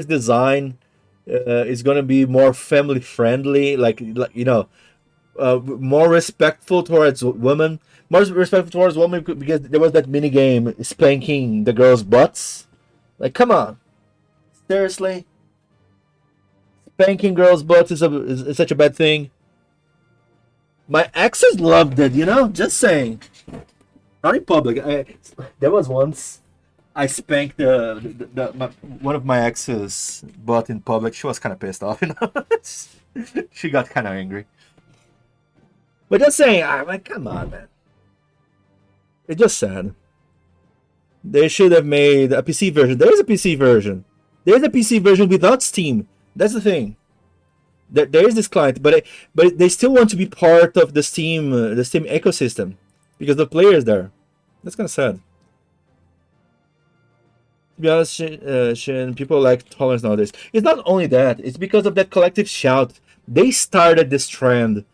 design is gonna be more family friendly, like you know, more respectful towards women, more respectful towards women because there was that mini game spanking the girls' butts. Like, come on, seriously, spanking girls' butts is such a bad thing. My exes loved it, you know. Just saying, not in public. There was once I spanked one of my exes butt in public. She was kind of pissed off, you know. She got kind of angry. But just saying, I'm like, come on, man. It's just sad. They should have made a PC version. There is a PC version. There is a PC version without Steam. That's the thing. There is this client, but they still want to be part of the Steam ecosystem because the players there. That's kind of sad. To be honest, Shin, people like tolerance nowadays. It's not only that; it's because of that collective shout. They started this trend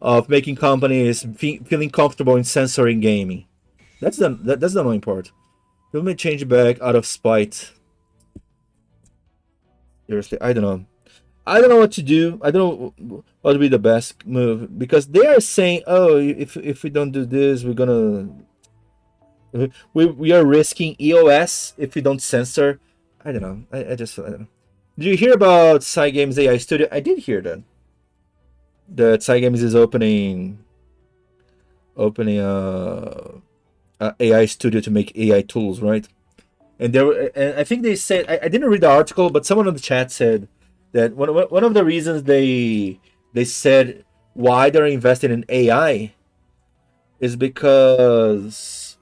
of making companies feeling comfortable in censoring gaming. That's the annoying part. People may change back out of spite. Seriously, I don't know. I don't know what to do. I don't know what would be the best move because they are saying, "Oh, if we don't do this, we're gonna we are risking EOS if we don't censor." I don't know. I just I don't know. Did you hear about Cygames AI Studio? I did hear that. That Cygames is opening a AI studio to make AI tools, right? And and I think they said I didn't read the article, but someone on the chat said that one of the reasons they said why they're investing in AI is because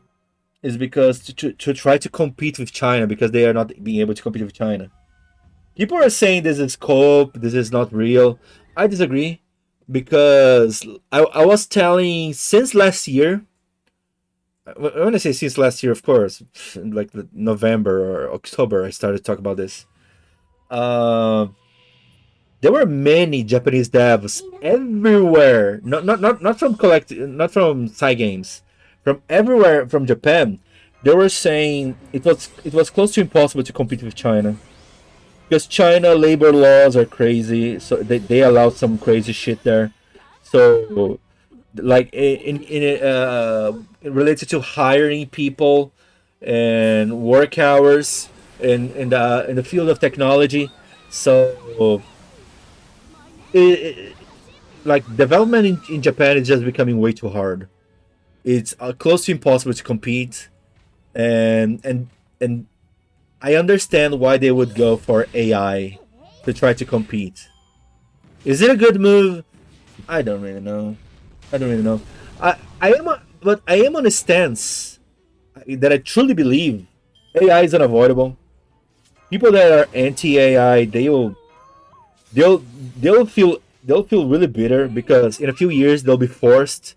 to try to compete with China because they are not being able to compete with China. People are saying this is cope, this is not real. I disagree because I was telling since last year. When I say since last year, of course, like November or October, I started to talk about this. Uh, there were many Japanese devs everywhere. Not from not from Cygames, from everywhere from Japan. They were saying it was close to impossible to compete with China because China labor laws are crazy. So they allow some crazy shit there. So like related to hiring people and work hours in the field of technology. So like development in Japan is just becoming way too hard. It's close to impossible to compete, and I understand why they would go for AI to try to compete. Is it a good move? I don't really know. I don't really know. But I am on a stance that I truly believe AI is unavoidable. People that are anti-AI, they'll they'll feel really bitter because in a few years they'll be forced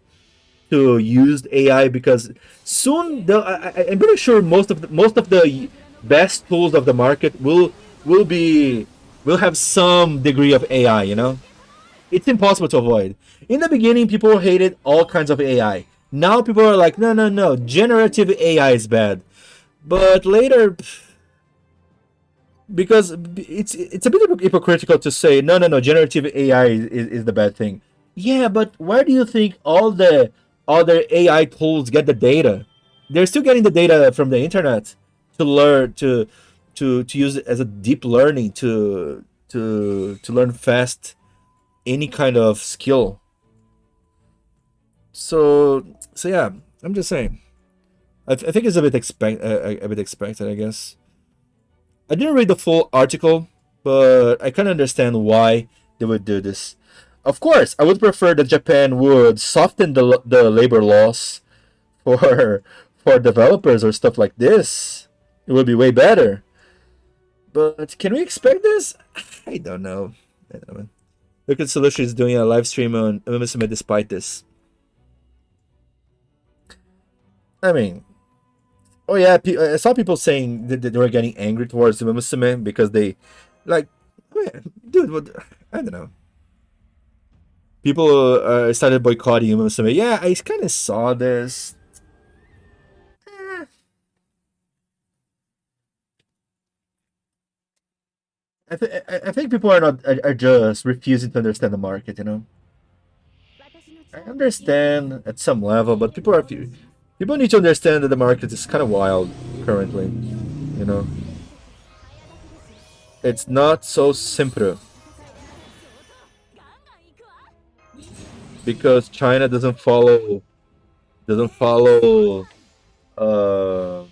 to use AI because soon I'm pretty sure most of the best tools of the market will have some degree of AI. You know, it's impossible to avoid. In the beginning, people hated all kinds of AI. Now people are like, no, no, no, generative AI is bad. But later, because it's a bit hypocritical to say no, generative AI is the bad thing. Yeah, but where do you think all the other AI tools get the data? They're still getting the data from the internet to learn to use it as a deep learning to learn fast any kind of skill. So yeah, I'm just saying. I think it's a bit expected, I guess. I didn't read the full article, but I kind of understand why they would do this. Of course, I would prefer that Japan would soften the labor laws for for developers or stuff like this. It would be way better. But can we expect this? I don't know. I don't know. Look at Solution is doing a live stream on MMSM despite this. I mean, oh yeah, I saw people saying that they were getting angry towards MMSM because they, like, dude, what? I don't know. People started boycotting MMSM. Yeah, I kind of saw this. I think people are just refusing to understand the market. You know, I understand at some level, but people need to understand that the market is kind of wild currently. You know, it's not so simple because China doesn't follow uh,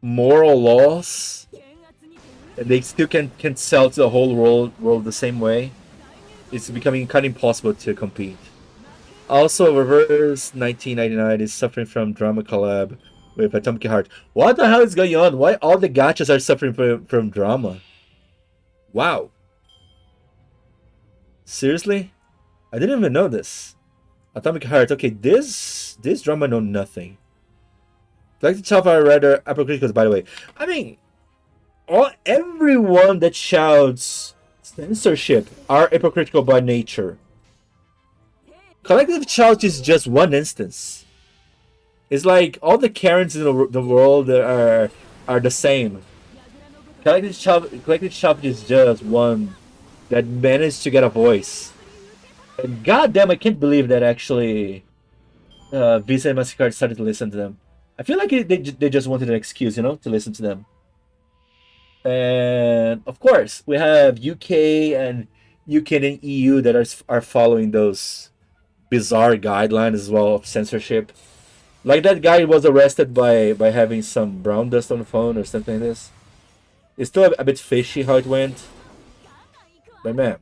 moral laws, and they still can sell to the whole world the same way. It's becoming kind of impossible to compete. Also, Reverse 1999 is suffering from drama collab with Atomic Heart. What the hell is going on? Why all the gachas are suffering from drama? Wow. Seriously? I didn't even know this. Atomic Heart. Okay, this drama know nothing. Like the top are rather hypocritical, by the way. I mean, everyone that shouts censorship are hypocritical by nature. Collective shout is just one instance. It's like all the Karens in the world are the same. Collective shout is just one that managed to get a voice. And goddamn, I can't believe that actually Visa and Mastercard started to listen to them. I feel like they just wanted an excuse, you know, to listen to them. And of course, we have UK and EU that are following those bizarre guidelines as well of censorship. Like that guy was arrested by having some brown dust on the phone or something like this. It's still a bit fishy how it went. But man,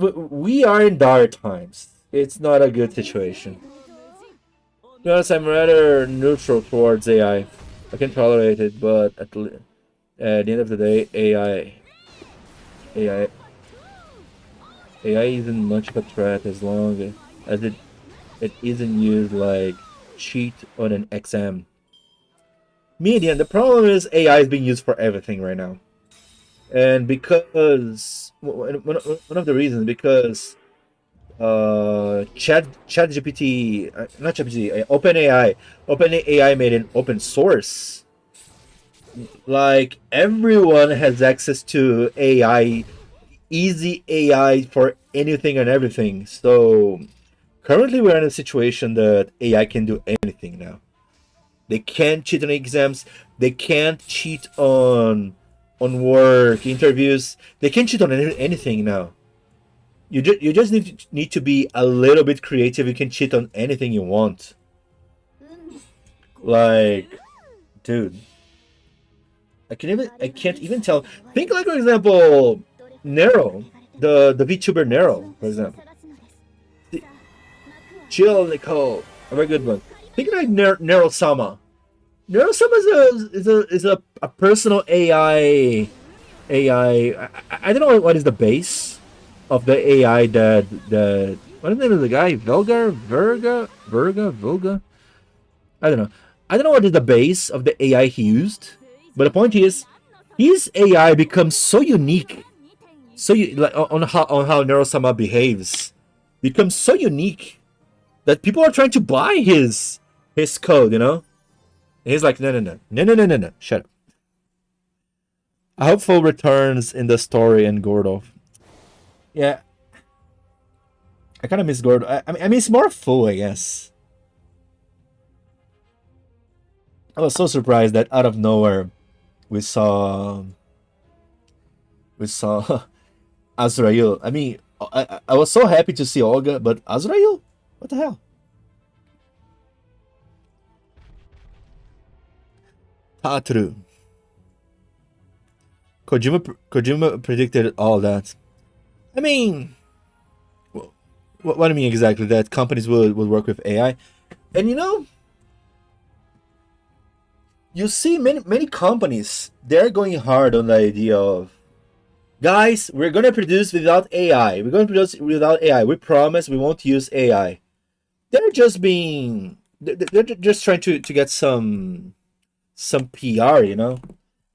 we are in dire times. It's not a good situation. To be honest, I'm rather neutral towards AI. I can tolerate it, but at the end of the day, AI isn't much of a threat as long as it isn't used like cheat on an exam. Median, the problem is AI is being used for everything right now. And because one of the reasons, because chat GPT, not chat GPT, OpenAI made an open source. Like everyone has access to AI, easy AI for anything and everything. So currently we're in a situation that AI can do anything now. They can't cheat on exams. They can't cheat on work interviews. They can't cheat on anything now. You just need to be a little bit creative. You can cheat on anything you want. Like, dude, I can't even tell. Think like, for example, Nero, the VTuber Nero, for example. Chill, Nicole, a very good one. Think like Nero Sama. Nero Sama is a personal AI. I don't know what is the base of the AI that what is the name of the guy? Vulga? I don't know. I don't know what is the base of the AI he used, but the point is, his AI becomes so unique, like on how Neurosama behaves, becomes so unique that people are trying to buy his code, you know. And he's like, no, shut up. Hopeful returns in the story and Gordolf. Yeah, I kind of miss Gordolf. I mean, it's more full, I guess. I was so surprised that out of nowhere we saw Azrael. I mean, I was so happy to see Olga, but Azrael? What the hell? Tatru. Kojima predicted all that. I mean, what do you mean exactly? That companies would work with AI? And you know, you see many companies, they're going hard on the idea of, guys, we're gonna produce without AI. We're gonna produce without AI. We promise we won't use AI. They're just being, they're just trying to get some PR, you know,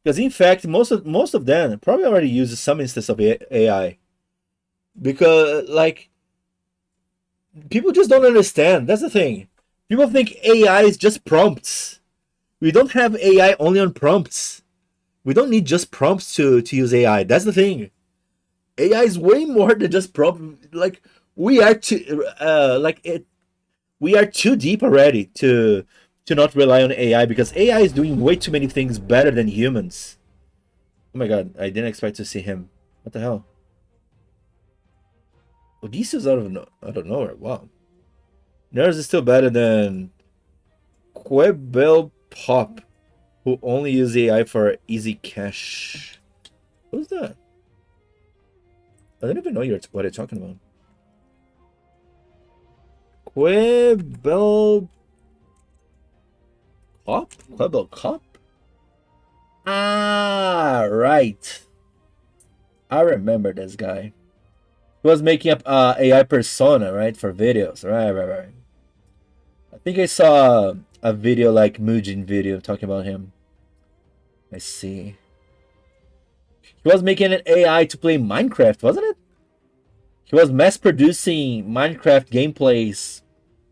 because in fact most of them probably already use some instance of AI, because like people just don't understand. That's the thing. People think AI is just prompts. We don't have AI only on prompts. We don't need just prompts to use AI. That's the thing. AI is way more than just prompt. Like we are too we are too deep already to not rely on AI, because AI is doing way too many things better than humans. Oh my god, I didn't expect to see him. What the hell? Odysseus out of nowhere. Wow. Nurse is still better than Quebel Pop, who only use AI for easy cash. Who's that? I don't even know what you're talking about. Quebel Pop? Quebel Cop? Ah, right. I remember this guy. He was making up AI persona, right, for videos. Right. I think I saw a video like Mujin video talking about him. I see. He was making an AI to play Minecraft, wasn't it? He was mass producing Minecraft gameplays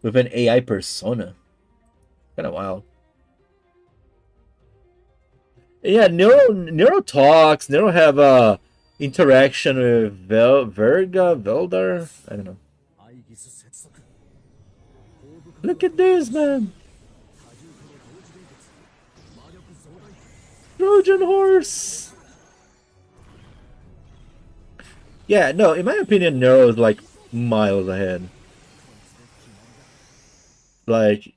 with an AI persona. Kind of wild. Yeah, Neuro talks. Neuro have interaction with Veldar. I don't know. Look at this, man. Trojan horse. Yeah, no, in my opinion, Neuro is like miles ahead. Like,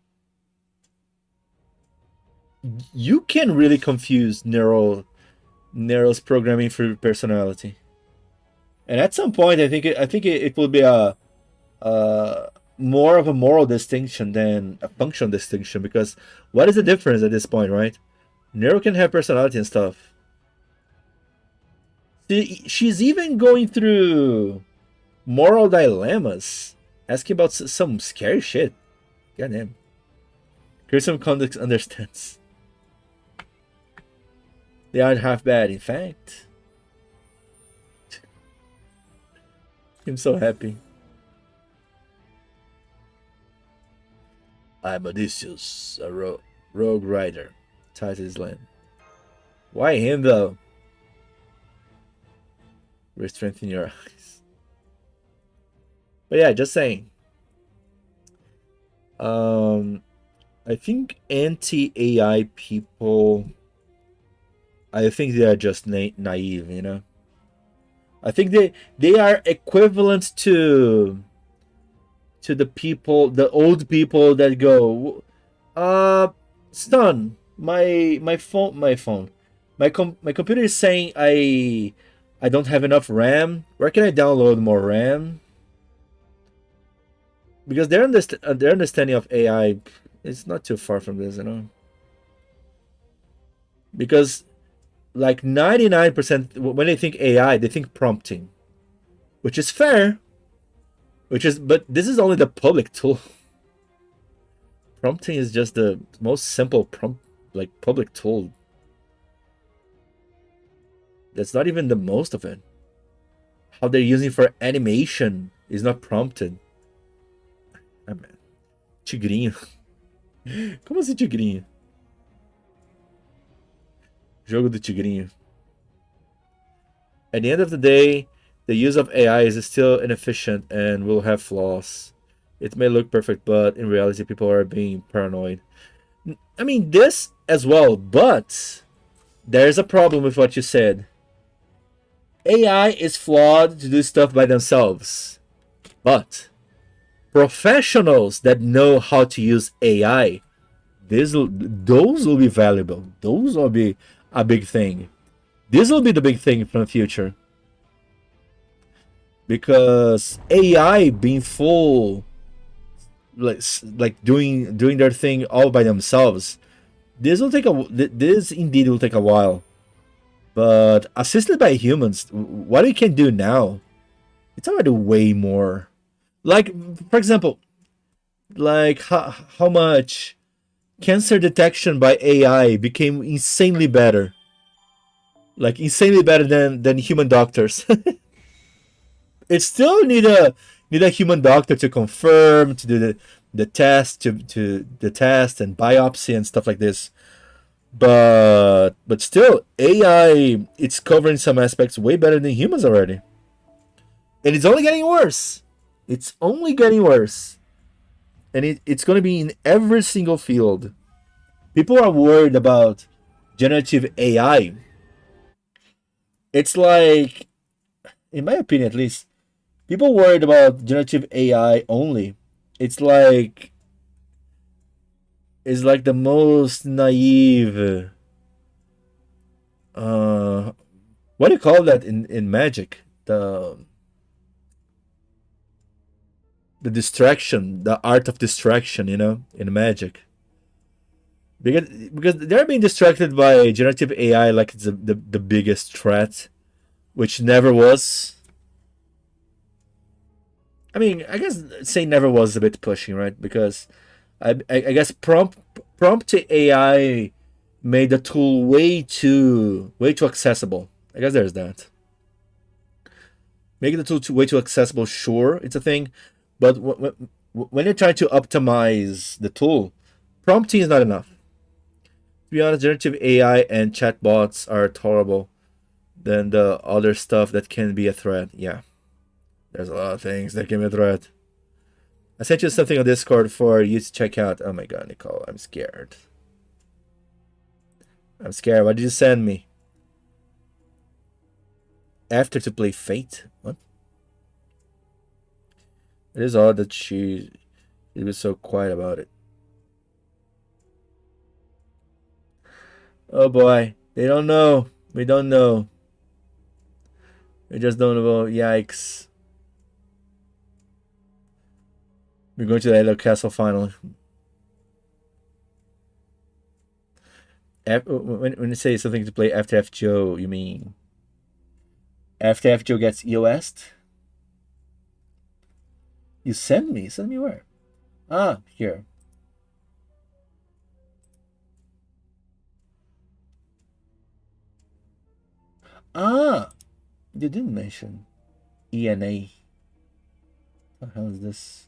you can really confuse Nero's programming for personality, and at some point, I think it will be a more of a moral distinction than a functional distinction. Because what is the difference at this point, right? Nero can have personality and stuff. She's even going through moral dilemmas, asking about some scary shit. Goddamn. Gruesome conduct understands. They aren't half bad, in fact. I'm so happy. I'm Odysseus, a rogue rider. Tied to his land. Why him, though? Re-strengthen your eyes. But yeah, just saying. I think anti-AI people, I think they are just naive, you know? I think they are equivalent to the people, the old people that go, son, my computer is saying I don't have enough RAM. Where can I download more RAM? Because their understanding of AI is not too far from this, you know. Because like 99% when they think AI, they think prompting, which is fair. But this is only the public tool. Prompting is just the most simple public tool. That's not even the most of it. How they're using for animation is not prompted. Ah, man. Tigrinho. Como assim, tigrinho? Jogo do tigrinho. At the end of the day, the use of AI is still inefficient and will have flaws. It may look perfect, but in reality, people are being paranoid. I mean, this as well, but there's a problem with what you said. AI is flawed to do stuff by themselves, but professionals that know how to use AI, those will be valuable. Those will be a big thing. This will be the big thing from the future. Because AI being full, like doing their thing all by themselves, this indeed will take a while. But assisted by humans, what we can do now, it's already way more. Like, for example, like how much cancer detection by AI became insanely better. Like insanely better than human doctors. It still need a human doctor to confirm, to do the test, to the test and biopsy and stuff like this. But still, AI, it's covering some aspects way better than humans already, and it's only getting worse. It's only getting worse, and it's going to be in every single field. People are worried about generative AI. It's like, in my opinion at least, people worried about generative AI only. It's like the most naive. Uh, what do you call that in magic? The distraction, the art of distraction. In magic. Because they're being distracted by generative AI like it's the biggest threat, which never was. I mean, I guess say never was a bit pushing, right? Because I guess prompt AI made the tool way too accessible. I guess there's that. Making the tool way too accessible, sure, it's a thing, but when you're trying to optimize the tool, prompting is not enough. To be honest, generative AI and chatbots are tolerable than the other stuff that can be a threat. Yeah, there's a lot of things that can be a threat. I sent you something on Discord for you to check out. Oh my god, Nicole, I'm scared. I'm scared. What did you send me? After to play Fate? What? It is odd that she was so quiet about it. Oh boy, they don't know. We don't know. We just don't know. Yikes. We're going to the Hello Castle finally. When you say something to play after FGO, you mean after FGO gets EOS'd? You send me? Send me where? Ah, here. Ah, you didn't mention ENA. What the hell is this?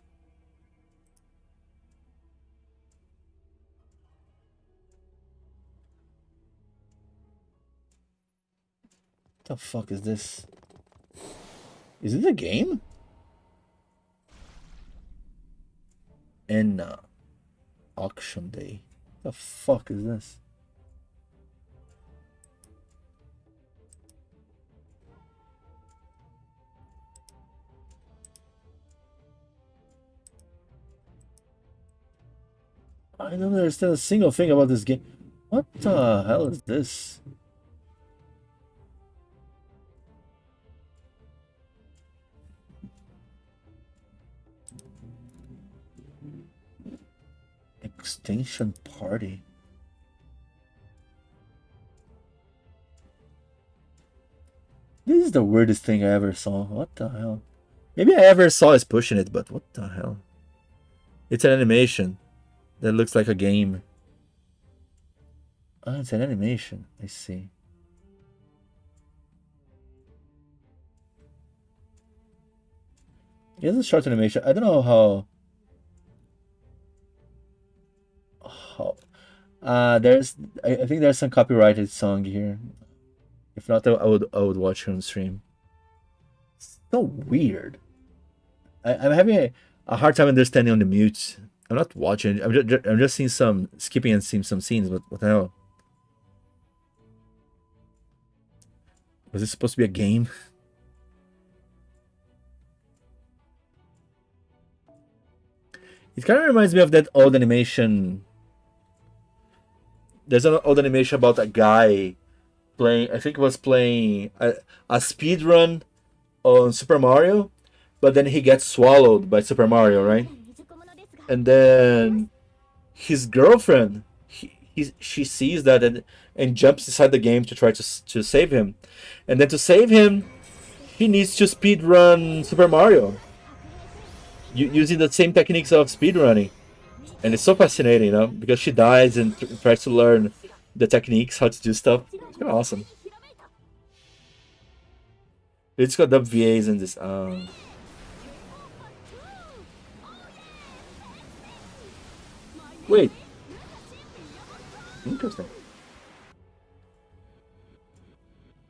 What the fuck is this? Is it a game? And auction day. What the fuck is this? I don't understand a single thing about this game. What the hell is this? Extinction Party. This is the weirdest thing I ever saw. What the hell? Maybe I ever saw us pushing it, but what the hell? It's an animation that looks like a game. Ah, it's an animation. I see. It's a short animation. I don't know There's I think there's some copyrighted song here. If not, I would watch it on stream. So weird. I'm having a hard time understanding on the mute. I'm not watching. I'm just seeing some skipping and seeing some scenes. But what the hell? Was this supposed to be a game? It kind of reminds me of that old animation. There's an old animation about a guy playing. I think it was playing a speed run on Super Mario, but then he gets swallowed by Super Mario, right? And then his girlfriend, she sees that and jumps inside the game to try to save him, and then to save him, he needs to speed run Super Mario using the same techniques of speed running, and it's so fascinating, because she dies and tries to learn the techniques, how to do stuff. It's kind of awesome. It's got VAs in this. Wait. Interesting.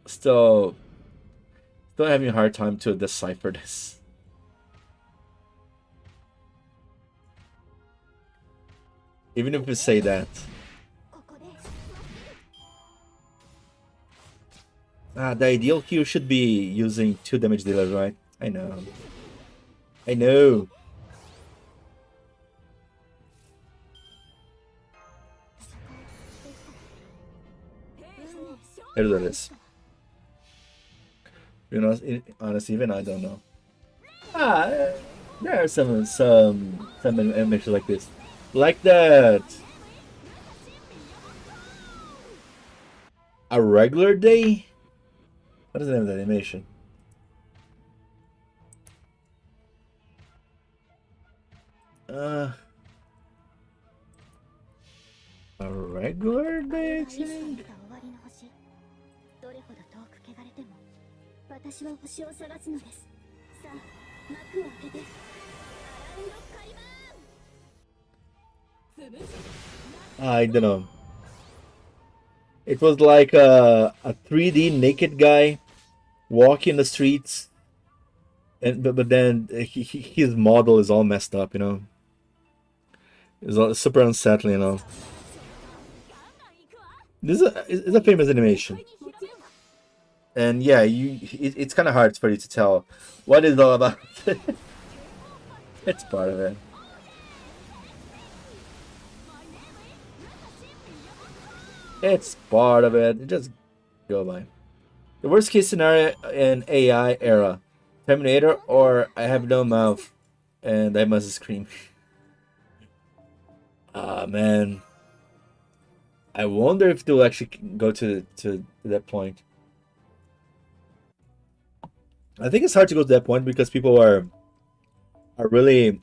Still having a hard time to decipher this. Even if we say that. The ideal here should be using 2 damage dealers, right? I know. I know. Here it is. You know, honestly, even I don't know. There are some animations like this, like that. A regular day. What is the name of the animation? A regular day, I think? I don't know. It was like a 3D naked guy walking the streets, and but then his model is all messed up, It's all super unsettling. This is a famous animation, and yeah, it's kind of hard for you to tell what it's all about. It's part of it. It's part of it. Just go by. The worst case scenario in AI era: Terminator or I have no mouth and I must scream. Ah, man. I wonder if they'll actually go to that point. I think it's hard to go to that point because people are really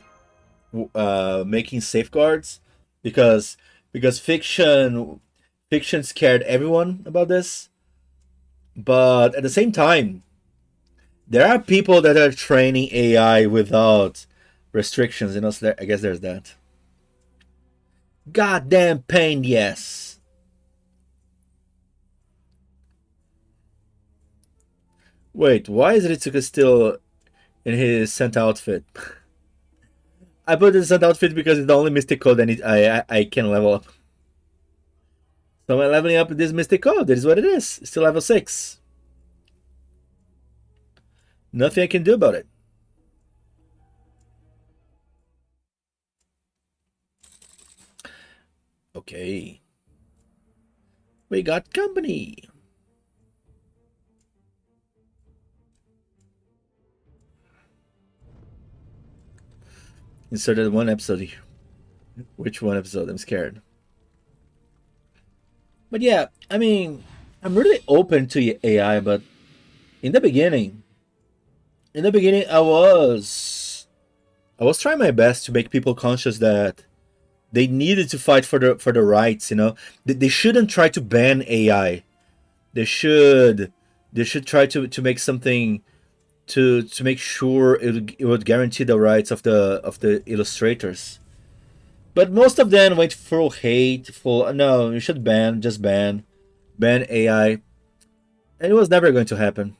making safeguards because fiction scared everyone about this, but at the same time, there are people that are training AI without restrictions. So I guess there's that. Goddamn pain, yes. Wait, why is Ritsuka still in his Santa outfit? I put in Santa outfit because it's the only mystic code I can level up. So I'm leveling up this mystic code. That is what it is. It's still level 6. Nothing I can do about it. Okay. We got company. Inserted one episode here. Which one episode? I'm scared. But yeah, I mean, I'm really open to AI, but in the beginning, I was trying my best to make people conscious that they needed to fight for the rights. They shouldn't try to ban AI. They should try to make something to make sure it would guarantee the rights of the illustrators. But most of them went full hate, full no, you should ban, just ban AI, and it was never going to happen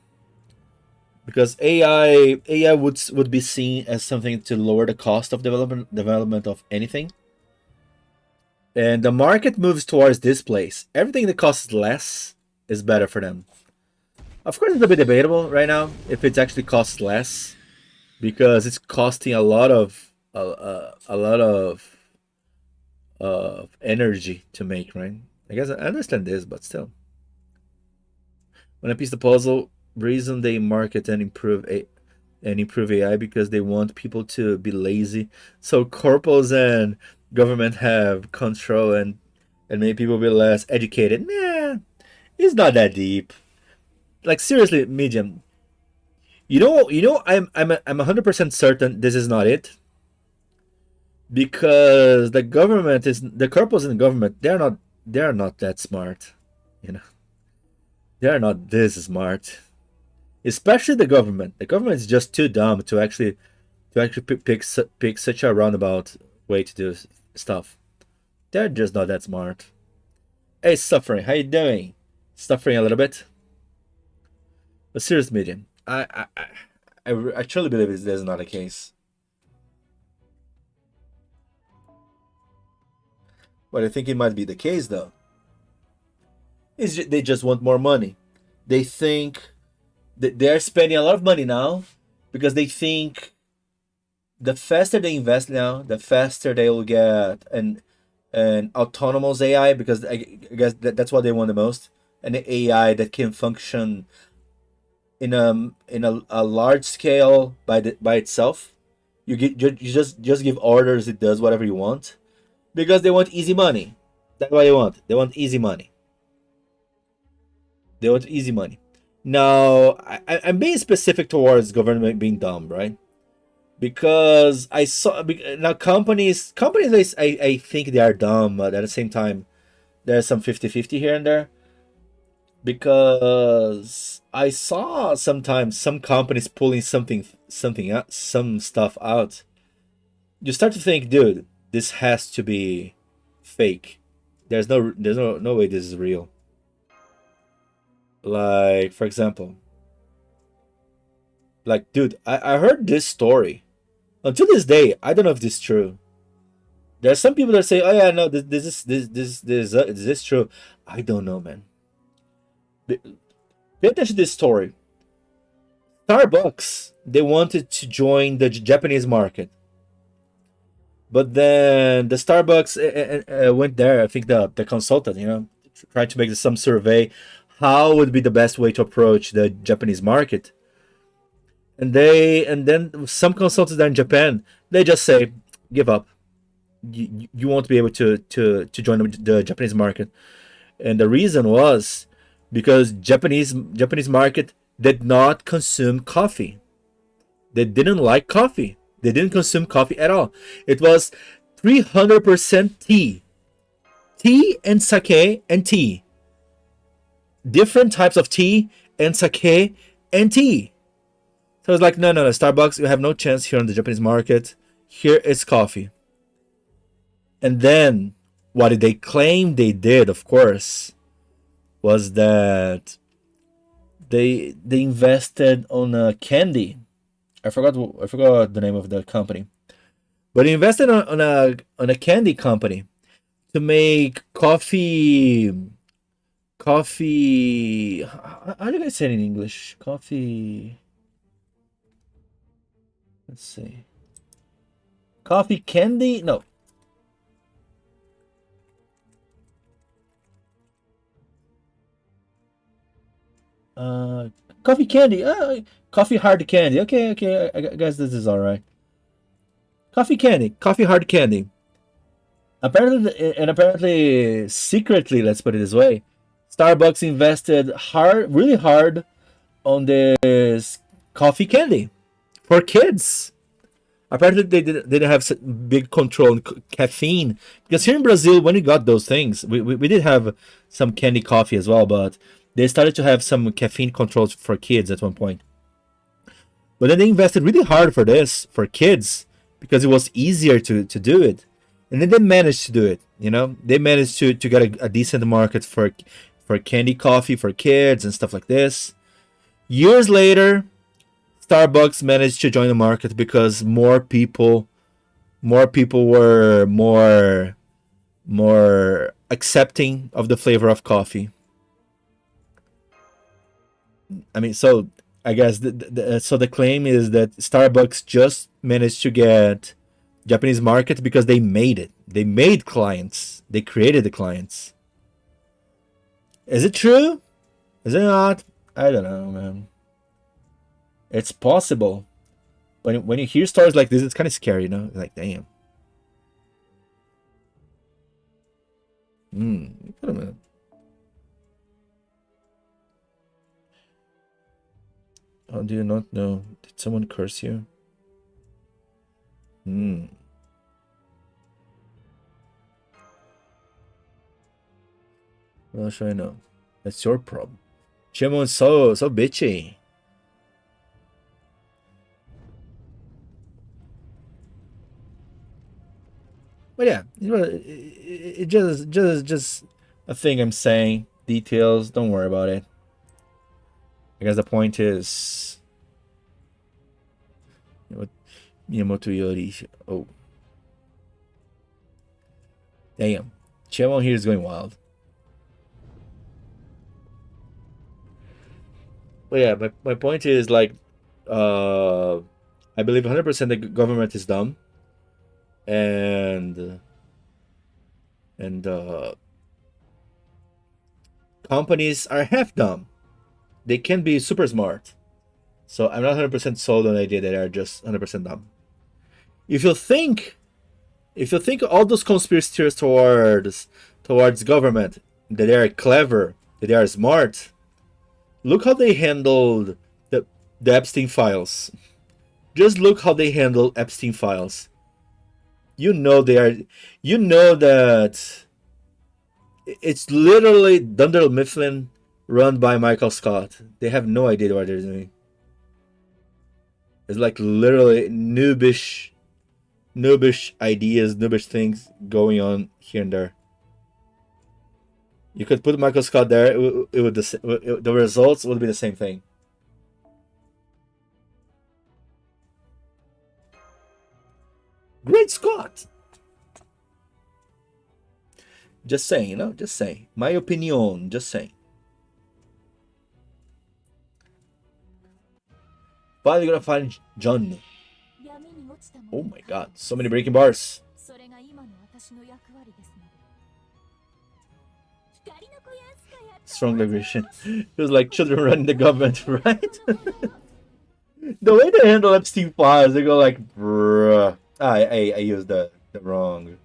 because AI would be seen as something to lower the cost of development of anything, and the market moves towards this place. Everything that costs less is better for them. Of course, it's a bit debatable right now if it actually costs less because it's costing a lot of energy to make, right? I guess I understand this, but still. When I piece the puzzle, reason they market and improve AI because they want people to be lazy. So corporals and government have control and make people be less educated. Nah, it's not that deep. Like seriously, medium. I'm 100% certain this is not it because the government is the corporals in the government. They're not that smart, you know. They're not this smart, especially the government. The government is just too dumb to actually pick such a roundabout way to do stuff. They're just not that smart. Hey, suffering, how you doing? Suffering a little bit. But serious, medium. I truly believe this is not the case. But I think it might be the case though. They just want more money. They think that they're spending a lot of money now because they think the faster they invest now, the faster they will get an autonomous AI because I guess that's what they want the most. An AI that can function in a large scale by itself. You just give orders, it does whatever you want because they want easy money. That's what they want. They want easy money. They want easy money. Now, I'm being specific towards government being dumb, right? Because I saw now companies I think they are dumb, but at the same time, there's some 50-50 here and there. Because I saw sometimes some companies pulling something out, some stuff out. You start to think, dude, this has to be fake. There's no way this is real. Like, for example, like, dude, I heard this story. Until this day, I don't know if this is true. There are some people that say, "Oh yeah, no, this is true." I don't know, man. Pay attention to this story. Starbucks, they wanted to join the Japanese market, but then the Starbucks went there. I think the consultant, tried to make some survey how would be the best way to approach the Japanese market. And then some consultants there in Japan, they just say, give up. You won't be able to join the Japanese market. And the reason was because Japanese market did not consume coffee. They didn't like coffee. They didn't consume coffee at all. It was 300% tea. Tea and sake and tea. Different types of tea and sake and tea. So it's like, no, Starbucks, you have no chance here on the Japanese market. Here is coffee. And then what they claim they did, of course, was that they invested on a candy. I forgot the name of the company, but they invested on a candy company to make coffee. Coffee. How do I say it in English? Coffee. Let's see. Coffee candy? No. Coffee candy. Coffee hard candy. Okay. I guess this is all right. Coffee candy. Coffee hard candy. Apparently, secretly, let's put it this way, Starbucks invested really hard on this coffee candy for kids. Apparently, they didn't have big control on caffeine because here in Brazil, when we got those things, we did have some candy coffee as well, but they started to have some caffeine controls for kids at one point. But then they invested really hard for this for kids because it was easier to do it. And then they managed to do it. You know, they managed to get a decent market for candy coffee for kids and stuff like this. Years later, Starbucks managed to join the market because more people were more accepting of the flavor of coffee. I mean, so I guess so the claim is that Starbucks just managed to get Japanese market because they made it. They made clients. They created the clients. Is it true? Is it not? I don't know, man. It's possible. When you hear stories like this, it's kind of scary, you know? Like, damn. Wait a minute. How do you not know? Did someone curse you? Well, should I know? That's your problem. Chimon's so bitchy. But yeah, it just a thing I'm saying. Details, don't worry about it. I guess the point is, Miyamoto Yori. Oh, damn, Chimon here is going wild. But yeah, my point is like, I believe 100% the government is dumb, and companies are half dumb. They can be super smart. So I'm not 100% sold on the idea that they are just 100% dumb. If you think all those conspiracy theories towards government, that they are clever, that they are smart, look how they handled the Epstein files. Just look how they handle Epstein files. You know that it's literally Dunder Mifflin run by Michael Scott. They have no idea what they're doing. It's like literally noobish ideas, noobish things going on here and there. You could put Michael Scott there; the results would be the same thing. Great Scott! Just saying, just saying. My opinion, just saying. Finally gonna find John. Oh my god, so many breaking bars. Strong liberation. It was like children running the government, right? The way they handle Epstein files, they go like, bruh. I used the wrong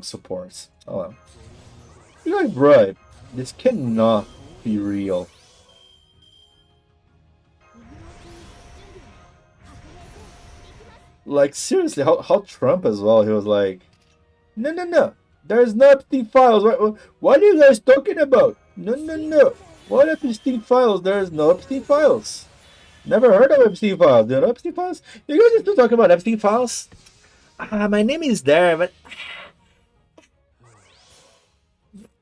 supports. Oh well. You're like, bruh, this cannot be real. Like seriously, how Trump as well, he was like, no. There's no Epstein files. What are you guys talking about? No. What Epstein files? There's no Epstein files. Never heard of Epstein files. There are Epstein files? You guys are still talking about Epstein files? My name is there, but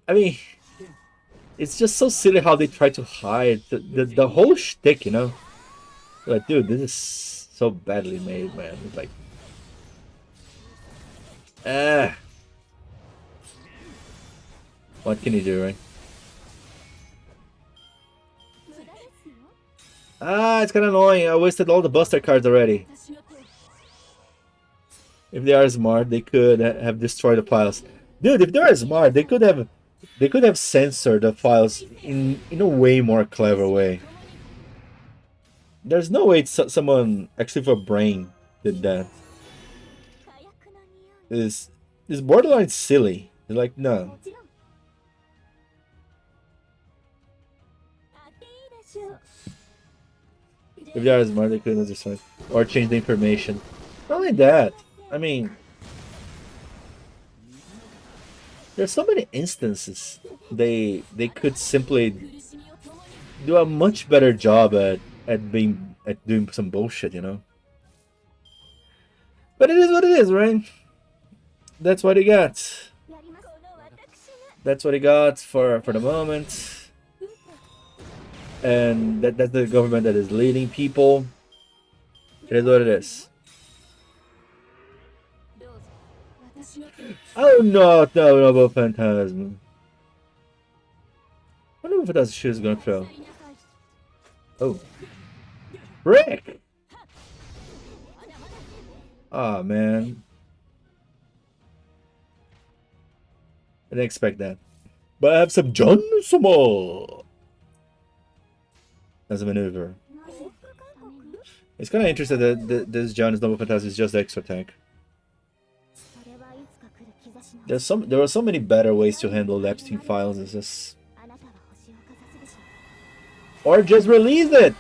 I mean, it's just so silly how they try to hide the whole shtick, you know? Like, dude, this is so badly made, man. It's like, what can you do, right? It's kind of annoying. I wasted all the Buster cards already. If they are smart, they could have destroyed the files. Dude, if they are smart, they could have censored the files in a way more clever way. There's no way someone actually with a brain did that. It's borderline silly. They're like, no. If they are smart, they could have destroyed or changed the information. Not only that, I mean, there's so many instances they could simply do a much better job at doing some bullshit, you know. But it is what it is, right? That's what he got. That's what he got for the moment. And that's the government that is leading people. It is what it is. Oh no, no, Phantasm. I wonder if that's shit is gonna throw. Oh. Frick! Oh man. I didn't expect that. But I have some John Sumo as a maneuver. It's kind of interesting that this John's Noble Phantasm is just extra tank. There are so many better ways to handle Epstein files. It's just... Or just release it!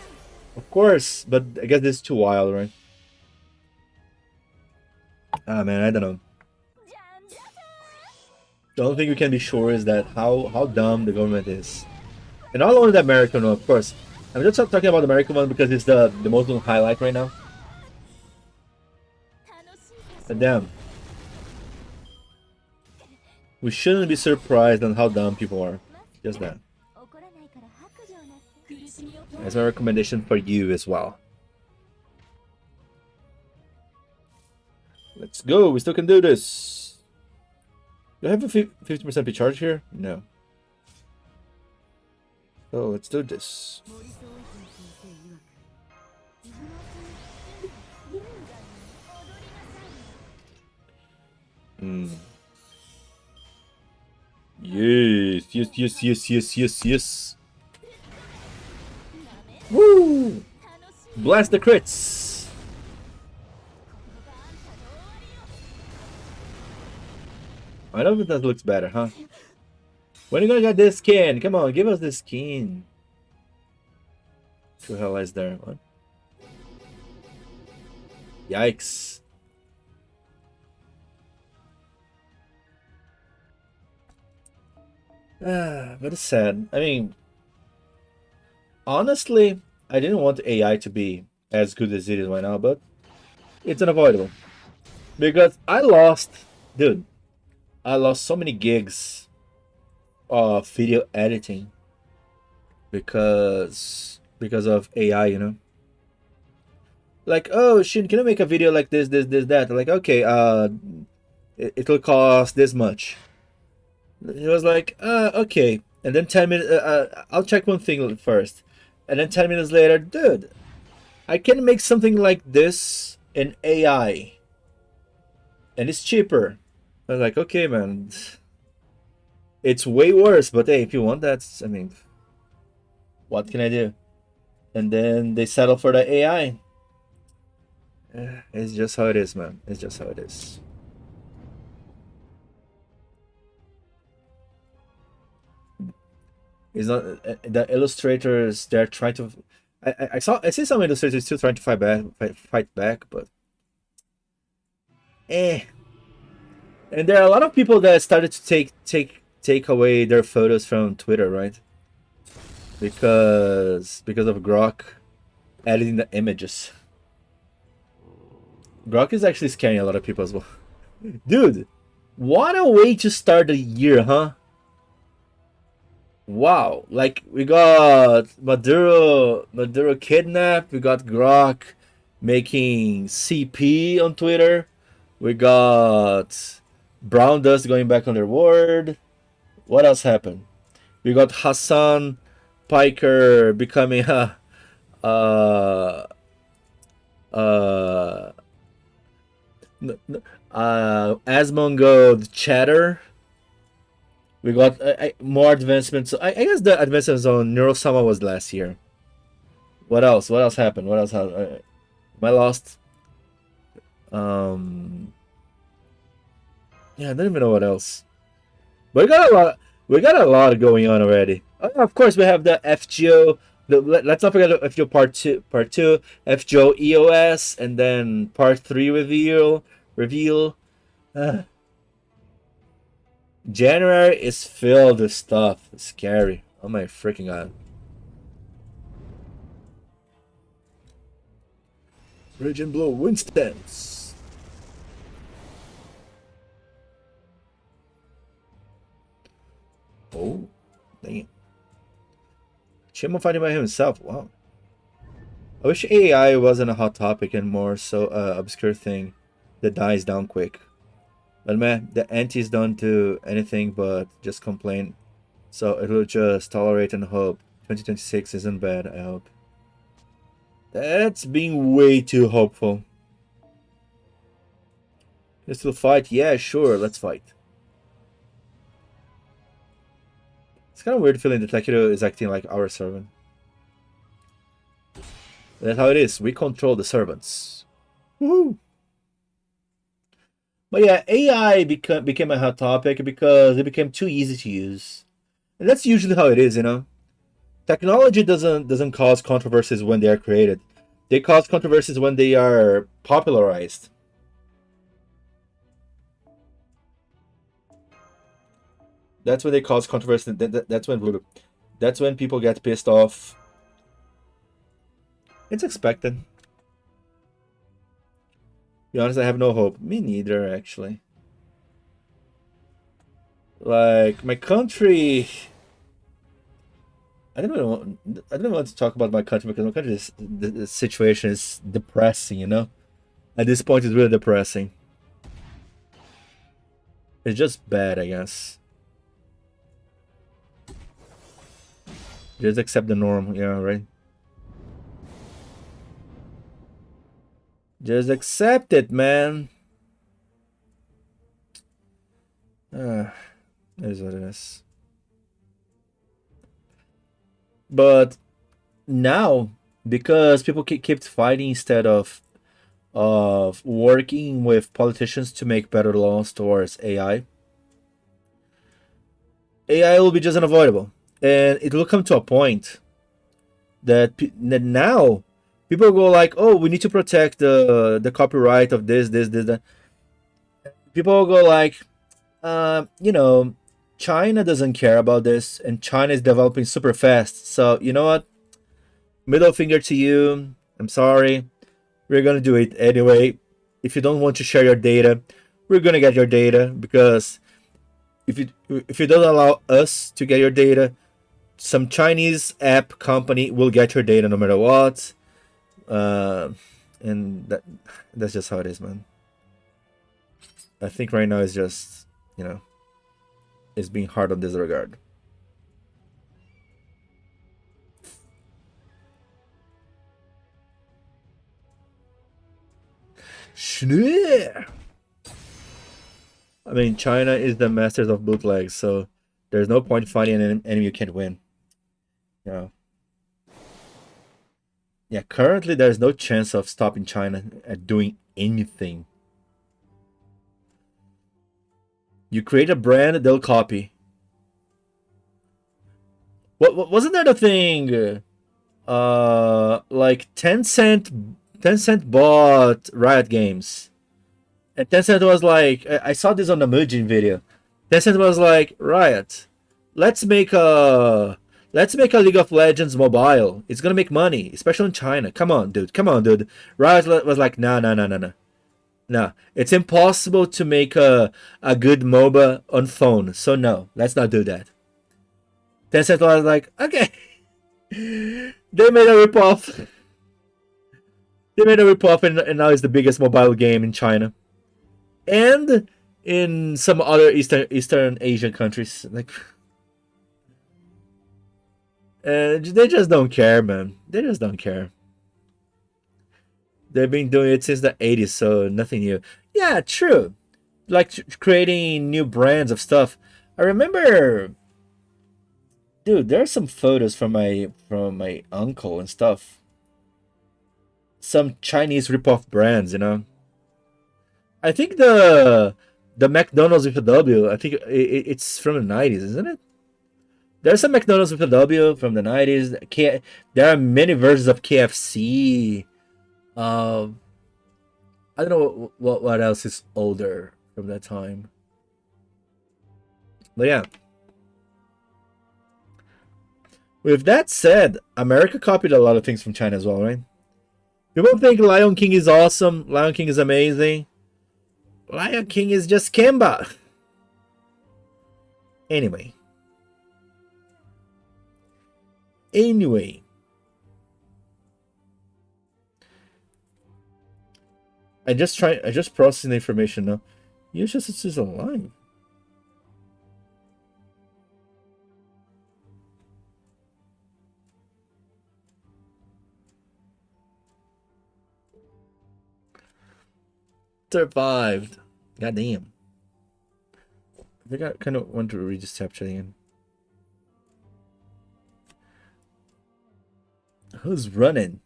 Of course, but I guess this is too wild, right? Ah man, I don't know. The only thing we can be sure is that how dumb the government is. And not only the American one, of course. I'm just talking about the American one because it's the most highlight right now. But damn. We shouldn't be surprised on how dumb people are. Just that. That's my recommendation for you as well. Let's go. We still can do this. Do I have a 50% P charge here? No. So let's do this. Yes, yes, yes, yes, yes, yes, yes. Woo! Blast the crits! I don't think that looks better, huh? When are you gonna get this skin? Come on, give us the skin. Two hell is there. What? Yikes. But it's sad. I mean, honestly, I didn't want AI to be as good as it is right now, but it's unavoidable. Because I lost, dude, I lost so many gigs of video editing because of AI, you know. Like, oh, Shin, can I make a video like this, that? Like, okay, it'll cost this much. He was like, okay. And then 10 minutes, I'll check one thing first. And then 10 minutes later, dude, I can make something like this in AI. And it's cheaper. I was like, okay, man. It's way worse, but hey, if you want that, I mean, what can I do? And then they settle for the AI. It's just how it is, man. It's just how it is. It's not the illustrators. They're trying to. I see some illustrators still trying to fight back, but And there are a lot of people that started to take away their photos from Twitter, right? Because of Grok editing the images. Grok is actually scaring a lot of people as well. Dude, what a way to start the year, huh? Wow, like we got Maduro kidnapped, we got Grok making CP on Twitter, we got Brown Dust going back on their word. What else happened? We got Hassan Piker becoming a Asmongold chatter. We got more advancements. I guess the advancements on Neurosama was last year. What else? What else happened? What else happened? Am I lost? Yeah, I don't even know what else. But we got a lot. We got a lot going on already. Of course, we have the FGO. Let's not forget the FGO part two, FGO EOS, and then part 3 reveal. January is filled with stuff. It's scary. Oh my freaking god. Rage and Blow Winstons. Oh, dang it. Shimon fighting by himself. Wow. I wish AI wasn't a hot topic and more so obscure thing that dies down quick. But man, the antis don't do anything but just complain. So it'll just tolerate and hope. 2026 isn't bad, I hope. That's being way too hopeful. You still fight? Yeah, sure, let's fight. It's kind of weird feeling that Takeru is acting like our servant. That's how it is. We control the servants. Woohoo! But yeah, AI became a hot topic because it became too easy to use. And that's usually how it is, you know? Technology doesn't cause controversies when they are created. They cause controversies when they are popularized. That's when they cause controversy. That's when people get pissed off. It's expected. To be honest, I have no hope. Me neither, actually. Like, my country... I don't want to talk about my country because my country the situation is depressing, you know? At this point, it's really depressing. It's just bad, I guess. Just accept the norm, yeah, right? Just accept it, man. That is what it is. But now, because people keep fighting instead of working with politicians to make better laws towards AI, AI will be just unavoidable, and it will come to a point that now people go like, "Oh, we need to protect the copyright of this, that." People will go like, you know, China doesn't care about this, and China is developing super fast. So you know what? Middle finger to you. I'm sorry. We're gonna do it anyway. If you don't want to share your data, we're gonna get your data because if you don't allow us to get your data, some Chinese app company will get your data no matter what. And that's just how it is, man. I think right now is just, you know, it's being hard on this regard. I mean, China is the masters of bootlegs, so there's no point fighting an enemy you can't win. You know. Yeah, currently there's no chance of stopping China at doing anything. You create a brand, they'll copy. What wasn't that a thing? Like Tencent bought Riot Games, and Tencent was like, I saw this on the Mujin video. Tencent was like, Riot, let's make a League of Legends mobile. It's gonna make money, especially in China. Come on, dude. Riot was like, no. It's impossible to make a good MOBA on phone. So no, let's not do that. Tencent was like, okay. They made a ripoff. And now it's the biggest mobile game in China, and in some other Eastern Asian countries. Like, they just don't care, man. They just don't care. They've been doing it since the 80s, so nothing new. Yeah, true. Like creating new brands of stuff. I remember, dude, there are some photos from my uncle and stuff. Some Chinese ripoff brands, you know. I think the McDonald's with a W. I think it's from the 90s, isn't it? There's some McDonald's with a W from the 90s. There are many versions of KFC. I don't know what else is older from that time. But yeah. With that said, America copied a lot of things from China as well, right? People think Lion King is awesome. Lion King is amazing. Lion King is just Kimba. Anyway. Anyway, I just processing the information now. Yoshisetsu is alive. Survived. God damn. I think I kind of want to read this chapter again. Who's running?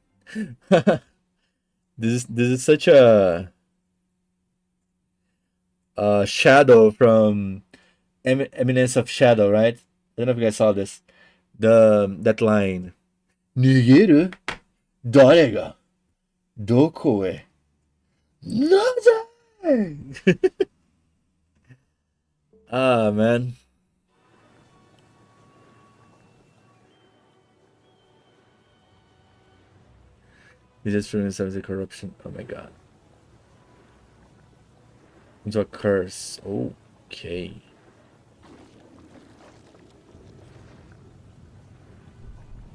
This is such a shadow from Eminence of Shadow, right? I don't know if you guys saw this. That line. Nigeru? Dare ga? Doko e? Naze? Ah, man. He just ruins the corruption. Oh my god. Into a curse. Okay.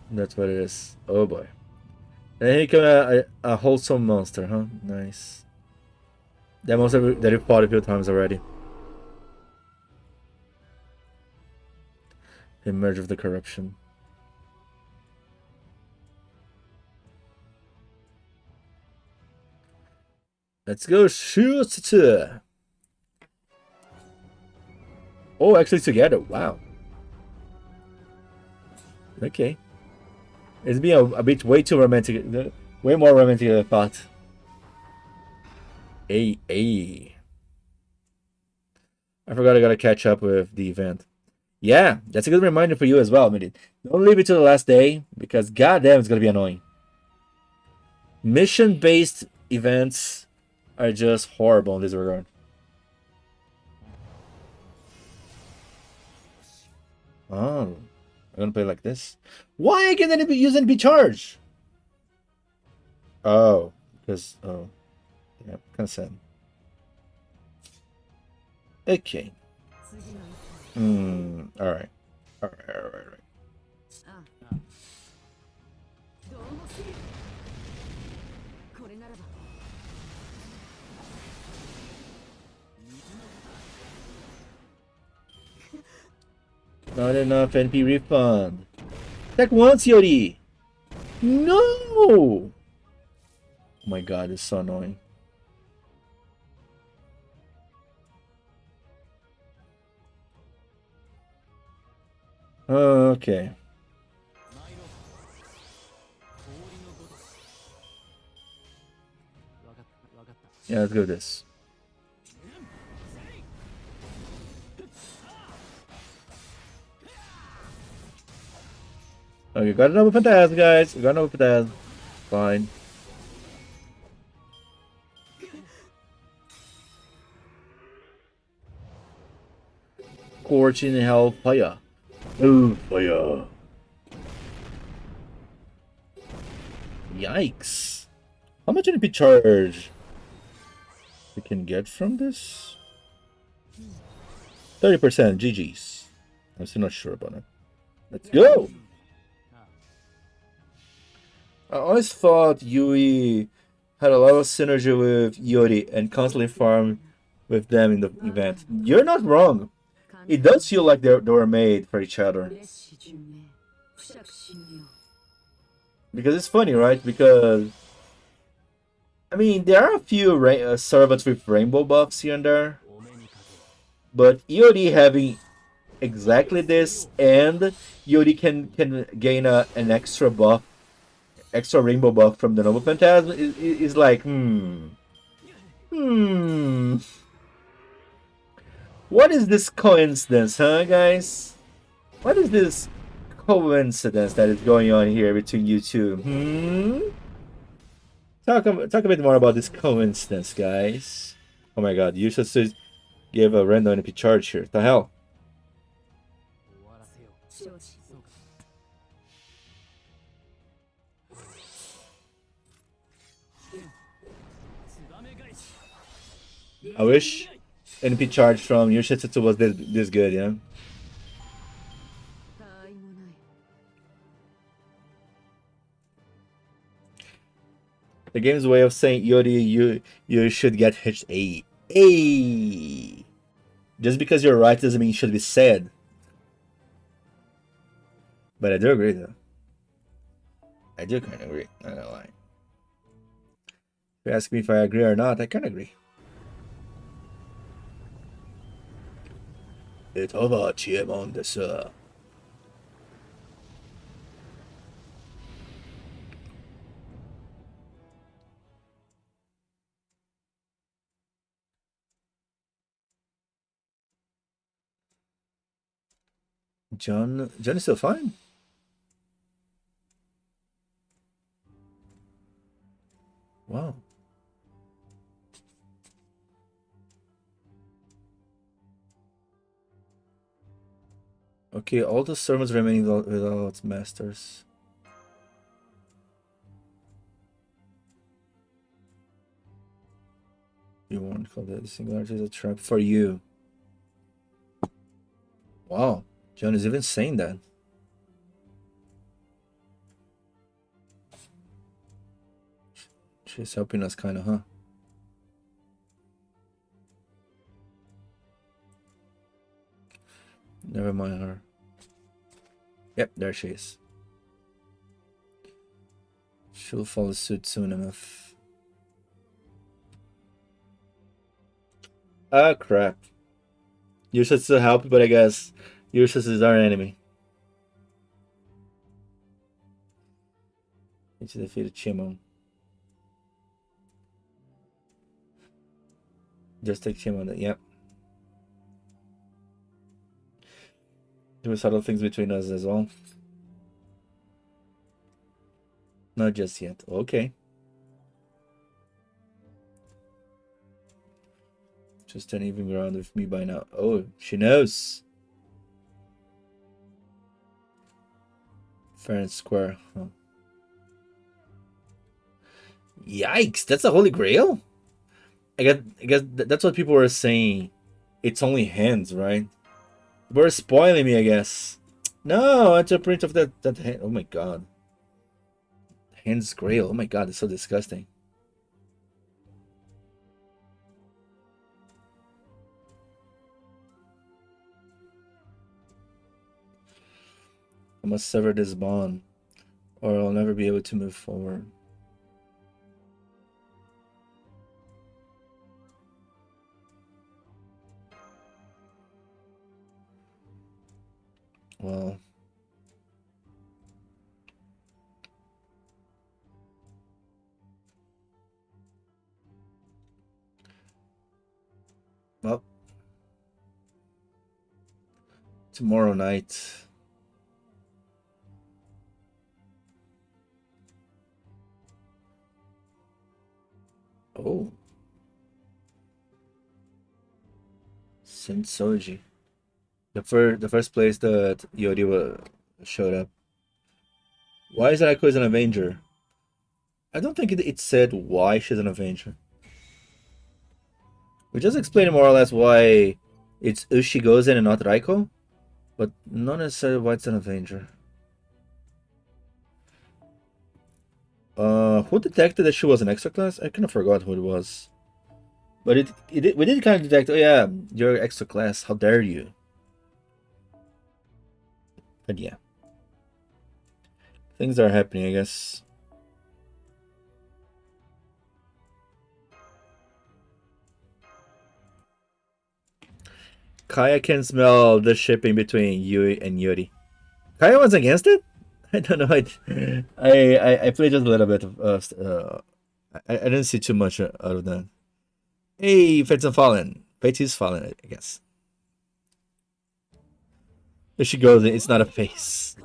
That's what it is. Oh boy. And he became a wholesome monster, huh? Nice. That monster that you fought a few times already. He merged with the corruption. Let's go shoot. Oh, actually together. Wow. Okay. It's been a bit way too romantic. Way more romantic than I thought. I forgot I gotta catch up with the event. Yeah, that's a good reminder for you as well, Midi. Don't leave it to the last day, because goddamn it's gonna be annoying. Mission-based events are just horrible in this regard. Oh, I'm gonna play like this. Why can it be used and be charged? Oh, because yeah, kind of sad. Okay. All right. Not enough NP refund. Check once, Yori. No. Oh my god, it's so annoying. Okay. Yeah, let's go with this. Okay, got another Phantasm, guys. Got another Phantasm. Fine. Scorching Hell Fire. Oh, fire. Yikes. How much NP charge we can get from this? 30%. GG's. I'm still not sure about it. Let's go. I always thought Yui had a lot of synergy with Yori and constantly farmed with them in the event. You're not wrong. It does feel like they were made for each other. Because it's funny, right? Because, I mean, there are a few servants with rainbow buffs here and there. But Yori having exactly this, and Yori can gain an extra buff, extra rainbow buff from the Noble Phantasm is like, What is this coincidence, huh, guys? What is this coincidence that is going on here between you two? Talk a bit more about this coincidence, guys. Oh my god, you should give a random NP charge here. What the hell? I wish NP charge from Yoshitsutsu was this good, you know? The game's way of saying Yori, you should get hitched. A. Just because you're right doesn't mean it should be said. But I do agree, though. I do kind of agree. Not gonna lie. If you ask me if I agree or not, I kind of agree. It's over, Chiemon desu. John is still fine. Wow. Okay, all the sermons remaining without masters. You won't call the singularity is a trap for you. Wow, John is even saying that. She's helping us, kind of, huh? Never mind her. Yep, there she is. She'll follow suit soon enough. Ah, crap. You're supposed to help, but I guess Ursus is our enemy. Need to defeat Chimon. Just take Chimon. Yep. There were subtle things between us as well. Not just yet. Okay. Just an even ground with me by now. Oh, she knows. Fair and square. Huh. Yikes! That's a holy grail. I guess that's what people were saying. It's only hands, right? We're spoiling me, I guess. No, it's a print of that hand. Oh my god. Hands grail. Oh my god, it's so disgusting. I must sever this bond, or I'll never be able to move forward. Well, tomorrow night. Oh. Sensoji. The first place that Yori showed up. Why is that Aiko is an Avenger? I don't think it said why she's an Avenger. We just explained more or less why it's Ushigozen and not Raiko, but not necessarily why it's an Avenger. Who detected that she was an extra class? I kind of forgot who it was. But we did kind of detect, oh yeah, you're extra class, how dare you. But yeah. Things are happening, I guess. Kaya can smell the shipping between you and Yuri. Kaya was against it? I don't know. I played just a little bit of I didn't see too much out of that. Hey, Fate's fallen. Fate is fallen, I guess. There she goes in. It's not a face.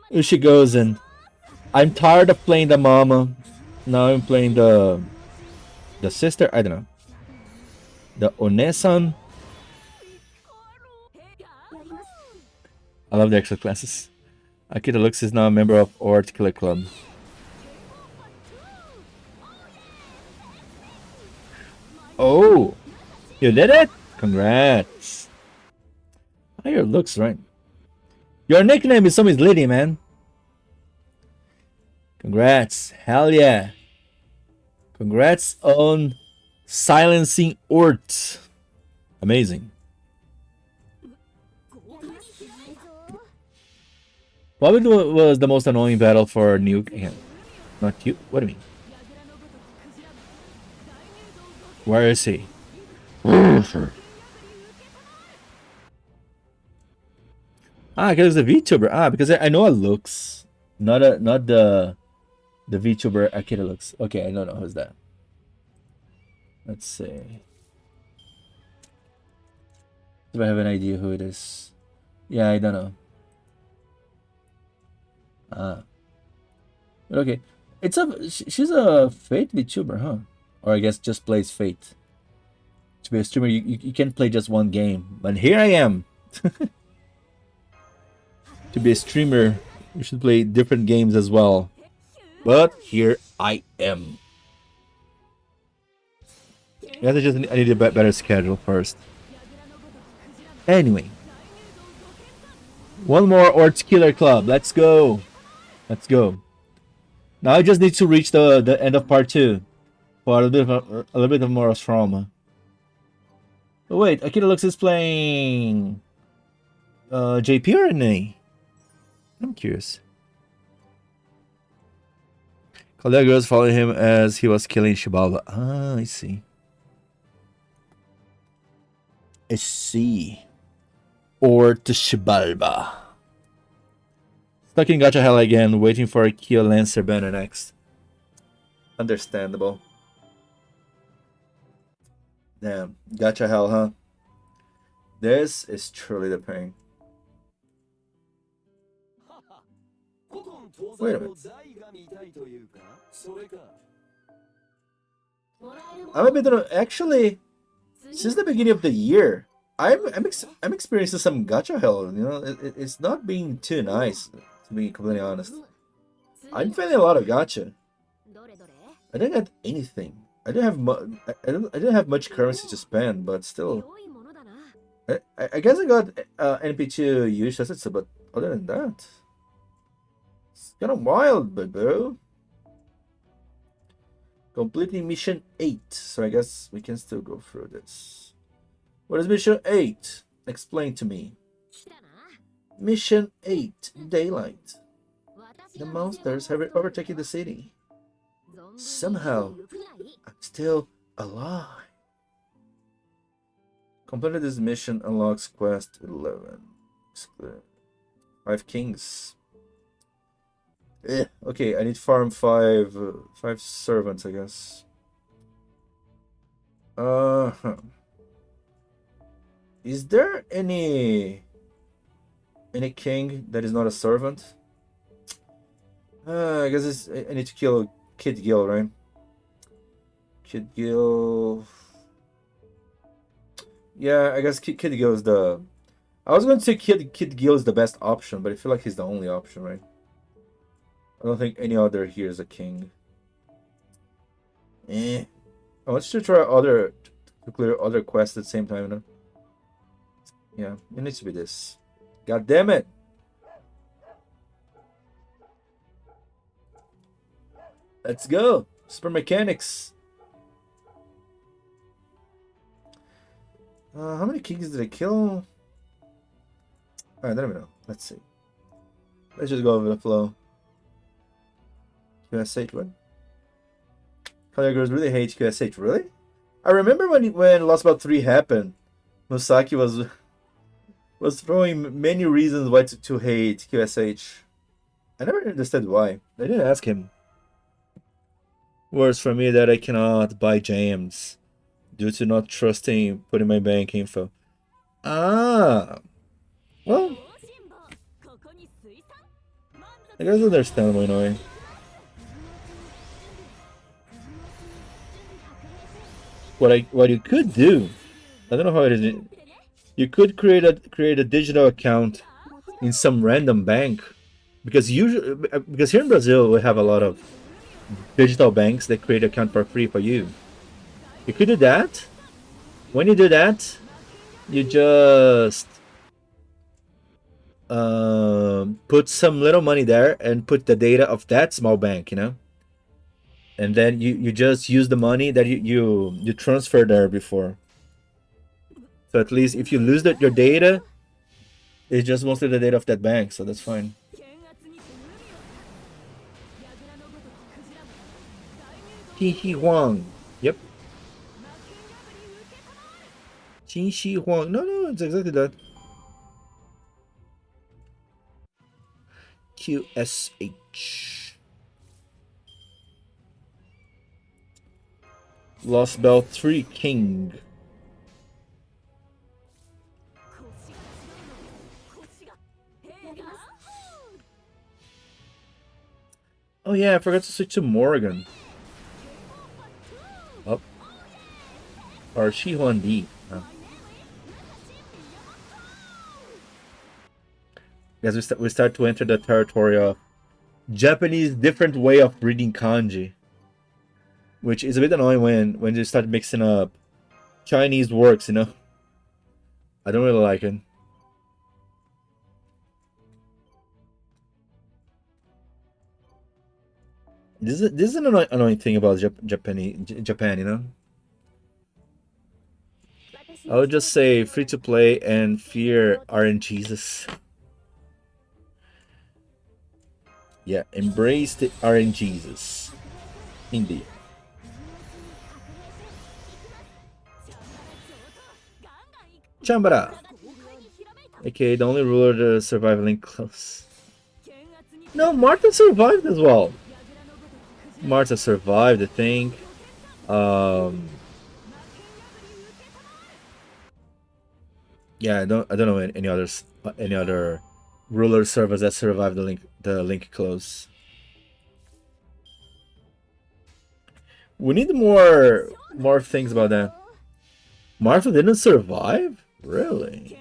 Here she goes in. I'm tired of playing the mama. Now I'm playing the sister. I don't know. The Onesan. I love the extra classes. Akita Lux is now a member of Ort Killer Club. Oh, you did it! Congrats. Oh, your looks right. Your nickname is so misleading, man. Congrats. Hell yeah. Congrats on silencing Ort. Amazing. What was the most annoying battle for Nuke? Yeah. Not you? What do you mean? Where is he? Because the VTuber. Because I know it looks. Not the VTuber Akira looks. Okay, I don't know who's that. Let's see. Do I have an idea who it is? Yeah, I don't know. But okay. She's a Fate VTuber, huh? Or I guess just plays Fate. To be a streamer, you can't play just one game. But here I am. To be a streamer, you should play different games as well. But here I am. I need a better schedule first. Anyway. One more Orts Killer Club. Let's go. Let's go. Now I just need to reach the end of part 2. For a little bit of more trauma. Oh wait, Akira Lux is playing JP or NA? I'm curious. Colleague girls following him as he was killing Shibalba. Ah, I see. I see. Or to Shibalba. Stuck in Gacha Hell again, waiting for a Kyo Lancer banner next. Understandable. Damn, Gacha Hell, huh? This is truly the pain. Wait a minute. I'm a bit actually, since the beginning of the year, I'm experiencing some Gacha Hell. You know, it's not being too nice, to be completely honest. I'm feeling a lot of Gacha. I didn't get anything. I didn't have much currency to spend, but still. I guess I got NP2 useless, but other than that, it's kind of wild, bro. Completing mission 8, so I guess we can still go through this. What is mission 8? Explain to me. Mission 8, Daylight. The monsters have overtaken the city. Somehow, I'm still alive. Completed this mission unlocks quest 11. 5 kings. Okay, I need farm 5 servants, I guess. Is there any king that is not a servant? I guess I need to kill Kid Gil, right? Kid Gil. Yeah, I guess Kid Gil is the. I was going to say Kid Gil is the best option, but I feel like he's the only option, right? I don't think any other here is a king. I want you to try to clear other quests at the same time, you know? Yeah, it needs to be this. God damn it! Let's go! Super Mechanics! How many kings did I kill? I don't even know. Let's see. Let's just go over the flow. QSH, what? Color girls really hate QSH, really? I remember when Lost About 3 happened, Musaki was throwing many reasons why to hate QSH. I never understood why. I didn't ask him. Worse for me that I cannot buy gems due to not trusting putting my bank info. Ah, well, I guess understandable in a way. What you could do, I don't know how it is. You could create a digital account in some random bank, because here in Brazil we have a lot of digital banks that create an account for free for you. You could do that. When you do that, you just put some little money there and put the data of that small bank, you know, and then you just use the money that you transferred there before. So at least if you lose your data, it's just mostly the data of that bank, so that's fine. Qinshi Huang. Yep. Qinshi Huang. No, it's exactly that. QSH. Lost Belt 3 King. Oh yeah, I forgot to switch to Morgan. Up. Or Shihuan D. Oh. Guys, we start to enter the territory of Japanese different way of reading kanji, which is a bit annoying when you start mixing up Chinese works, you know. I don't really like it. This is an annoying thing about Japan, you know. I would just say free to play and fear RNGs. Yeah, embrace the RNGs. Indeed. Chambara. Okay, the only ruler to survive link close. No, Martha survived as well. Martha survived, I think. Yeah, I don't know any other ruler servers that survived the link close. We need more things about that. Martha didn't survive? Really?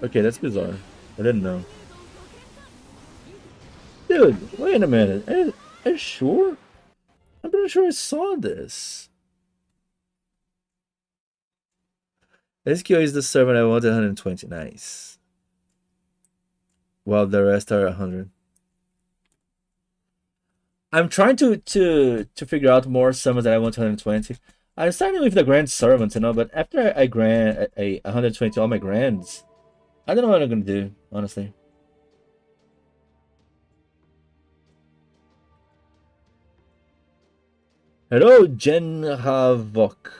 Okay, that's bizarre. I didn't know. Dude, wait a minute. Are you sure? I'm pretty sure I saw this. SQO is the server I wanted 120. Nice. While the rest are 100. I'm trying to figure out more summons that I want 120. I'm starting with the Grand Servant, you know, but after I grant a 120 all my grands, I don't know what I'm gonna do, honestly. Hello, Jen Havoc.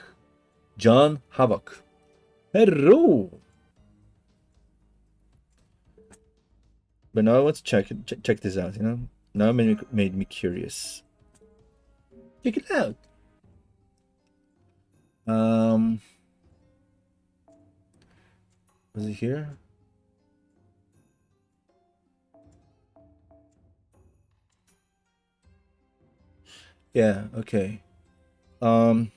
John Havoc. Hello. But now I want to check this out, you know? Now it made me curious. Check it out. Was it here? Yeah, okay. There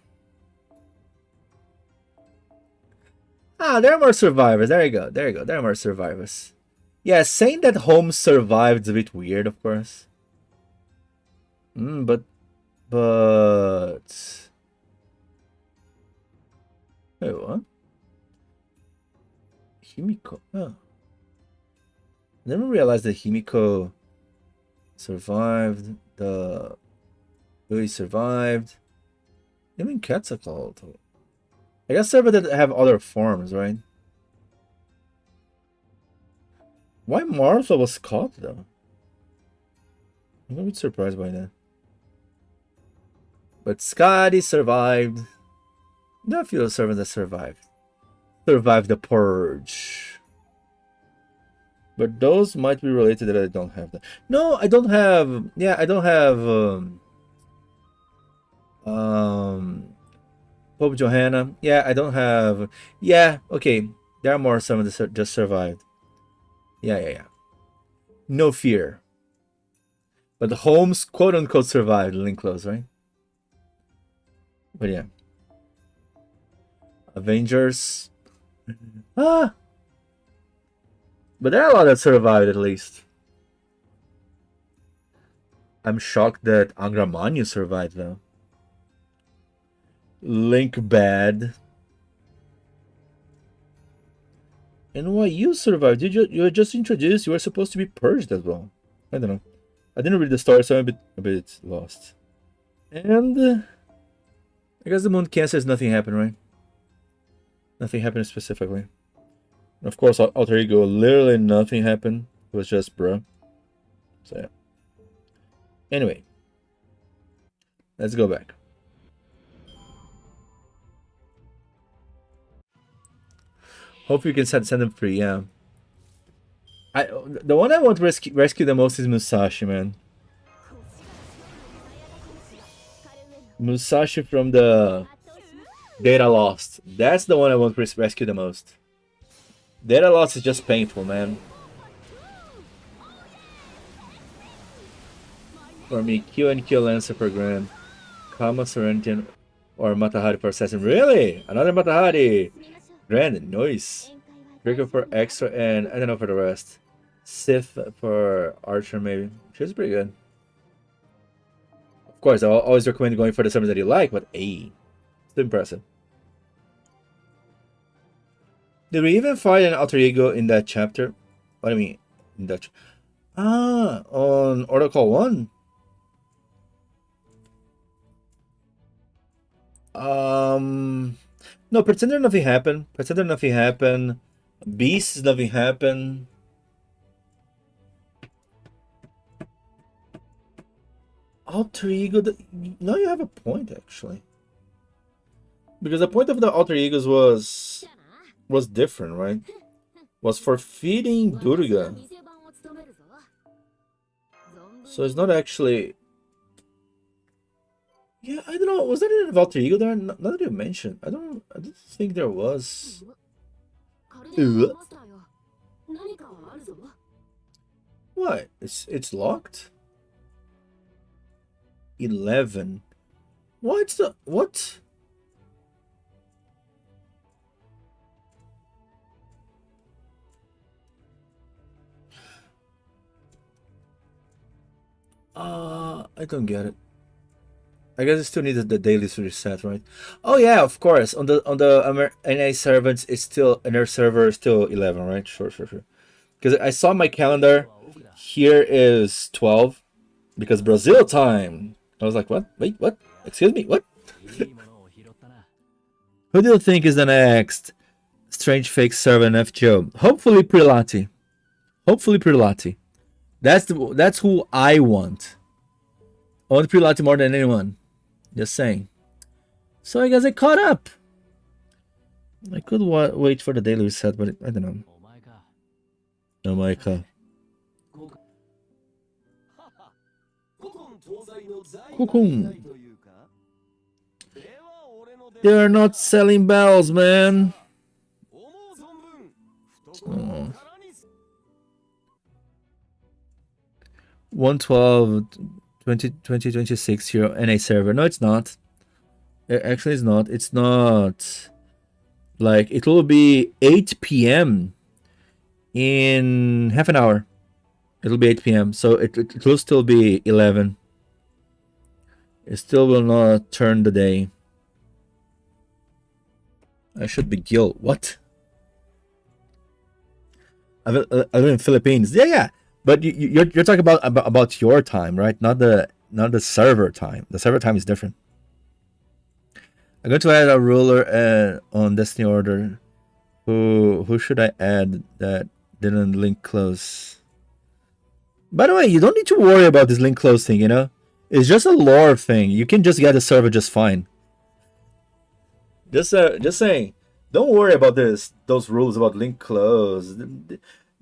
are more survivors. There you go. There you go. There are more survivors. Yeah, saying that home survived is a bit weird, of course. But wait, what? Himiko. Oh. I never realized that Himiko survived. The Ui survived. Even Quetzalcoatl. I guess server that have other forms, right? Why Martha was caught though? I'm a bit surprised by that. But Scotty survived. There are a few servers that survived. Survived the purge. But those might be related that I don't have that. No, I don't have. Yeah, I don't have. Pope Johanna. Yeah, I don't have. Yeah, okay. There are more some that just survived. Yeah. No fear. But the Holmes quote unquote survived the link close, right? But yeah. Avengers. But there are a lot that survived at least. I'm shocked that Angramanyu survived though. Link bad. And why you survived? You were just introduced. You were supposed to be purged as well. I don't know. I didn't read the story, so I'm a bit lost. And I guess the moon cancer is nothing happened, right? Nothing happened specifically. And of course, alter ego, literally nothing happened. It was just bruh. So yeah. Anyway, let's go back. Hope you can send them free. Yeah. The one I want to rescue the most is Musashi, man. Musashi from the Data Lost. That's the one I want to rescue the most. Data Lost is just painful, man. For me, Q and Q Lancer per grand. Kama Serenity or Matahari for Assassin. Really? Another Matahari! Grand, nice. Draco for extra and I don't know for the rest. Sith for Archer, maybe. She's pretty good. Of course, I always recommend going for the summons that you like, but hey, it's impressive. Did we even find an alter ego in that chapter? What do you mean? In Dutch? On Order Call 1? No, Pretender nothing happened. Pretender nothing happened. Beast nothing happened. Alter ego. Now you have a point actually, because the point of the alter egos was different, right? Was for feeding Durga. So it's not actually. Yeah, I don't know. Was there an alter ego there? Not that you mentioned. I don't think there was. What? It's locked? 11. What's the what? I don't get it. I guess it still needs the daily reset, right? Oh yeah, of course. On the NA servants, it's still in their server is still 11, right? Sure. Because I saw my calendar. Here is 12, because Brazil time. I was like, what? Wait, what? Excuse me, what? Who do you think is the next strange fake servant FGO? Hopefully Prelati. Hopefully Prelati. That's who I want. I want Prelati more than anyone. Just saying. So I guess I caught up. I could wait for the daily reset, but I don't know. Oh my god. Cocoon. They're not selling bells, man. Oh. 112 2026 here NA server. No, it's not. Actually, it's not. It's not. Like, it will be 8 p.m. in half an hour. It'll be 8 p.m. So it will still be 11. It still will not turn the day. I should be Gil. What? I live in Philippines. Yeah. But you're talking about your time, right? Not the server time. The server time is different. I'm going to add a ruler on Destiny Order. Who should I add that didn't link close? By the way, you don't need to worry about this link close thing, you know? It's just a lore thing. You can just get the server just fine. Just saying. Don't worry about those rules about link close.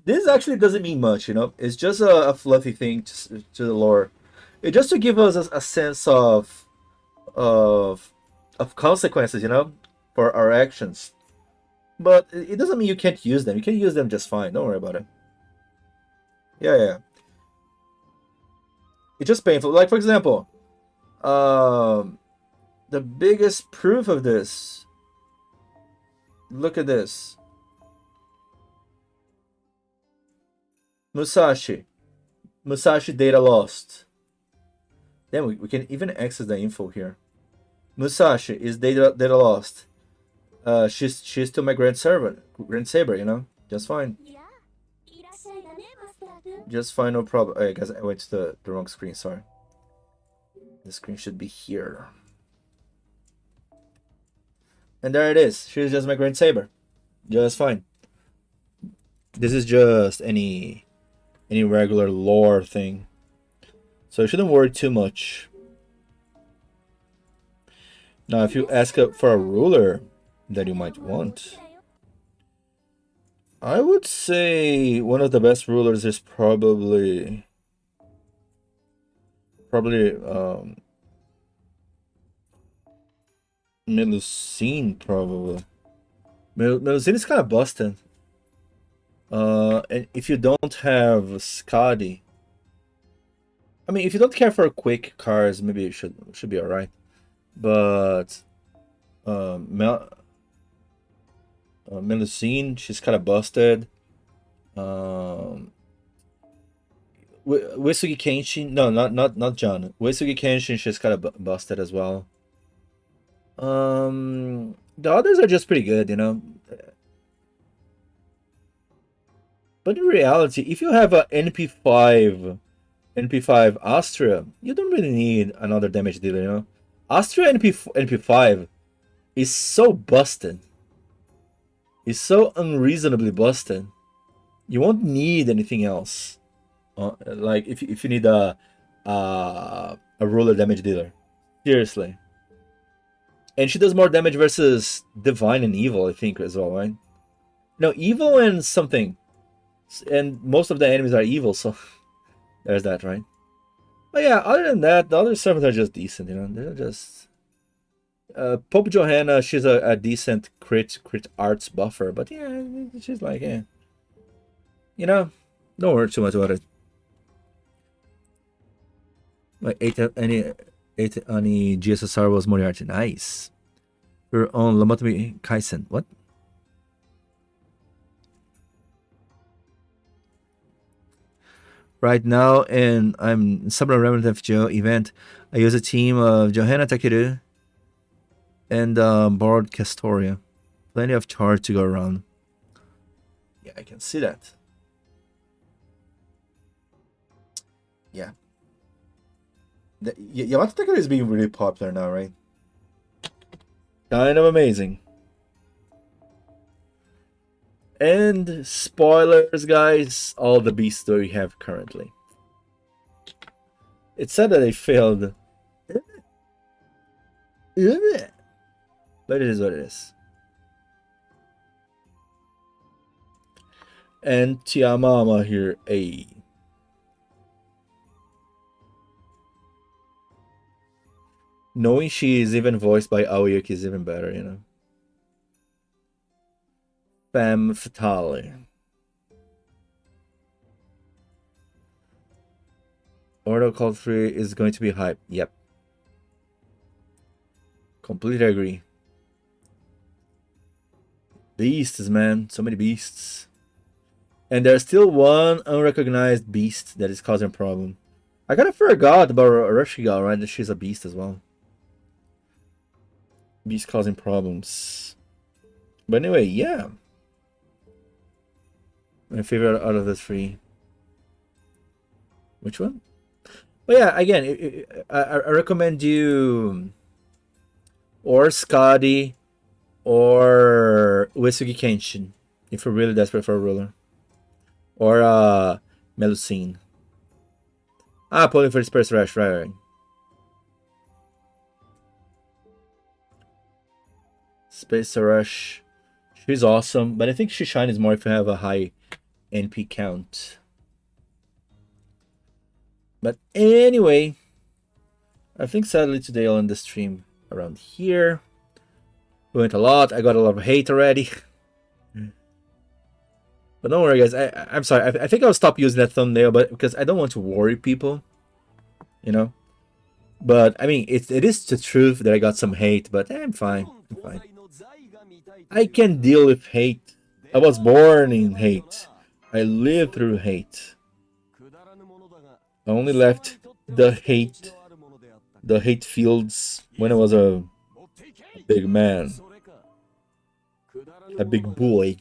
This actually doesn't mean much, you know? It's just a fluffy thing to the lore. It's just to give us a sense of consequences, you know, for our actions. But it doesn't mean you can't use them. You can use them just fine. Don't worry about it. Yeah. It's just painful. Like, for example, the biggest proof of this. Look at this. Musashi data lost. Then we can even access the info here. Musashi is data lost. She's still my grand saber, you know. Just fine. Just fine, no problem. I guess I went to the wrong screen, sorry. The screen should be here. And there it is. She's just my Grand Saber. Just fine. This is just any regular lore thing. So you shouldn't worry too much. Now, if you ask for a ruler that you might want, I would say one of the best rulers is probably Melusine, probably. Melusine is kind of busted. And if you don't have Scotty, I mean, if you don't care for quick cars, maybe it should be alright. But Melusine, she's kind of busted. Uesugi Kenshin, no, not John. Uesugi Kenshin, she's kind of busted as well. The others are just pretty good, you know. But in reality, if you have a NP5 Astra, you don't really need another damage dealer, you know. Astra NP5 is so busted. It's so unreasonably busted. You won't need anything else. Like if you need a ruler damage dealer, seriously. And she does more damage versus Divine and Evil, I think, as well, right? No, Evil and something, and most of the enemies are evil, so there's that, right? But yeah, other than that, the other servants are just decent, you know. They're just Pope Johanna. She's a decent crit arts buffer, but yeah, she's like, yeah, you know, don't worry too much about it. Like any GSSR was Moriarty. Nice. Your own Lobotomy Kaisen. What? Right now, and I'm Summer Remnant FGO event. I use a team of Johanna Takeru and Bard Castoria. Plenty of charge to go around. Yeah, I can see that. Yeah. Yamato Takeru is being really popular now, right? Kind of amazing. And spoilers, guys, all the beasts that we have currently. It's said that they failed. But it is what it is. And Tiamama here, A. Knowing she is even voiced by Aoyuki is even better, you know. Femme fatale. Ordo Call 3 is going to be hype. Yep. Completely agree. Beasts, man. So many beasts. And there's still one unrecognized beast that is causing a problem. I kind of forgot about Rashigal, right? That she's a beast as well. Beast causing problems. But anyway, yeah. My favorite out of the three. Which one? But yeah, again, I recommend you or Scotty or Uesugi Kenshin if you're really desperate for a ruler. Or Melusine. Pulling for Space Rush, right. Space Rush. She's awesome, but I think she shines more if you have a high NP count. But anyway, I think sadly today I'll end the stream around here. We went a lot. I got a lot of hate already. But don't worry, guys. I'm sorry. I think I'll stop using that thumbnail, but because I don't want to worry people, you know. But I mean, it is the truth that I got some hate, but I'm fine. I'm fine. I can deal with hate. I was born in hate. I lived through hate. I only left the hate fields when I was a big man, a big boy.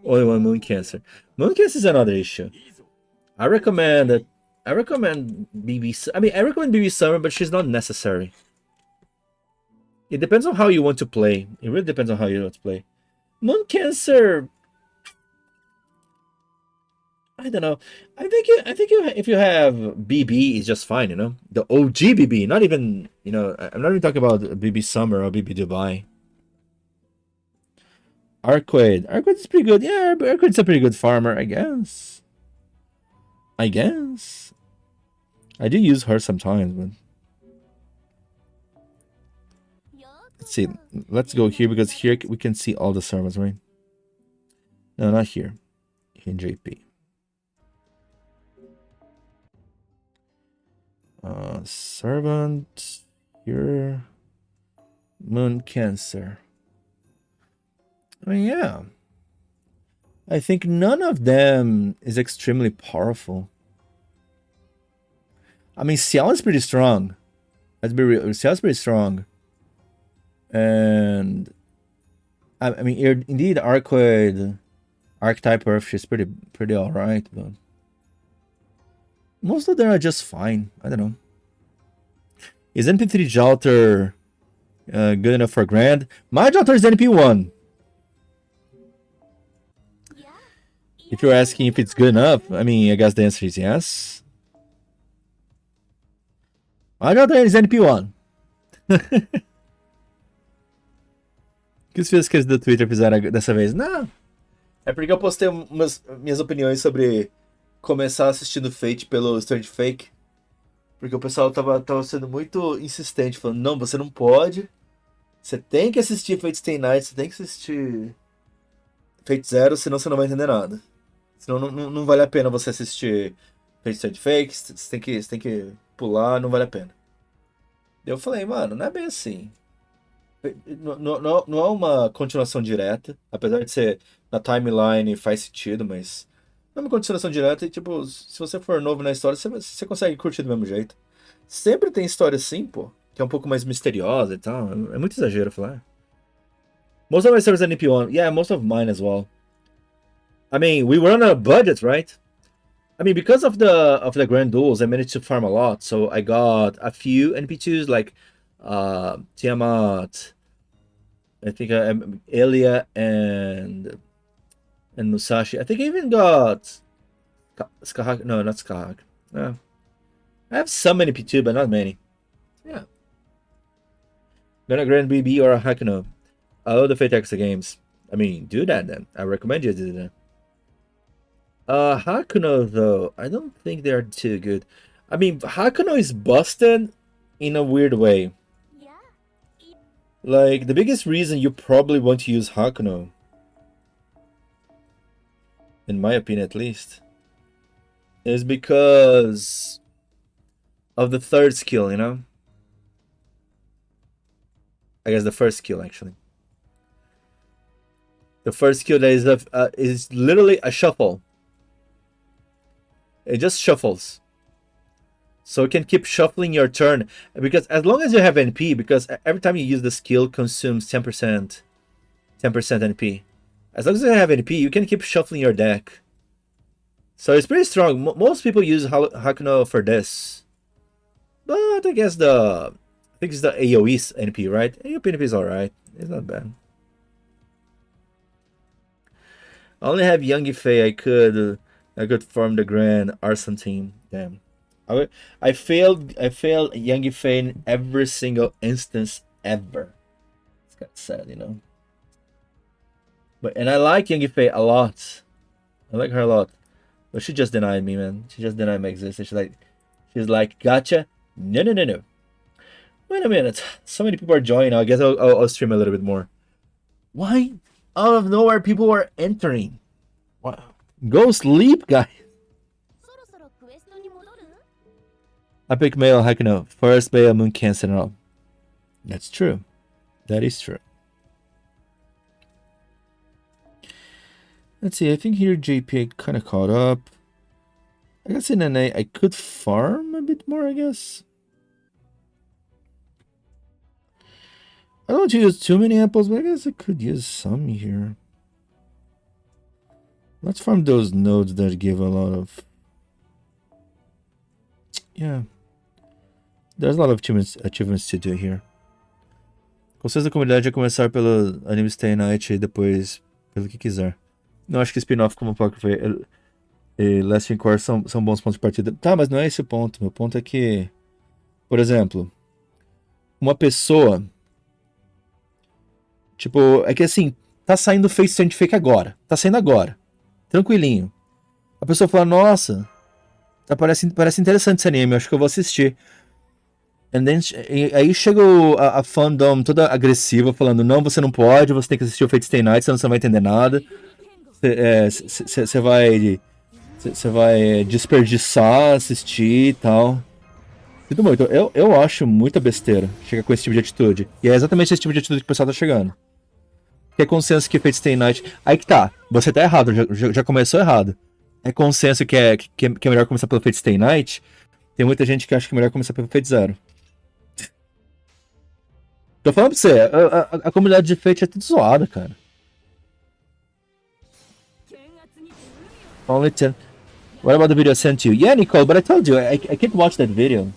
Only one moon cancer. Moon cancer is another issue. I recommend that. I recommend BB. I mean, I recommend BB Summer, but she's not necessary. It depends on how you want to play. It really depends on how you want to play. Moon cancer. I don't know. I think if you have BB, it's just fine. You know, the OG BB. Not even, you know. I'm not even talking about BB Summer or BB Dubai. Arquade. Arquade is pretty good. Yeah, Arquade's a pretty good farmer, I guess. I do use her sometimes, but let's see. Let's go here because here we can see all the servants, right? No, not here. Here in JP. Servant here. Moon Cancer. I mean, yeah. I think none of them is extremely powerful. I mean, Xiao is pretty strong. Let's be real. Xiao's pretty strong. And I mean, indeed, Arquade, Archetype Earth, she's pretty alright, but most of them are just fine. I don't know. Is NP3 Jalter good enough for Grand? My Jalter is NP1. If you're asking if it's good enough, I mean, I guess the answer is yes. My Jalter is NP1. Que os fios do Twitter fizeram dessa vez? Não. É porque eu postei minhas opiniões sobre começar assistindo Fate pelo Strange Fake. Porque o pessoal tava sendo muito insistente, falando, não, você não pode. Você tem que assistir Fate Stay Night, você tem que assistir Fate Zero, senão você não vai entender nada. Senão não vale a pena você assistir Fate Strange Fake, você tem que pular, não vale a pena. Eu falei, mano, não é bem assim. Não é uma continuação direta, apesar de ser na timeline faz sentido, mas não é uma continuação direta e, tipo, se você for novo na história, você consegue curtir do mesmo jeito. Sempre tem história assim, pô, que é um pouco mais misteriosa e tal. É muito exagero falar. Most of my servers are NP1. Yeah, most of mine as well. I mean, we were on a budget, right? I mean, because of the grand duels, I managed to farm a lot. So I got a few NP2s like Tiamat, I think Elia and Musashi. I think I even got Skahak. No, not Skahak. I have some NP2, but not many. Yeah. Gonna Grand BB or a Hakuno. I love the Fate X games. I mean, do that then. I recommend you to do that. Hakuno though, I don't think they're too good. I mean, Hakuno is busted in a weird way. Like, the biggest reason you probably want to use Hakuno, in my opinion at least, is because of the third skill, you know? I guess the first skill, actually. The first skill that is literally a shuffle. It just shuffles. So you can keep shuffling your turn. Because as long as you have NP, because every time you use the skill consumes 10% NP. As long as you have NP, you can keep shuffling your deck. So it's pretty strong. Most people use Hakuno for this. But I guess I think it's the AoE's NP, right? AoE NP is alright. It's not bad. I only have Youngie Fei. I could form the Grand Arson team. Damn. I failed Youngie Fei in every single instance ever. It's kind of sad, you know. And I like Youngie Fei a lot. I like her a lot. But she just denied me, man. She just denied my existence. She's like, gotcha. No. Wait a minute. So many people are joining. I guess I'll stream a little bit more. Why? Out of nowhere, people are entering. Wow. Go sleep, guys. Epic male Hakuno. First Bay Moon Cancer and all. That's true. That is true. Let's see. I think here JP kind of caught up. I guess in NA I could farm a bit more, I guess. I don't want to use too many apples, but I guess I could use some here. Let's farm those nodes that give a lot of... Yeah. There's a lot of achievements to do here. Conselho da comunidade é começar pelo anime Stay Night e depois pelo que quiser. Não acho que spin-off como Apocrypha e Last Encore são bons pontos de partida. Tá, mas não é esse o ponto. Meu ponto é que, por exemplo, uma pessoa... Tipo, é que assim, tá saindo Face Scientific agora. Tá saindo agora. Tranquilinho. A pessoa fala, nossa, parece interessante esse anime, acho que eu vou assistir. Aí chega a fandom toda agressiva, falando, não, você não pode, você tem que assistir o Fate Stay Night, senão você não vai entender nada. Você vai desperdiçar, assistir e tal. Tudo bom, então eu acho muita besteira chegar com esse tipo de atitude. E é exatamente esse tipo de atitude que o pessoal tá chegando. Que é consenso que Fate Stay Night... Aí que tá, você tá errado, já começou errado. É consenso que é melhor começar pelo Fate Stay Night. Tem muita gente que acha que é melhor começar pelo Fate Zero. Tô falando pra você, a comunidade de Fate é tudo zoada, cara. Only 10. What about the video I sent you? Yeah, Nicole, but I told you, I can't watch that video.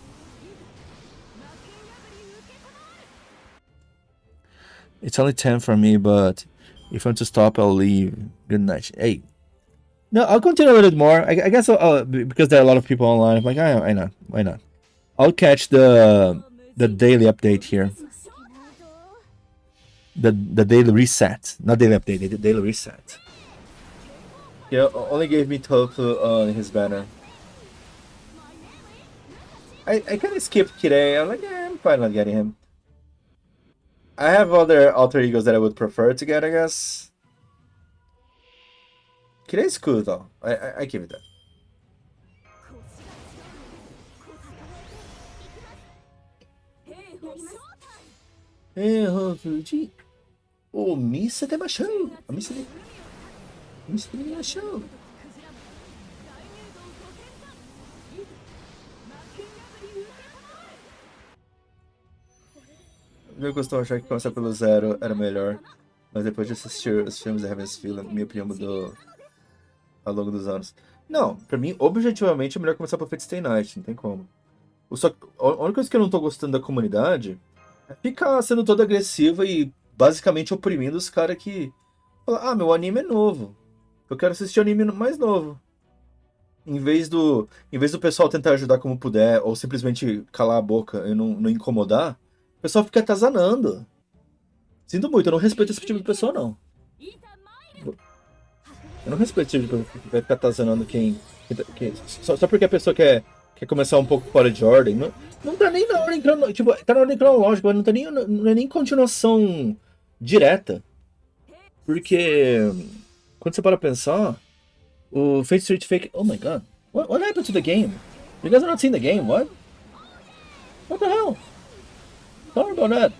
It's only 10 for me, but if I want to stop, I'll leave. Good night. Hey. No, I'll continue a little bit more. I guess because there are a lot of people online. I'm like, I know. Why not? I'll catch the daily update here. The daily reset. Not daily update, the daily reset. Yeah, only gave me Tofu on his banner. I kind of skipped Kirei. I'm like, I'm fine not getting him. I have other alter egos that I would prefer to get, I guess. Kirei's cool though. I give it that. Oh, Missa Temashou! Missa Temashou! Eu costumo achar que começar pelo zero era melhor, mas depois de assistir os filmes da Heaven's Feel, minha opinião mudou ao longo dos anos. Não, pra mim, objetivamente, é melhor começar pelo Fate Stay Night, não tem como. A única coisa que eu não tô gostando da comunidade é ficar sendo toda agressiva e basicamente oprimindo os caras que falam, ah, meu anime é novo, eu quero assistir anime mais novo. Em vez do pessoal tentar ajudar como puder, ou simplesmente calar a boca e não incomodar, o pessoal fica atazanando. Sinto muito, eu não respeito esse tipo de pessoa, não. Eu não respeito esse tipo de pessoa que vai ficar atazanando só porque a pessoa quer começar um pouco fora de ordem. Não tá nem na ordem cronológica. Tipo, tá na ordem cronológica, mas não é nem continuação direta. Porque quando você para pensar, o Fate Street Fake. Oh my god. What happened to the game? You guys are not seeing the game, what? What the hell? Sorry about that.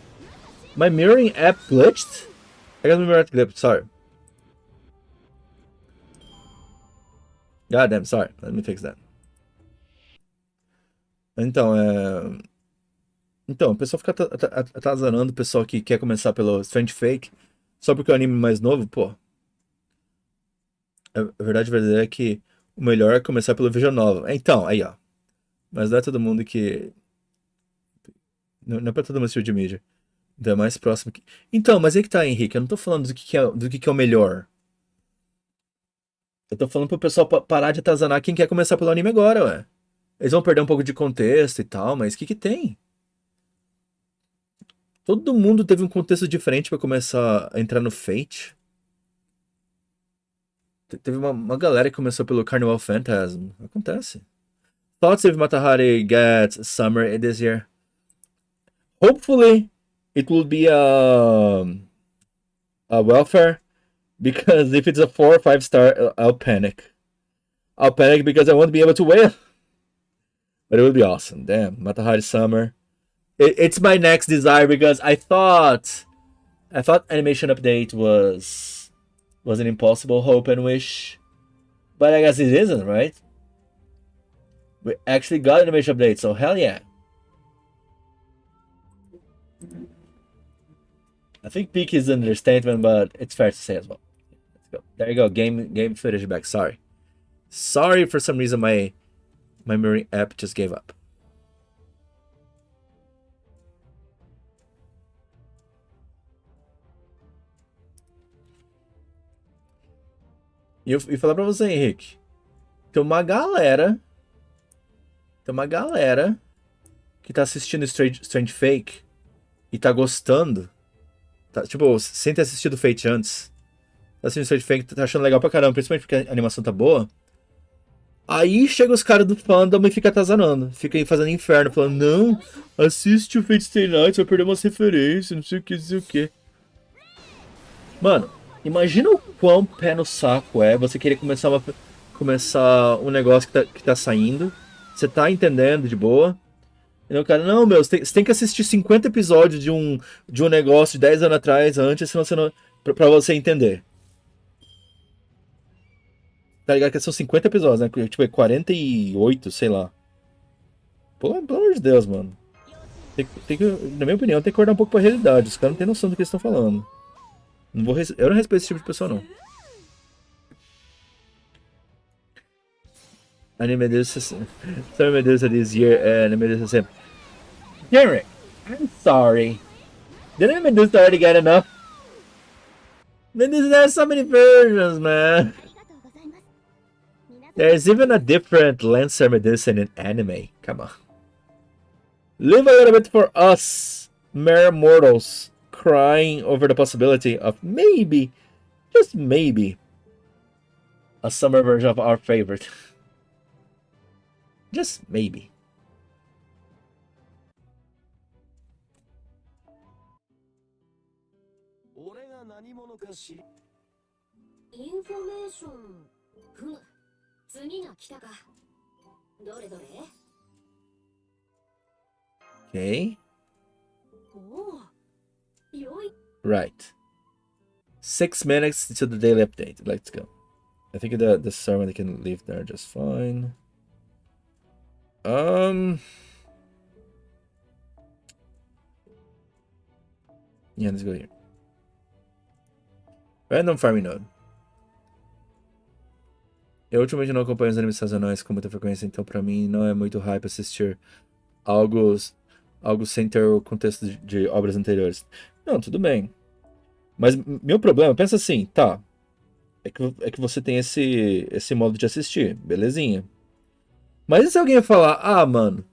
My mirroring app glitched? I guess my mirroring app glitched, sorry. God damn, sorry. Let me fix that. Então, o pessoal fica atazanando o pessoal que quer começar pelo Strange Fake só porque é o anime mais novo, pô. A verdade verdadeira é que o melhor é começar pelo Vision Nova. Então, aí, ó. Mas não é todo mundo que... Não é pra todo mundo assistir de mídia. Então é mais próximo que... Então, mas aí que tá, Henrique. Eu não tô falando do que é o melhor. Eu tô falando pro pessoal parar de atazanar quem quer começar pelo anime agora, ué. Eles vão perder um pouco de contexto e tal, mas o que tem? Todo mundo teve um contexto diferente pra começar a entrar no Fate. Teve uma galera que começou pelo Carnival Phantasm. Acontece. Thoughts if Matahari gets Summer this year? Hopefully, it will be a welfare. Because if it's a 4 or 5 star, I'll panic. I'll panic because I won't be able to win. But it would be awesome. Damn, Matahari Summer. It's my next desire because I thought animation update was an impossible hope and wish, but I guess it isn't, right? We actually got animation update, so hell yeah. I think peak is an understatement, but it's fair to say as well. Let's go. There you go. Game footage back. Sorry. Sorry, for some reason my memory app just gave up. E falar pra você, Henrique. Tem uma galera que tá assistindo Strange Fake e tá gostando. Tá, tipo, sem ter assistido Fate antes. Tá assistindo Strange Fake, tá achando legal pra caramba, principalmente porque a animação tá boa. Aí chega os caras do fandom e fica atazanando. Fica aí fazendo inferno, falando, não, assiste o Fate Stay Night, vai perder umas referências, não sei o que, não sei o que. Mano, imagina o quão pé no saco é você querer começar um negócio que tá saindo. Você tá entendendo de boa. E o cara, não, meu, você tem que assistir 50 episódios de um negócio de 10 anos atrás antes, senão você não, pra você entender. Tá ligado que são 50 episódios, né? Tipo, é 48, sei lá. Pelo amor de Deus, mano. Tem que, na minha opinião, tem que acordar um pouco pra realidade. Os caras não têm noção do que eles estão falando. Eu não respeito esse tipo de pessoa, não. Anime this year, anime this Henry, I'm sorry. Didn't anime this already get enough? There's so many versions, man. There's even a different Lancer Medicine in anime. Come on. Live a little bit for us, mere mortals, crying over the possibility of maybe, just maybe, a summer version of our favorite. Just maybe. Okay. Right. 6 minutes to the daily update. Let's go. I think the sermon can leave there just fine. Yeah, let's go here. Random farming node. Eu ultimamente não acompanho os animes sazonais com muita frequência, então pra mim não é muito hype assistir algo sem ter o contexto de obras anteriores. Não, tudo bem. Mas meu problema, pensa assim, tá. É que você tem esse modo de assistir, belezinha. Mas e se alguém falar, ah, mano,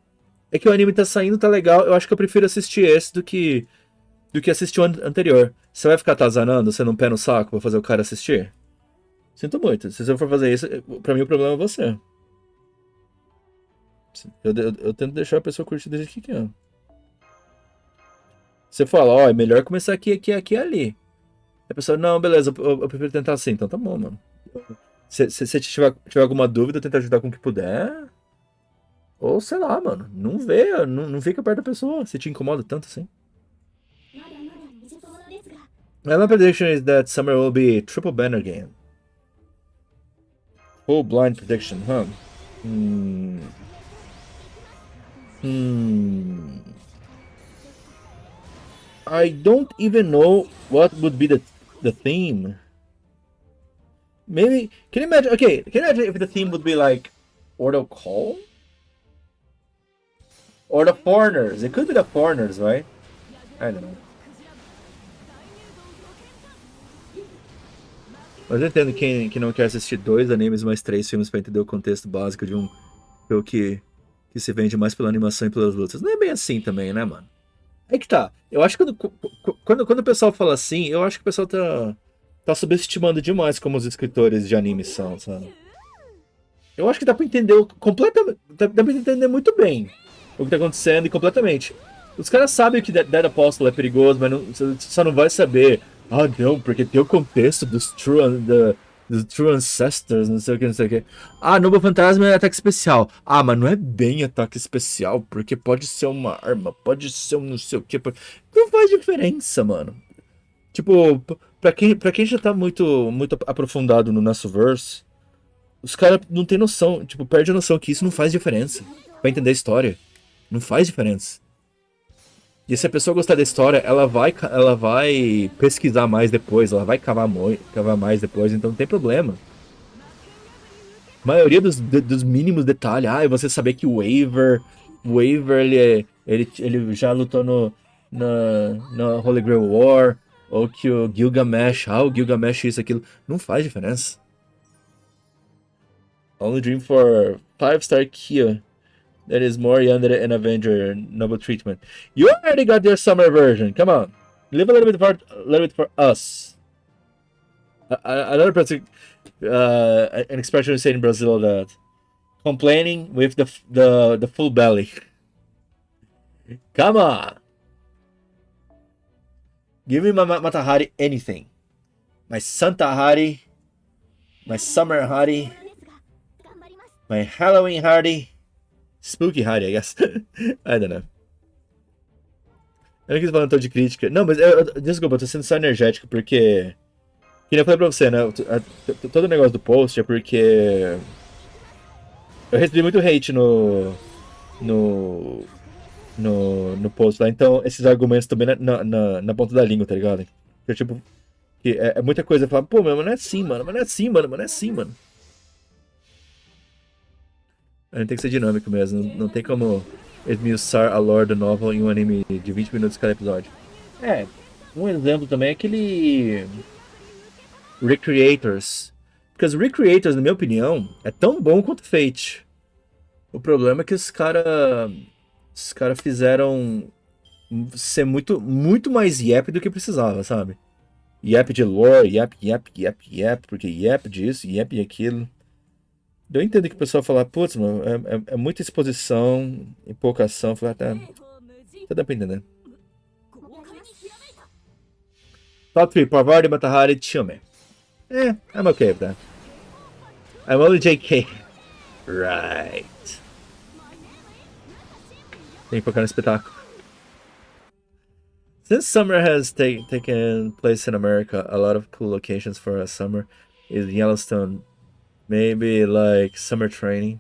é que o anime tá saindo, tá legal, eu acho que eu prefiro assistir esse do que assistir o anterior. Você vai ficar atazanando, sendo um pé no saco pra fazer o cara assistir? Sinto muito. Se você for fazer isso, pra mim o problema é você. Eu tento deixar a pessoa curtir do jeito que quer. Você fala, ó, é melhor começar aqui e ali. A pessoa, não, beleza, eu prefiro tentar assim. Então tá bom, mano. Se tiver alguma dúvida, tenta ajudar com o que puder. Ou sei lá, mano. Não fica perto da pessoa. Se te incomoda tanto assim. My prediction is that summer will be triple banner game. Full blind prediction, huh? I don't even know what would be the theme. Maybe, can you imagine? Okay, can you imagine if the theme would be like Ordo Call? Or the Foreigners? It could be the Foreigners, right? I don't know. Mas eu entendo quem não quer assistir 2 animes mais 3 filmes pra entender o contexto básico de um jogo que se vende mais pela animação e pelas lutas. Não é bem assim também, né, mano? É que tá. Eu acho que quando o pessoal fala assim, eu acho que o pessoal tá subestimando demais como os escritores de anime são, sabe? Eu acho que dá pra entender completamente. Dá pra entender muito bem o que tá acontecendo e completamente. Os caras sabem que Dead Apostle é perigoso, mas só não vai saber. Ah, não, porque tem o contexto dos True Ancestors, não sei o que, não sei o que. Ah, Novo Fantasma é ataque especial. Ah, mas não é bem ataque especial, porque pode ser uma arma, pode ser um não sei o que. Não faz diferença, mano. Tipo, pra quem já tá muito aprofundado no nosso verse, os caras não tem noção, tipo, perde a noção que isso não faz diferença. Pra entender a história. Não faz diferença. E se a pessoa gostar da história, ela vai pesquisar mais depois, ela vai cavar mais depois, então não tem problema. A maioria dos mínimos detalhes, você saber que o Waver ele já lutou no Holy Grail War, ou que o Gilgamesh isso, aquilo, não faz diferença. Only dream for 5-star Kia. That is more Yandere and Avenger noble treatment. You already got your summer version. Come on, live a little bit for us. Another person, an expression we say in Brazil that complaining with the full belly. Come on, give me my Matahari anything. My Santa Hari, my Summer Hari, my Halloween Hari, Spooky Hari, I guess. I don't know. Eu não quis falar um tom de crítica. Não, mas desculpa, eu tô sendo só energético porque. Que nem eu falei pra você, né? Todo o negócio do post é porque. Eu recebi muito hate no, no post lá, então esses argumentos também na ponta da língua, tá ligado? Eu, tipo, que é muita coisa falar, pô, mas não é assim, mano, mas não é assim, mano, mas não é assim, mano. A gente tem que ser dinâmico mesmo, não tem como esmiuçar a lore do novel em um anime de 20 minutos cada episódio. Um exemplo também é aquele Recreators. Porque os Recreators, na minha opinião, é tão bom quanto Fate. O problema é que os cara fizeram ser muito mais yep do que precisava, sabe? Yep de lore, yep, porque yep disso, yep e aquilo. Eu entendo que o pessoal fala, putz, mano, é muita exposição e pouca ação. Falar, tá dá pra entender. Top 3, Parvati, Matahari, Chume. I'm okay with that. I'm only JK. Right. Tem que focar no espetáculo. Since summer has taken place in America, a lot of cool locations for a summer is Yellowstone. Maybe like summer training,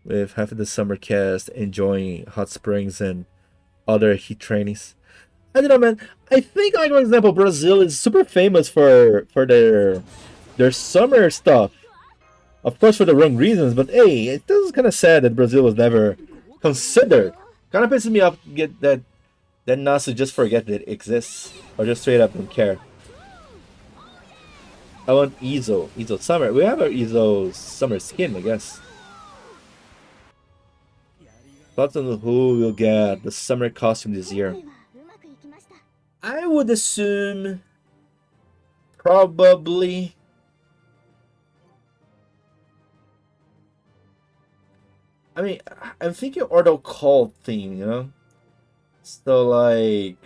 with half of the summer cast enjoying hot springs and other heat trainings. I don't know, man. I think, like, for example, Brazil is super famous for their summer stuff. Of course, for the wrong reasons, but hey, it is kind of sad that Brazil was never considered. Kind of pisses me off to get that Nasu just forget that it exists, or just straight up don't care. I want Izo summer. We have our Izo summer skin, I guess. Thoughts on who will get the summer costume this year? I would assume probably I mean, I'm thinking Ordo Call theme, you know? So, like,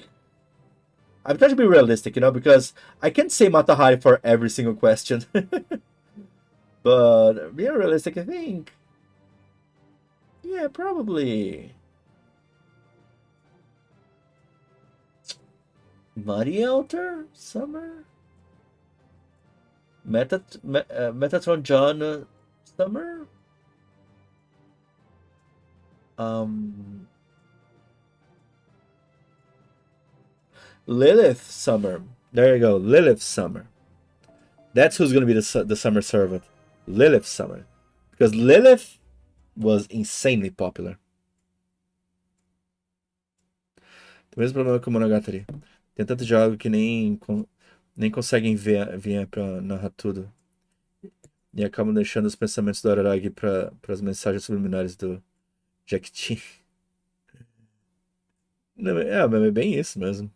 I'm trying to be realistic, you know, because I can't say Matahari for every single question. But being realistic, I think, yeah, probably Muddy Altar Summer, Metatron John Summer. Lilith Summer. There you go, Lilith Summer. That's who's gonna be the summer servant. Lilith Summer. Because Lilith was insanely popular. O mesmo problema com o Monogatari. Tem tanto diálogo que nem conseguem vir pra narrar tudo. E acabam deixando os pensamentos do Araragi para as mensagens subliminares do Jack Chin. É bem isso mesmo.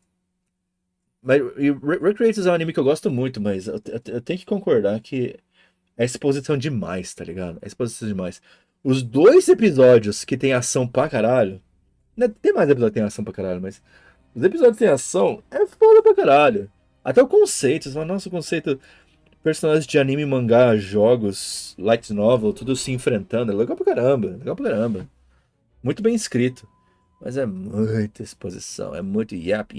Mas Recreators é um anime que eu gosto muito, mas eu tenho que concordar que é exposição demais, tá ligado? É exposição demais. Os 2 episódios que tem ação pra caralho. Né, tem mais episódios que tem ação pra caralho, mas os episódios que tem ação é foda pra caralho. Até o conceito, você fala, nossa, o conceito. Personagens de anime, mangá, jogos, light novel, tudo se enfrentando. É legal pra caramba, legal pra caramba. Muito bem escrito. Mas é muita exposição, é muito yap.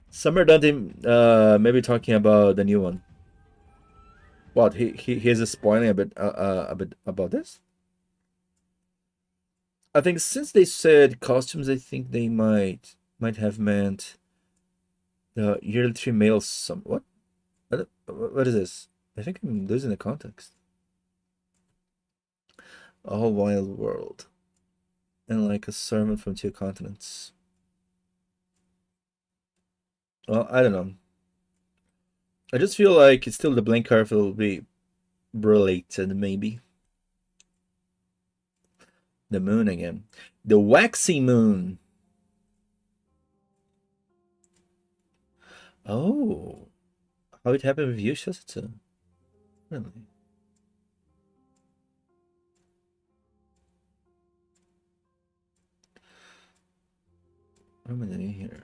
Summer Dante, maybe talking about the new one. What, he is spoiling a bit about this? I think since they said costumes, I think they might have meant the yearly three males. What is this? I think I'm losing the context. A whole wild world, and like a sermon from two continents. Well, I don't know. I just feel like it's still the blank card will be related, maybe. The moon again. The waxing moon. Oh. How it happened with you, Shosatsu? Really? What am I doing here?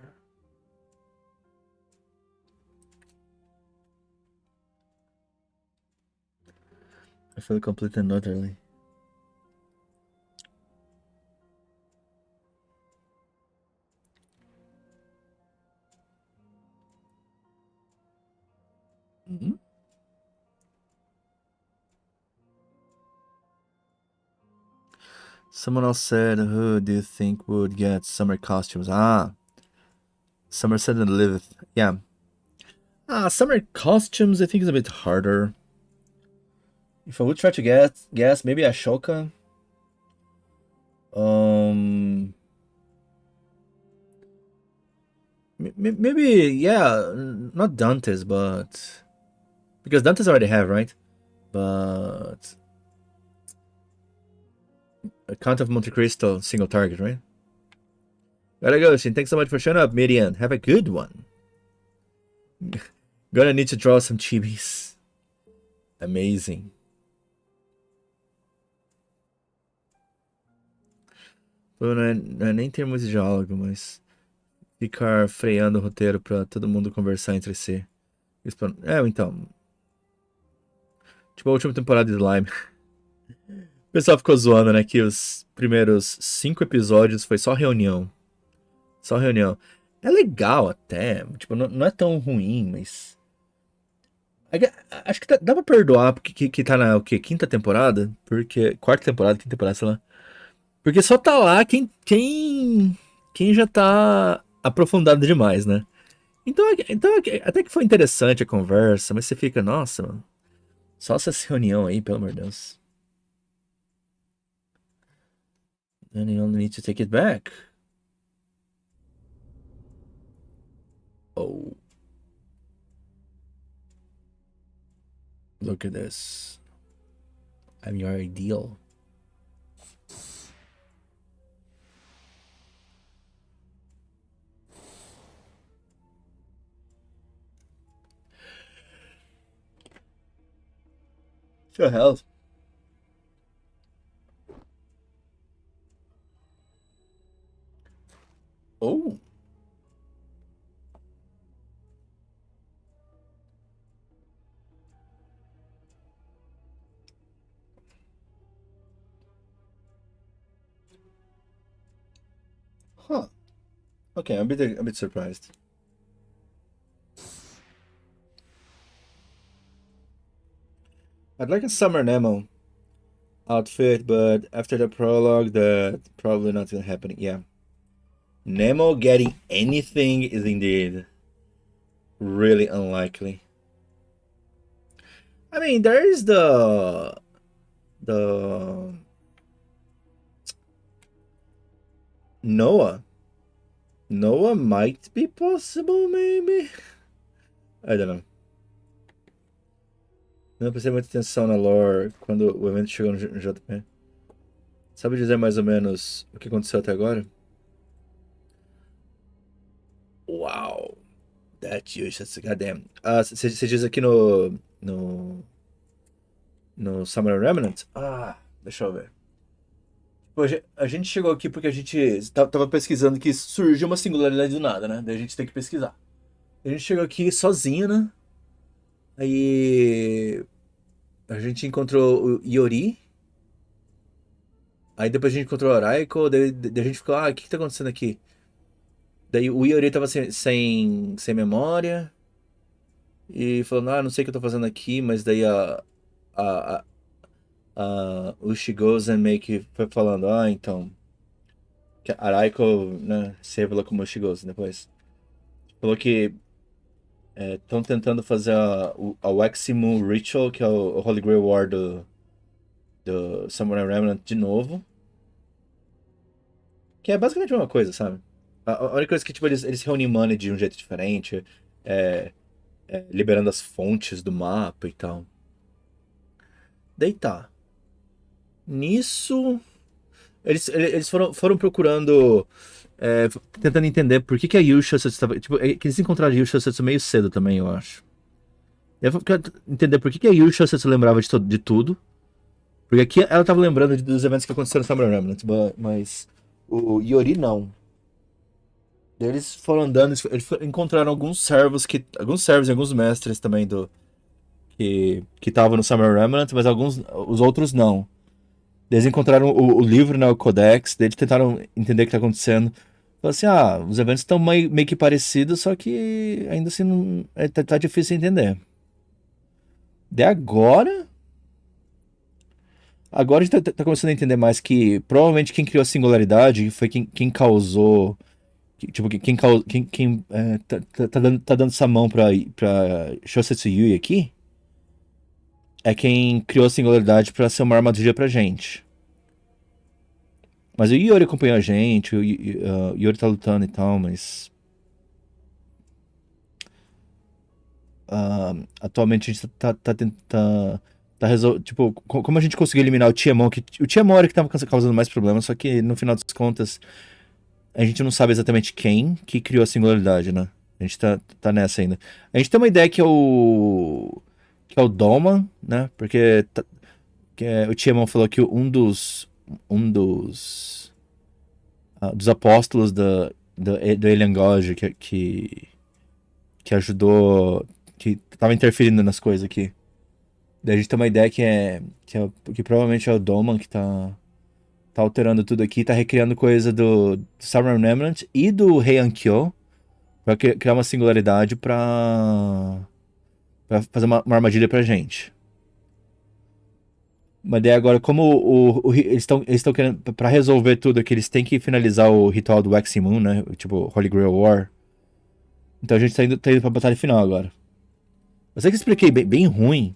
I feel completely and utterly. Mm-hmm. Someone else said, who do you think would get summer costumes? Summer said and Lilith. Yeah. Summer costumes I think is a bit harder. If I would try to guess maybe Ashoka. Maybe, yeah, not Dante's, but because Dante's already have, right? But Count of Monte Cristo, single target, right? Gotta go, Shin. Thanks so much for showing up, Midian. Have a good one. Gonna need to draw some chibis. Amazing. Não é nem termos de diálogo, mas ficar freando o roteiro pra todo mundo conversar entre si. Então. Tipo a última temporada de Slime. O pessoal ficou zoando, né? Que os primeiros 5 episódios foi só reunião. Só reunião. É legal até. Tipo, não é tão ruim, mas. Acho que dá pra perdoar porque que tá na o quê? Quinta temporada? Porque. Quarta temporada, quinta temporada, sei lá. Porque só tá lá quem já tá aprofundado demais, né? Então até que foi interessante a conversa, mas você fica, nossa, mano. Só essa reunião aí, pelo amor de Deus. Then you only need to take it back. Oh. Look at this. I'm your ideal. Sure health. Oh. Huh. Okay, I'm a bit surprised. I'd like a summer Nemo outfit, but after the prologue, that probably not gonna happen. Yeah. Nemo getting anything is indeed really unlikely. I mean, there is the Noah. Noah might be possible, maybe. I don't know. Não prestei muita atenção na lore quando o evento chegou no JP. Sabe dizer mais ou menos o que aconteceu até agora? Wow. That's useless. Goddamn. Você diz aqui no Summer Remnant? Deixa eu ver. Pô, a gente chegou aqui porque a gente tava pesquisando que surgiu uma singularidade do nada, né? Daí a gente tem que pesquisar. A gente chegou aqui sozinho, né? Aí a gente encontrou o Iori. Aí depois a gente encontrou o Araiko. Daí a gente ficou, o que tá acontecendo aqui? Daí o Iori tava sem memória. E falando, não sei o que eu tô fazendo aqui, mas daí a, o She Goes and meio que foi falando, então, que a Araiko, né, se revelou como She Goes depois. Falou que estão tentando fazer a Waxing Ritual, que é o Holy Grail War do Samurai Remnant de novo. Que é basicamente uma coisa, sabe? A única coisa é que tipo, eles reúnem money de um jeito diferente, é, liberando as fontes do mapa e tal. Daí tá. Nisso, eles foram procurando, tentando entender por que a Yusha estava. Tipo, que eles encontraram a Yusha meio cedo também, eu acho. Eu quero entender por que a Yusha se lembrava de tudo. Porque aqui ela tava lembrando dos eventos que aconteceram no Summer Remnant, mas o Yori não. Eles foram andando, encontraram alguns servos e alguns mestres também que estavam no Summer Remnant, mas os outros não. Eles encontraram o livro, né, o Codex, eles tentaram entender o que está acontecendo. Falaram assim, os eventos estão meio que parecidos, só que ainda assim não, tá difícil de entender. De agora a gente tá começando a entender mais que provavelmente quem criou a singularidade foi quem causou. Tipo, quem tá dando essa mão pra Shosetsu Yui aqui é quem criou a singularidade pra ser uma armadilha pra gente. Mas o Yori acompanhou a gente, o Yori tá lutando e tal, mas. Atualmente a gente tá tentando. Tá tipo, como a gente conseguiu eliminar o Tiemon, que o Tiemon era que tava causando mais problemas, só que no final das contas a gente não sabe exatamente quem que criou a singularidade, né? A gente tá nessa ainda. A gente tem uma ideia que é o Doman, né? Porque o Tiemon falou que um dos apóstolos do Alien God que ajudou, que tava interferindo nas coisas aqui. Daí a gente tem uma ideia que provavelmente é o Doman que tá alterando tudo aqui, tá recriando coisa do Summer Remnant e do Heian-Kyo pra criar uma singularidade pra fazer uma armadilha pra gente. Mas daí agora, como eles estão querendo, pra resolver tudo aqui, eles têm que finalizar o ritual do Waxing Moon, né? Tipo, Holy Grail War. Então a gente tá indo pra batalha final agora. Eu sei que expliquei bem ruim,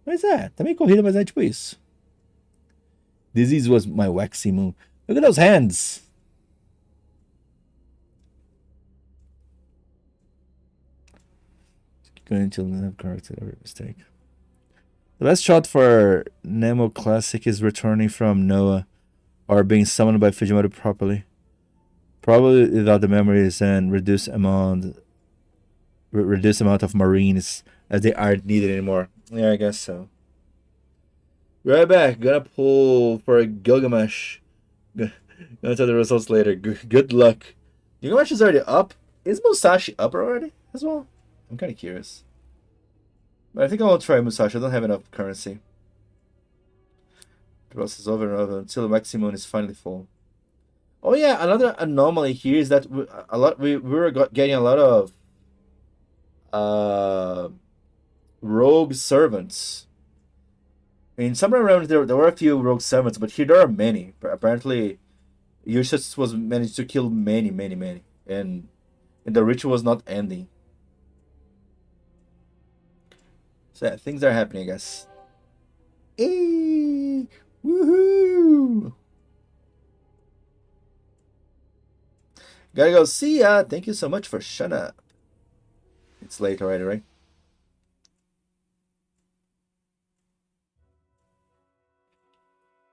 mas tá meio corrida, mas é tipo isso. This was my Waxing Moon. Look at those hands! Going to have character every mistake. The best shot for Nemo Classic is returning from Noah or being summoned by Fujimoto properly. Probably without the memories and reduced amount of marines as they aren't needed anymore. Yeah, I guess so. Right back. Gonna pull for Gilgamesh. Gonna tell the results later. Good luck. Gilgamesh is already up. Is Musashi up already as well? I'm kind of curious. But I think I'll try Musashi. I don't have enough currency. The process over and over until the maximum is finally full. Oh yeah, another anomaly here is that we were getting a lot of uh, rogue servants. In Summer Realms, there were a few rogue servants, but here there are many. Apparently, Eustace was managed to kill many, many, many, and the ritual was not ending. So yeah, things are happening, I guess. Hey, woohoo! Gotta go. See ya. Thank you so much for shutting up. It's late already, right?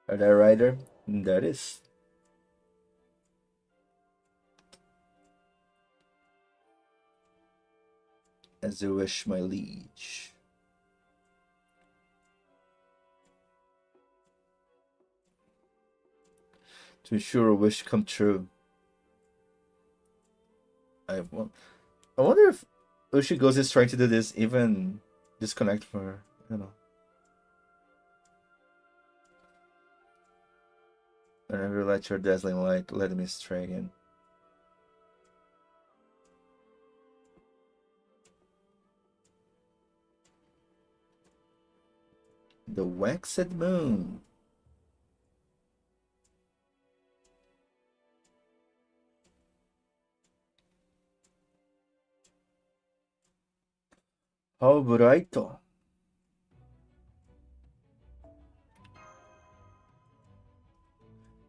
Are that right there? There it is. As you wish, my liege. To ensure a wish come true. I wonder if Ushigos is trying to do this even disconnect from her. I don't know. I never let your dazzling light lead me astray again. The waxed moon. How bright.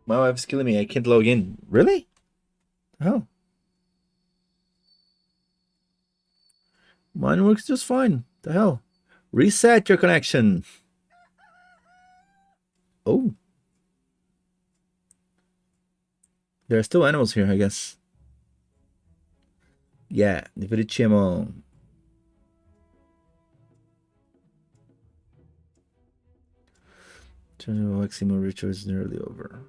My wife's killing me. I can't log in. Really? Oh. Mine works just fine. The hell? Reset your connection. Oh. There are still animals here, I guess. Yeah, divertiamo. Turn the waxing ritual is nearly over.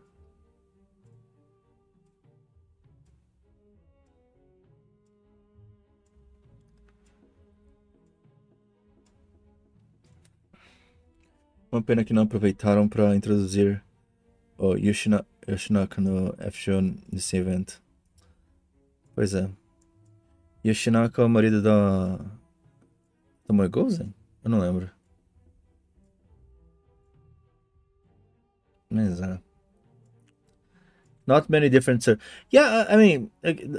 Uma pena que não aproveitaram para introduzir o Yoshinaka no F-Show nesse evento. Pois é. Yoshinaka é o marido da Moegozen? Eu não lembro. Mas é. Not many different servers. Yeah, I mean,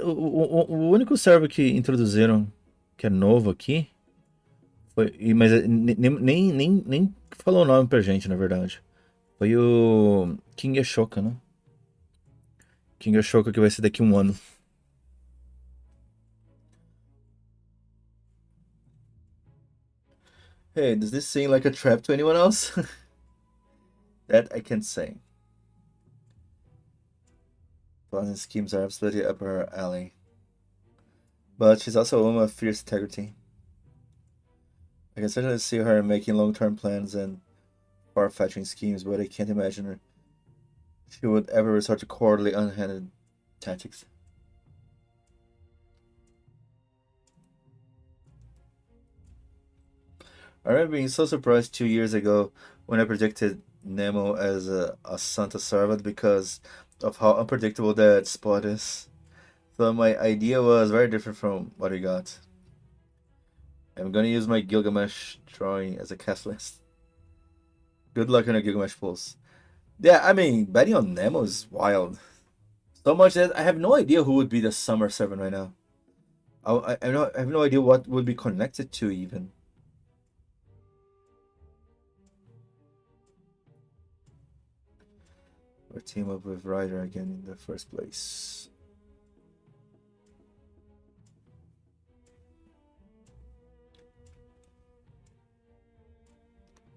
o único server que introduziram que é novo aqui foi. Mas nem falou o nome pra gente, na verdade. Foi o King Ashoka, né? King Ashoka que vai ser daqui a um ano. Hey, does this seem like a trap to anyone else? That I can't say. Plans schemes are absolutely up her alley. But she's also a woman of fierce integrity. I can certainly see her making long-term plans and far-fetching schemes, but I can't imagine her. She would ever resort to coldly unhanded tactics. I remember being so surprised 2 years ago when I predicted Nemo as a Santa servant because of how unpredictable that spot is. So my idea was very different from what we got. I'm gonna use my Gilgamesh drawing as a cast list. Good luck on a Gilgamesh pulse. Yeah, I mean, betting on Nemo is wild. So much that I have no idea who would be the Summer Servant right now. I have no idea what would be connected to even. Or team up with Ryder again in the first place.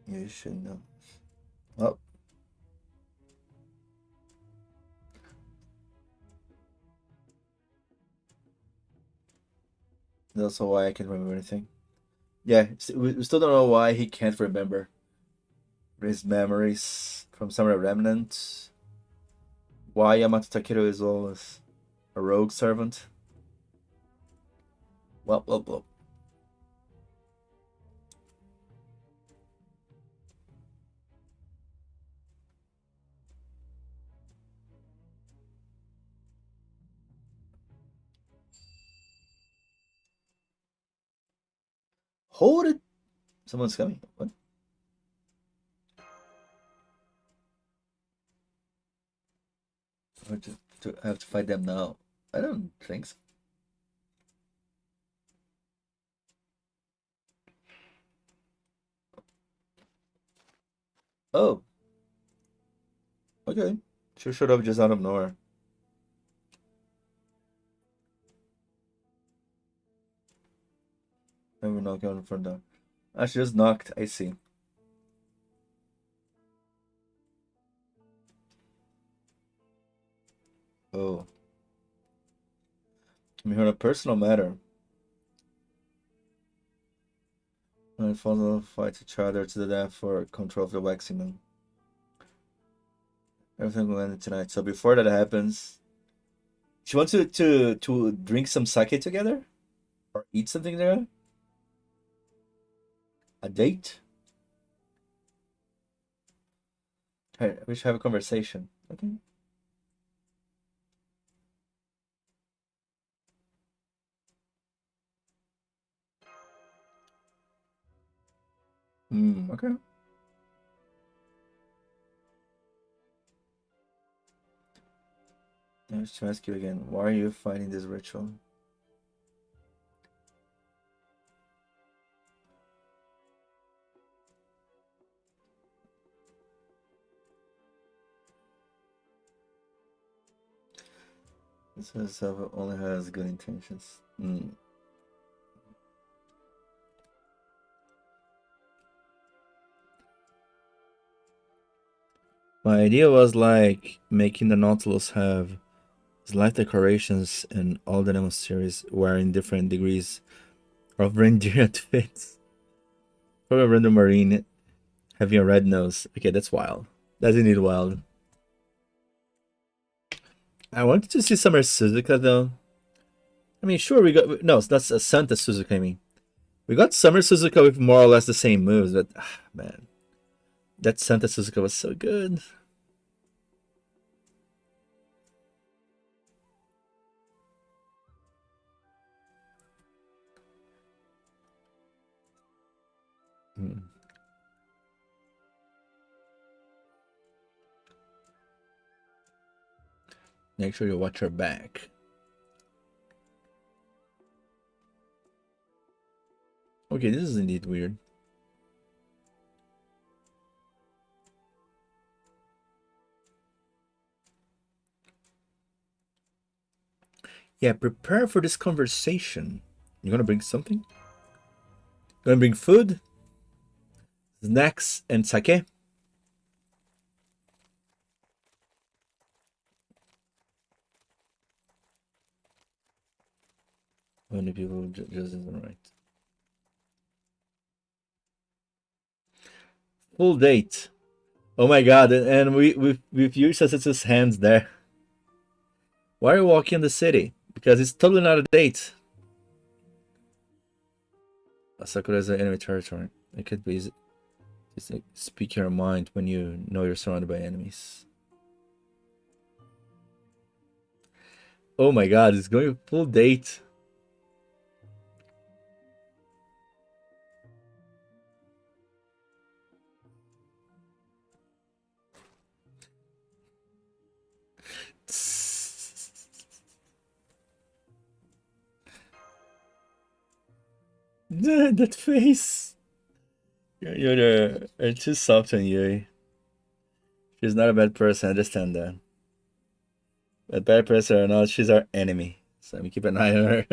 You should know. Oh. That's also why I can't remember anything. Yeah, we still don't know why he can't remember his memories from Summer Remnant. Why Yamato Takeru is always a rogue servant. Well. Hold it! Someone's coming. What? I have to fight them now. I don't think so. Oh. Okay. She showed up just out of nowhere. And we're not going for them. She just knocked. I see. Oh. I mean, on a personal matter. My father fight each other to the death for control of the waxing moon. Everything will end tonight. So before that happens, she wants to drink some sake together or eat something there. A date. Hey, we should have a conversation. Okay. Okay. I have to ask you again, why are you fighting this ritual? This herself only has good intentions. My idea was like making the Nautilus have life decorations and all the Nemo series wearing different degrees of reindeer outfits. Probably a random marine having a red nose. Okay, that's wild. That's indeed wild. I wanted to see Summer Suzuka though. I mean, sure, we got no, that's a Santa Suzuka. I mean, we got Summer Suzuka with more or less the same moves, but man, that Santa Suzuka was so good. Make sure you watch her back. Okay, this is indeed weird. Yeah, prepare for this conversation. You gonna bring something? Gonna bring food, snacks, and sake? Many people just isn't right. Full date. Oh my god, and we've used his hands there. Why are you walking in the city? Because it's totally not a date. Sakura is an enemy territory. It could be easy. Just like, speak your mind when you know you're surrounded by enemies. Oh my god, it's going full date. That face. You're too soft on Yui. She's not a bad person, I understand that. A bad person or not, she's our enemy. So we keep an eye on her.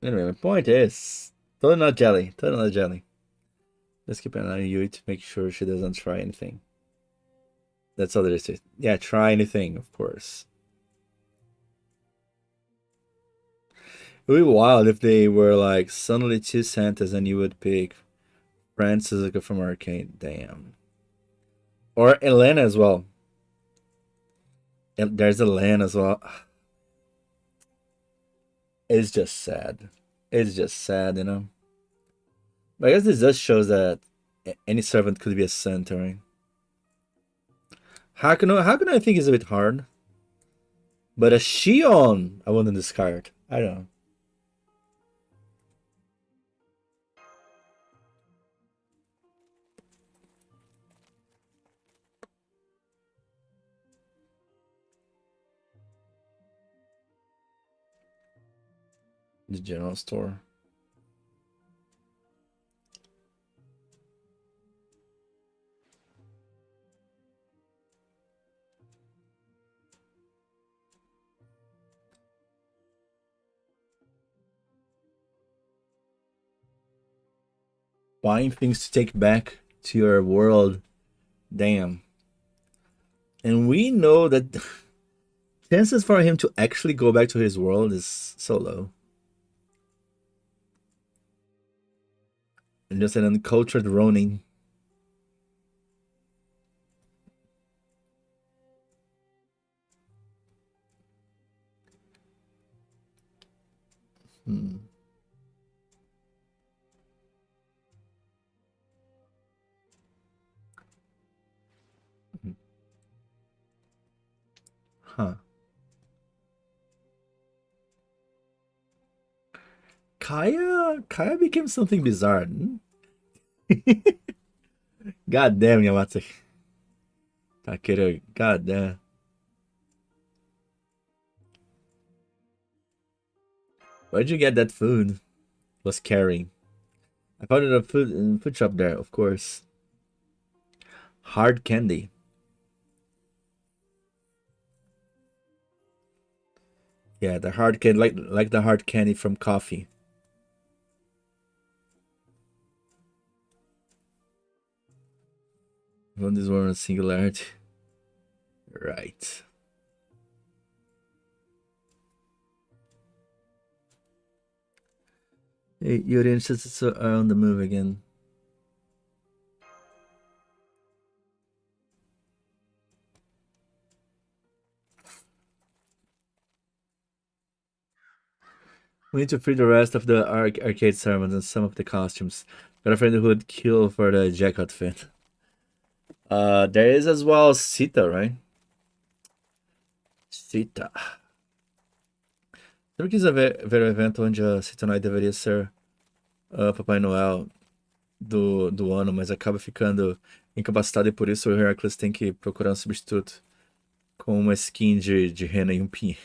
Anyway, my point is, totally not jelly. Totally not jelly. Let's keep an eye on Yui to make sure she doesn't try anything. That's all there is to it. Yeah, try anything, of course. It would be wild if they were like suddenly two Santas and you would pick Fran Suzuka from Arcade. Damn. Or Elena as well. There's Elena as well. It's just sad. It's just sad, you know. But I guess this just shows that any servant could be a centaur. Hakuno I think is a bit hard. But a Shion I wouldn't discard. I don't know. The general store. Buying things to take back to your world. Damn. And we know that chances for him to actually go back to his world is so low. And just an uncultured Ronin. Hmm. Huh. Kaya became something bizarre. God damn, Yamata. Takeru, god damn. Where'd you get that food? Was carrying. I found it at a food shop there, of course. Hard candy. Yeah, the hard candy, like the hard candy from coffee. One is one singularity. Right. Hey, Yuri and Shitsu are on the move again. We need to free the rest of the arcade sermons and some of the costumes. Got a friend who would kill for the Jack outfit. There is as well Sita, right? Sita. Lembra que ver o evento onde a Sita Nai deveria ser Papai Noel do ano, mas acaba ficando incapacitado e por isso o Heracles tem que procurar um substituto com uma skin de rena e um pinheiro.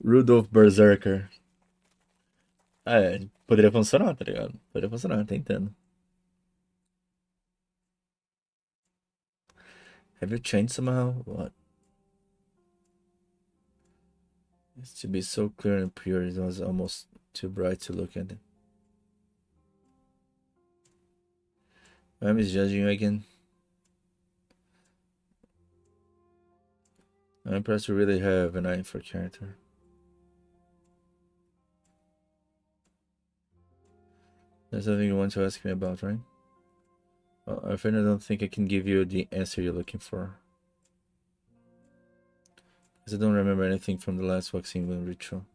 Rudolph Berserker. Poderia funcionar, tá ligado? Poderia funcionar, tá entendendo. Have you changed somehow? What? It's to be so clear and pure, it was almost too bright to look at it. I'm judging you again. I'm impressed you really have an eye for character. There's something you want to ask me about, right? Well, I afraid I don't think I can give you the answer you're looking for. Because I don't remember anything from the last WAXING ritual.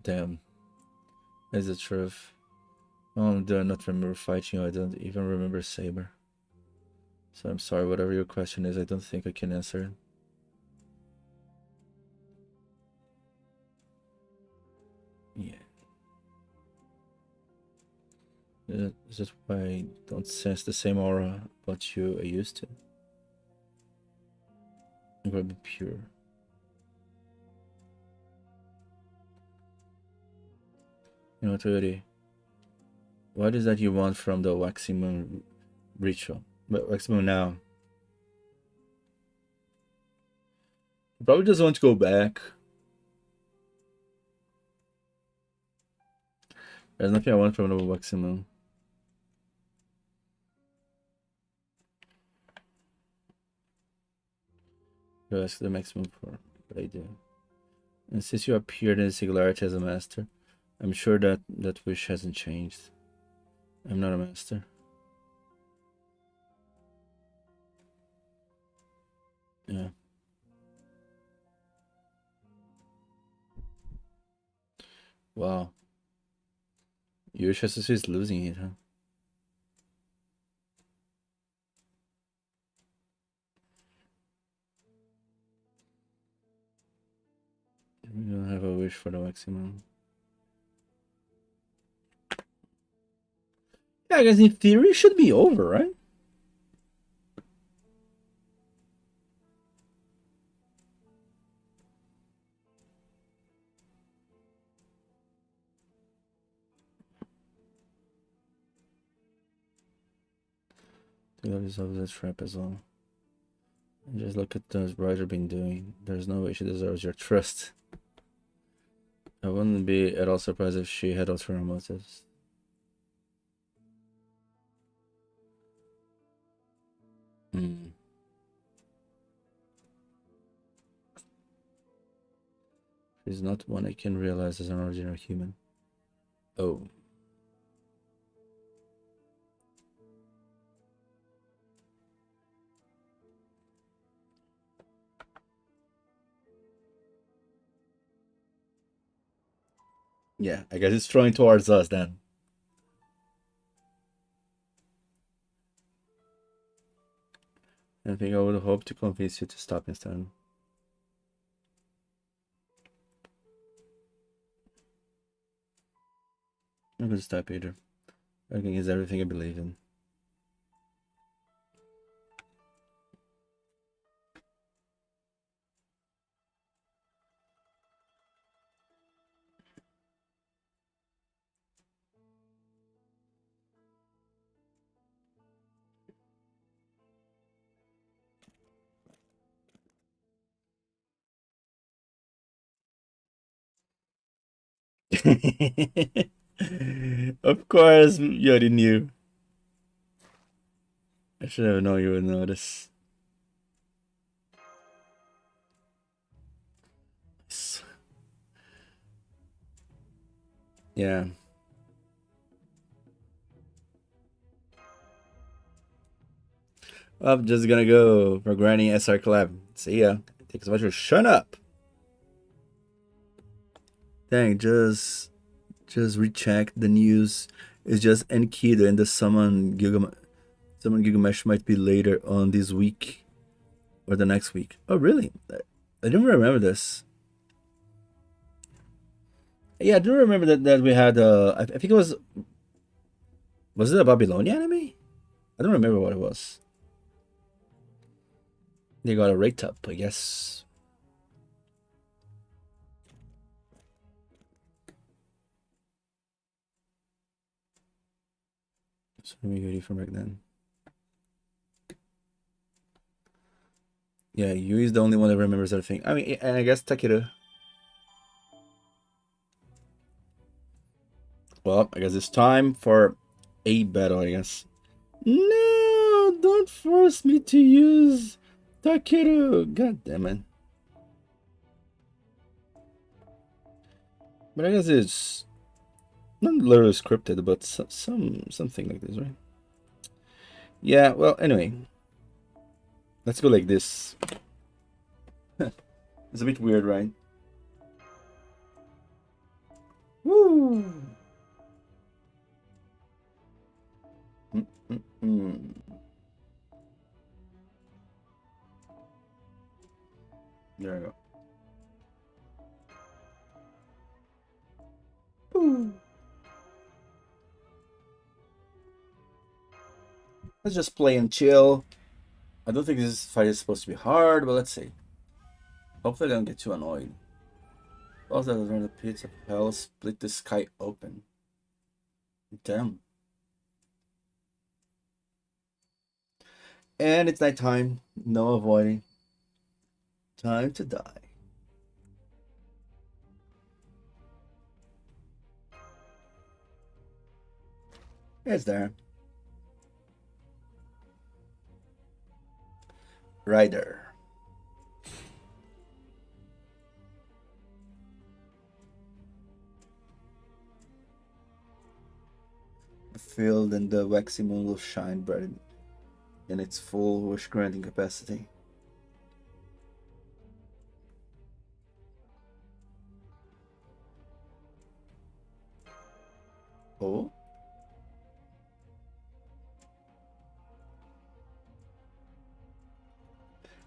Damn. That's the truth. Oh, do I not remember fighting? I don't even remember Saber. So I'm sorry, whatever your question is, I don't think I can answer it. Yeah. Is that why I don't sense the same aura about you I used to? I'm gonna be pure. You know, Tori, what is that you want from the waxing moon ritual? But waxing moon now. You probably just want to go back. There's nothing I want from the waxing moon. You ask the maximum for what I do. And since you appeared in the singularity as a master, I'm sure that that wish hasn't changed. I'm not a master. Yeah. Wow. Yoshisu is losing it, huh? We don't have a wish for the maximum. Yeah, I guess in theory it should be over, right? The love is of the trap as well. And just look at what Ryder been doing. There's no way she deserves your trust. I wouldn't be at all surprised if she had ulterior motives. Hmm. She's not one I can realize as an ordinary human. Oh. Yeah, I guess it's throwing towards us then. I think I would hope to convince you to stop instead. I'm gonna stop Peter. Working is everything I believe in. Of course, you already knew. I should have known you would notice. Yeah. I'm just gonna go for Granny SR collab. See ya. Thanks so much for shut up. Dang, just recheck the news. It's just Enkidu and the summon Gilgamesh might be later on this week or the next week. Oh really? I don't remember this. Yeah, I do remember that we had I think it was it a Babylonia anime? I don't remember what it was. They got a rate up, I guess. So let me ready from back then. Yeah, Yui is the only one that remembers everything. I mean, and I guess Takeru. Well, I guess it's time for a battle, I guess. No, don't force me to use Takeru. God damn it. But I guess it's not literally scripted, but something like this, right? Yeah, well, anyway. Let's go like this. It's a bit weird, right? Woo! Mm-mm-mm. There we go. Woo. Let's just play and chill. I don't think this fight is supposed to be hard, but let's see. Hopefully I don't get too annoyed. Also, the pits of hell split the sky open. Damn. And it's nighttime. No avoiding. Time to die. It's there. Rider. The field and the waxy moon will shine bright in its full wish-granting capacity. Oh?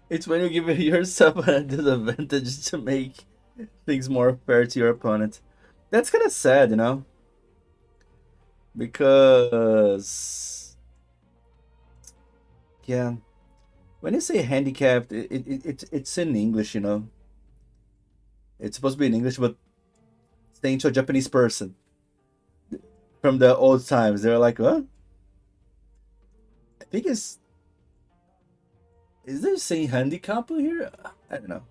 It's when you give yourself a disadvantage to make things more fair to your opponent. That's kind of sad, you know? Because... Yeah. When you say handicapped, it's in English, you know? It's supposed to be in English, but saying to a Japanese person from the old times, they're like, huh? I think it's... Is there saying handicap here? I don't know.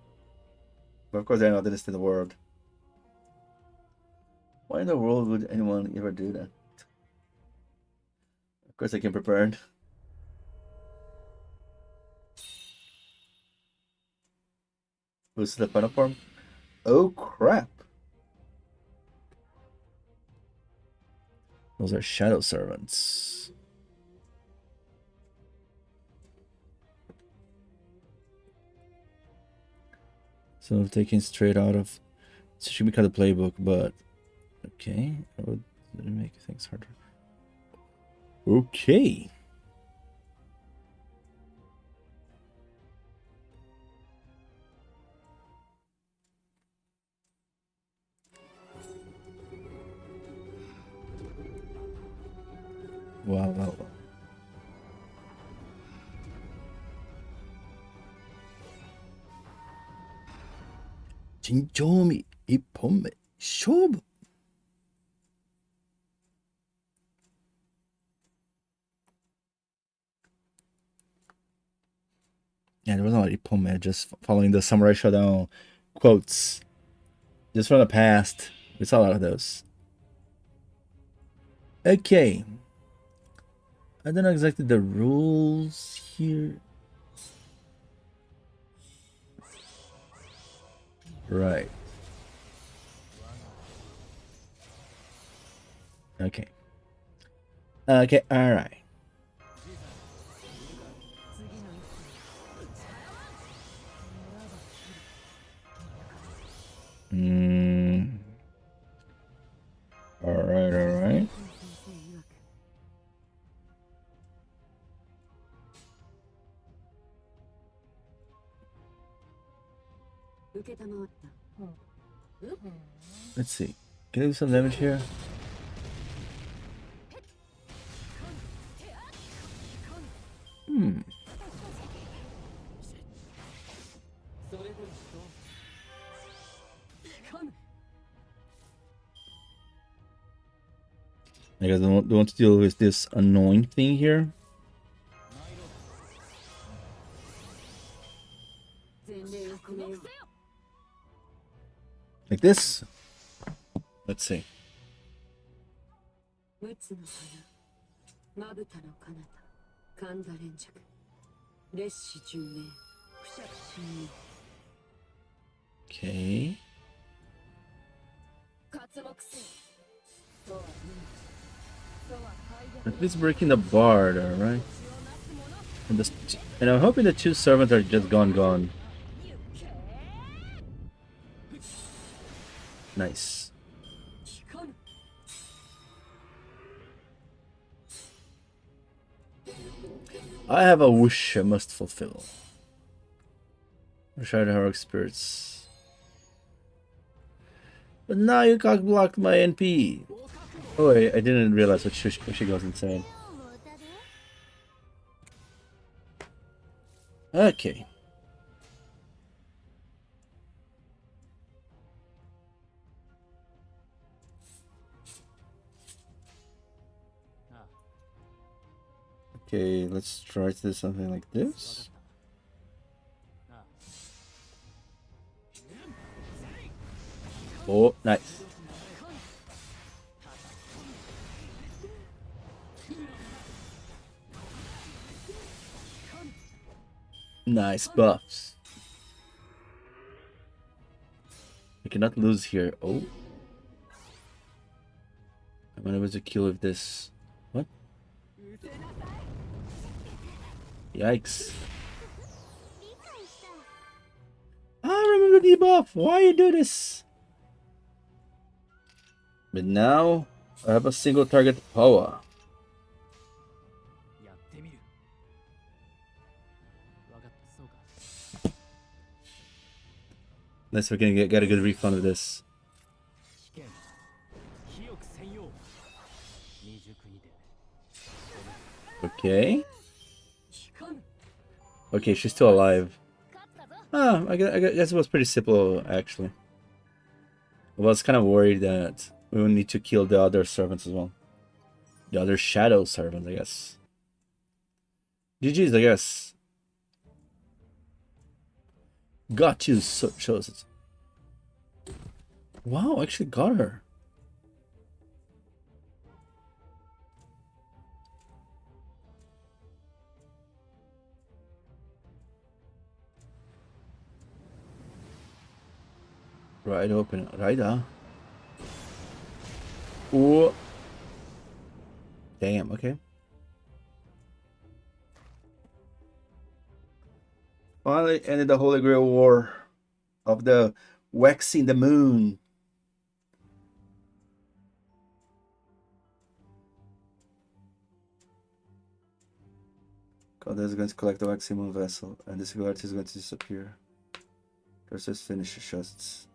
But of course, I know that it's in the world. Why in the world would anyone ever do that? Of course, I came prepared. Who's the final form? Oh crap! Those are shadow servants. So taken straight out of it should be kind of playbook, but okay. That would make things harder. Okay. Wow, wow, wow. 진점이 이범의 쇼부. Yeah, there wasn't a lot of Ippon, just following the Samurai Shodown quotes. Just from the past. We saw a lot of those. Okay. I don't know exactly the rules here. Right. Okay. Okay, alright. Alright, alright. Let's see. Can I do some damage here? I guess I don't want to deal with this annoying thing here. Like this? Let's see. Okay. At least breaking the bar there, right? And I'm hoping the two servants are just gone. Nice. I have a wish I must fulfill. Shard heroic spirits. But now you cock blocked my NP. Oh wait, I didn't realize that she goes insane. Okay. Okay, let's try to do something like this. Oh, nice. Nice buffs. I cannot lose here. Oh. I'm unable to kill with this. What? Yikes. Remember the debuff. Why you do this? But now I have a single target power. Unless we can get a good refund of this. Okay. Okay, she's still alive. Ah, I guess it was pretty simple, actually. I was kind of worried that we would need to kill the other servants as well. The other shadow servants, I guess. GG's, I guess. Got you, so shows it. Wow, I actually got her. Right open, right on. Ooh. Damn, okay. Finally ended the Holy Grail War of the waxing the moon. God is going to collect the waxing moon vessel, and the singularity is going to disappear. Let's just finish the shots.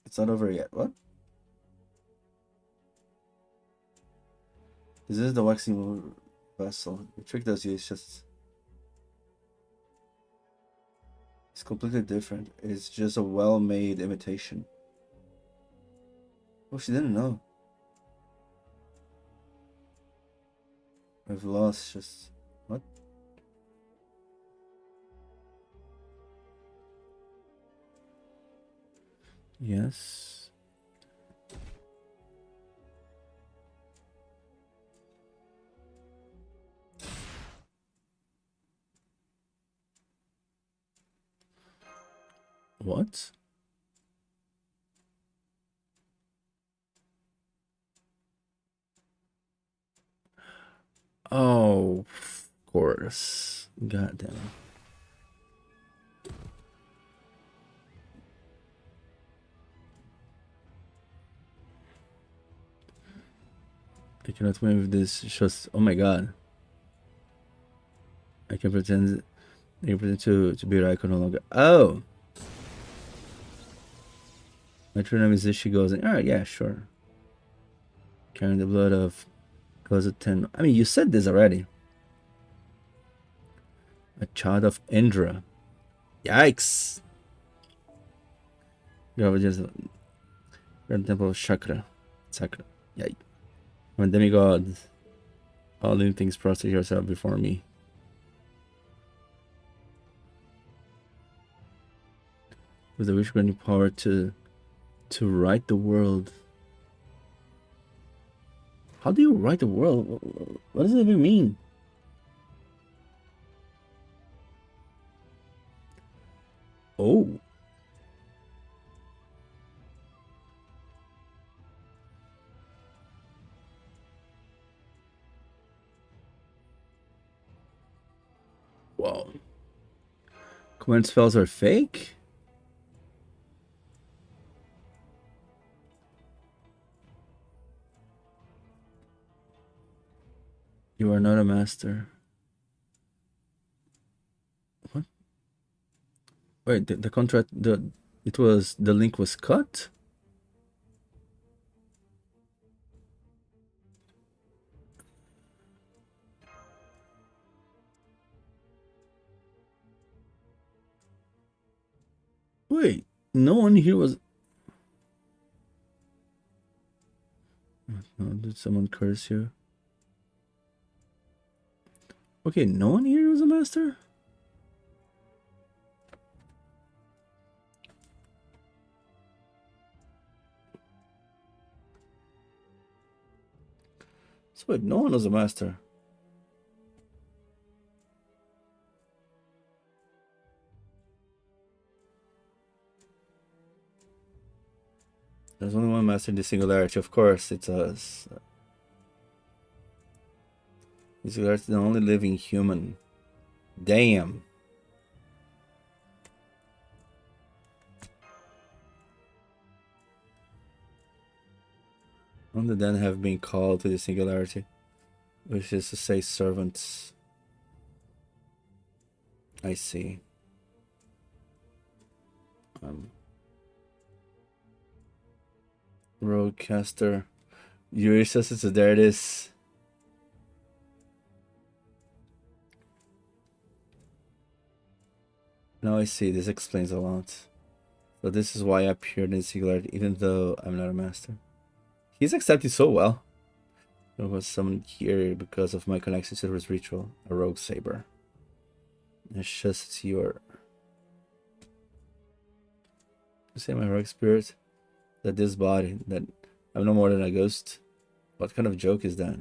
It's not over yet. What? This is the waxing vessel. The trick does use just... It's completely different. It's just a well-made imitation. Oh, she didn't know. I've lost just... What? Yes. What? Oh, of course. Goddamn. I cannot win with this. Just, oh my god. I can pretend to be Raiko no longer. Oh! My true name is this. She goes, alright, yeah, sure. Carrying the blood of closet 10. I mean, you said this already. A child of Indra. Yikes! You're just Grand Temple of Sakra. Yikes. I'm a demigod. All living things prostrate yourself before me. With the wish granting power to write the world. How do you write the world? What does it even mean? Oh. Wow. Command spells are fake? You are not a master. What? Wait, the contract, the link was cut? Wait, no one here was... No, did someone curse you? Okay, no one here was a master? So wait, no one was a master. There's only one master in the singularity, of course, it's us. The singularity is the only living human. Damn. Only then have been called to the singularity, which is to say servants. I see. Roadcaster. Ulysses, there it is. Now I see, this explains a lot. So this is why I appeared in singularity, even though I'm not a master. He's accepted so well. There was someone here because of my connection to this ritual, a rogue saber. It's just your... You say my rogue spirit? That this body, that I'm no more than a ghost? What kind of joke is that?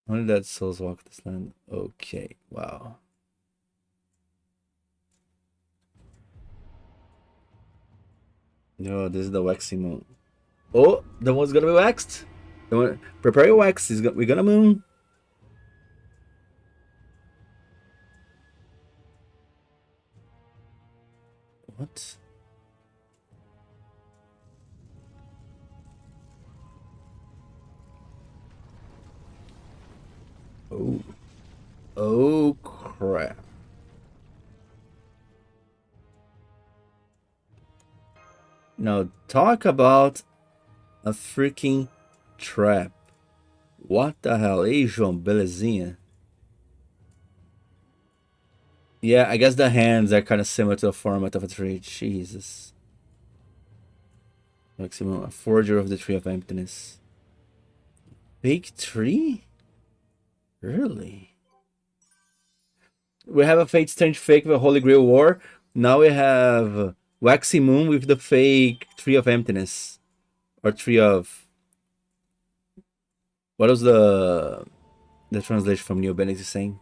Only that souls walk this land. Okay, wow. No, this is the waxing moon. Oh, the one's gonna be waxed. The one, prepare your wax. We're gonna moon. What? Oh. Oh, crap. Now, talk about a freaking trap. What the hell? Ei, João, belezinha? Yeah, I guess the hands are kind of similar to the format of a tree. Jesus. Maximum, a forger of the Tree of Emptiness. Fake tree? Really? We have a fate strange fake of a Holy Grail War. Now we have Waxing Moon with the fake Tree of Emptiness. Or Tree of... What was the translation from Neil Bennett saying?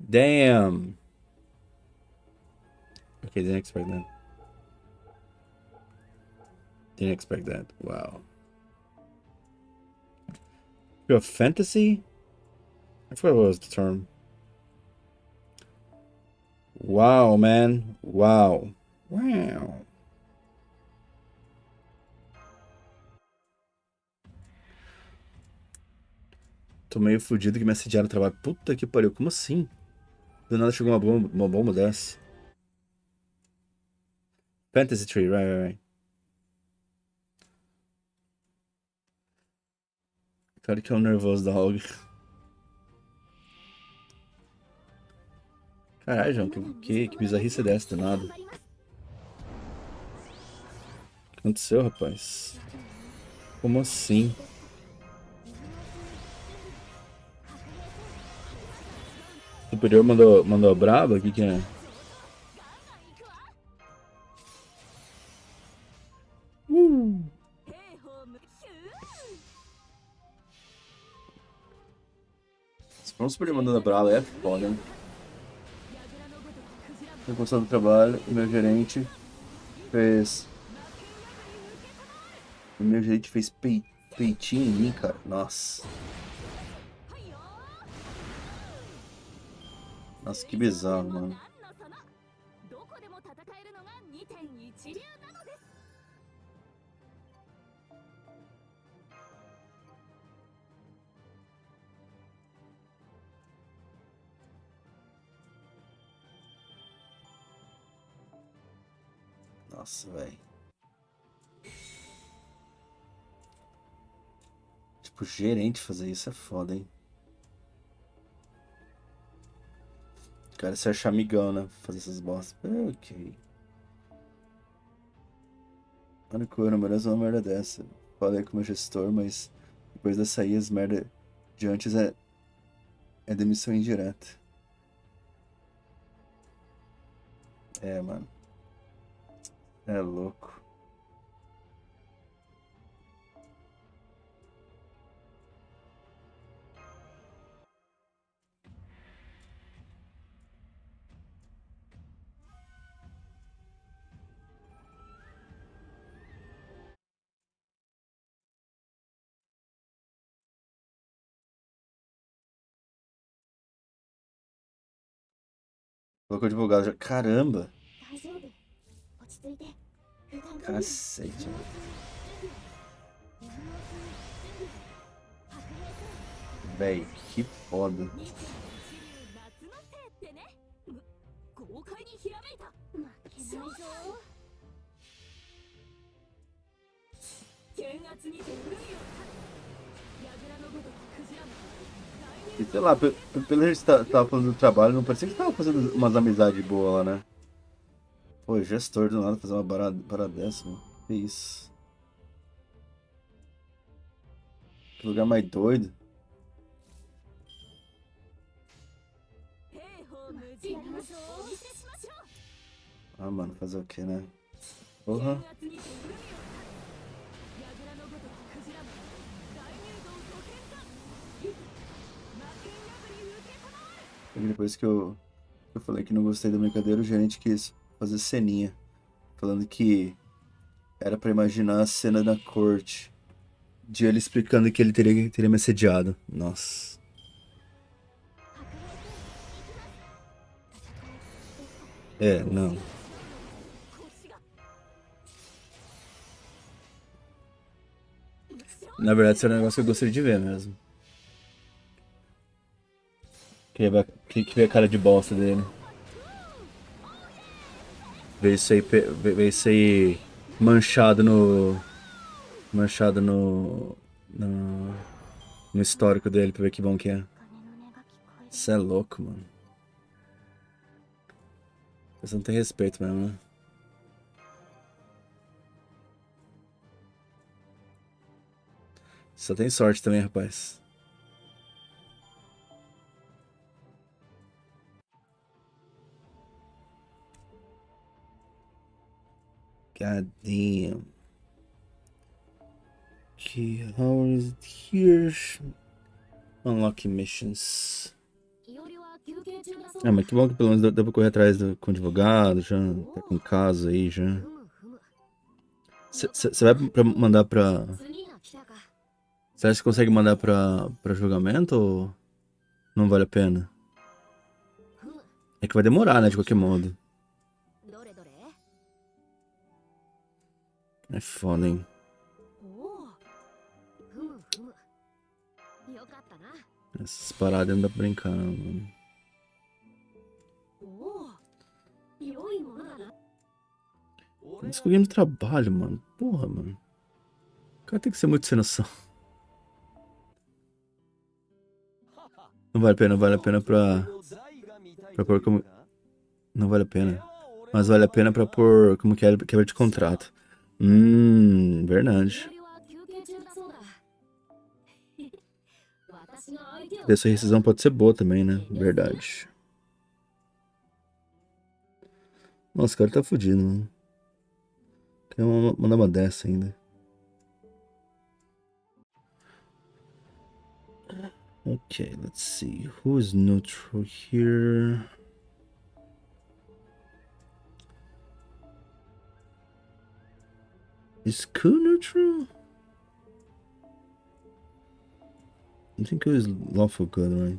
Damn. Okay, didn't expect that. Didn't expect that. Wow. Tree of Fantasy? I forgot what was the term. Wow, man. Wow. Wow. Tô meio fudido que me assediaram no trabalho. Puta que pariu, como assim? Do nada chegou uma bomba dessa. Fantasy Tree, right. Claro que é um nervoso dog. Caralho, João, que bizarrice é dessa do nada? O que aconteceu, rapaz? Como assim? O superior mandou a braba? O que é? Se for um superior mandando a braba, é foda, né? Eu gostando do trabalho, o meu gerente fez... O meu gerente fez peitinho em mim, cara. Nossa. Nossa, que bizarro, mano. Nossa, velho. Tipo, gerente fazer isso é foda, hein? O cara se acha amigão, né? Fazer essas bostas. Ok. Olha que eu não mereço uma merda dessa. Falei com o meu gestor, mas depois dessa aí, as merda de antes é demissão indireta. É, mano. É louco. Colocou advogado já. Caramba! Cacete, mano. Véi, que foda. E sei lá, pelo jeito que você tava falando do trabalho, não parecia que você tava fazendo umas amizades boas lá, né? Pô, gestor do nada fazer uma parada dessa, mano. Que isso? Que lugar mais doido. Ah, mano, fazer o que, né? Porra. E depois que eu falei que não gostei da brincadeira, o gerente quis fazer ceninha. Falando que era pra imaginar a cena da corte. De ele explicando que ele teria me assediado. Nossa. É, não. Na verdade, isso era um negócio que eu gostaria de ver mesmo. Queria ver a cara de bosta dele. Ver isso aí manchado no. Manchado no no histórico dele pra ver que bom que é. Isso é louco, mano. Você não tem respeito mesmo, né? Só tem sorte também, rapaz. God damn. Okay, how is it here? Unlock missions. Ah, mas que bom que pelo menos dá pra correr atrás com advogado, já tá com caso aí, já. Você vai pra mandar pra... Você acha que consegue mandar pra julgamento ou não vale a pena? É que vai demorar, né, de qualquer modo. É foda, hein. Essas paradas não dá pra brincar, não, mano. Escolhendo trabalho, mano. Porra, mano. O cara tem que ser muito sem noção. Não vale a pena, vale a pena pra pôr como... Não vale a pena. Mas vale a pena pra pôr como quebra de contrato. Verdade. Essa rescisão pode ser boa também, né? Verdade. Nossa, o cara tá fudido, mano. Quer mandar uma dessa ainda. Okay, let's see. Who is neutral here? Is Ku neutral? I think Ku is lawful good, right?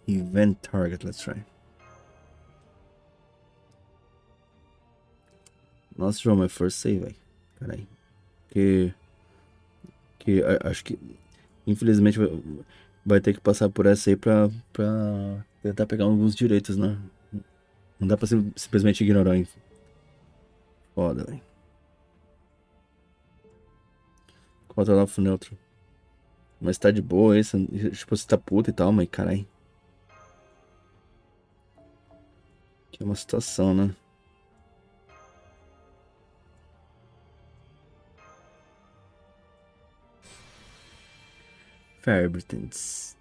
Event target, let's try. Nossa, draw my first save, velho. Peraí. Acho que infelizmente vai ter que passar por essa aí pra tentar pegar alguns direitos, né? Não dá pra simplesmente ignorar, hein? Foda, velho. Controlar o neutro. Mas tá de boa isso. Tipo, você tá puta e tal, mas carai. Que é uma situação, né? Fairbritons.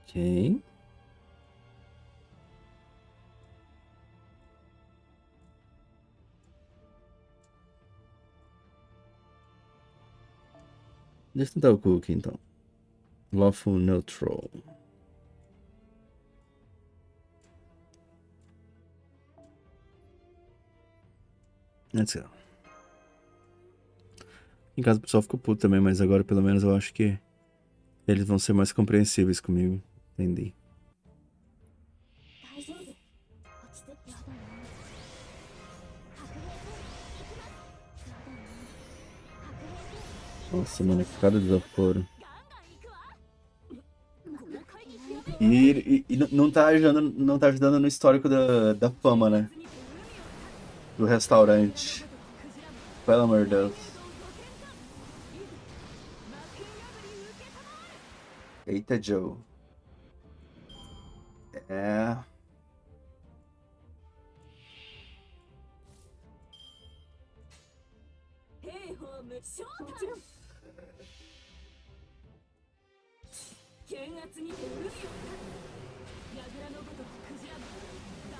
Ok. Deixa eu tentar o cu aqui então. Lawful neutral. Let's go. Em casa o pessoal ficou puto também, mas agora pelo menos eu acho que eles vão ser mais compreensíveis comigo. Entendi. Nossa, mano, cada desaforo. E não tá ajudando no histórico da fama, né? Do restaurante. Pelo amor de Deus. Eita, Joe. É.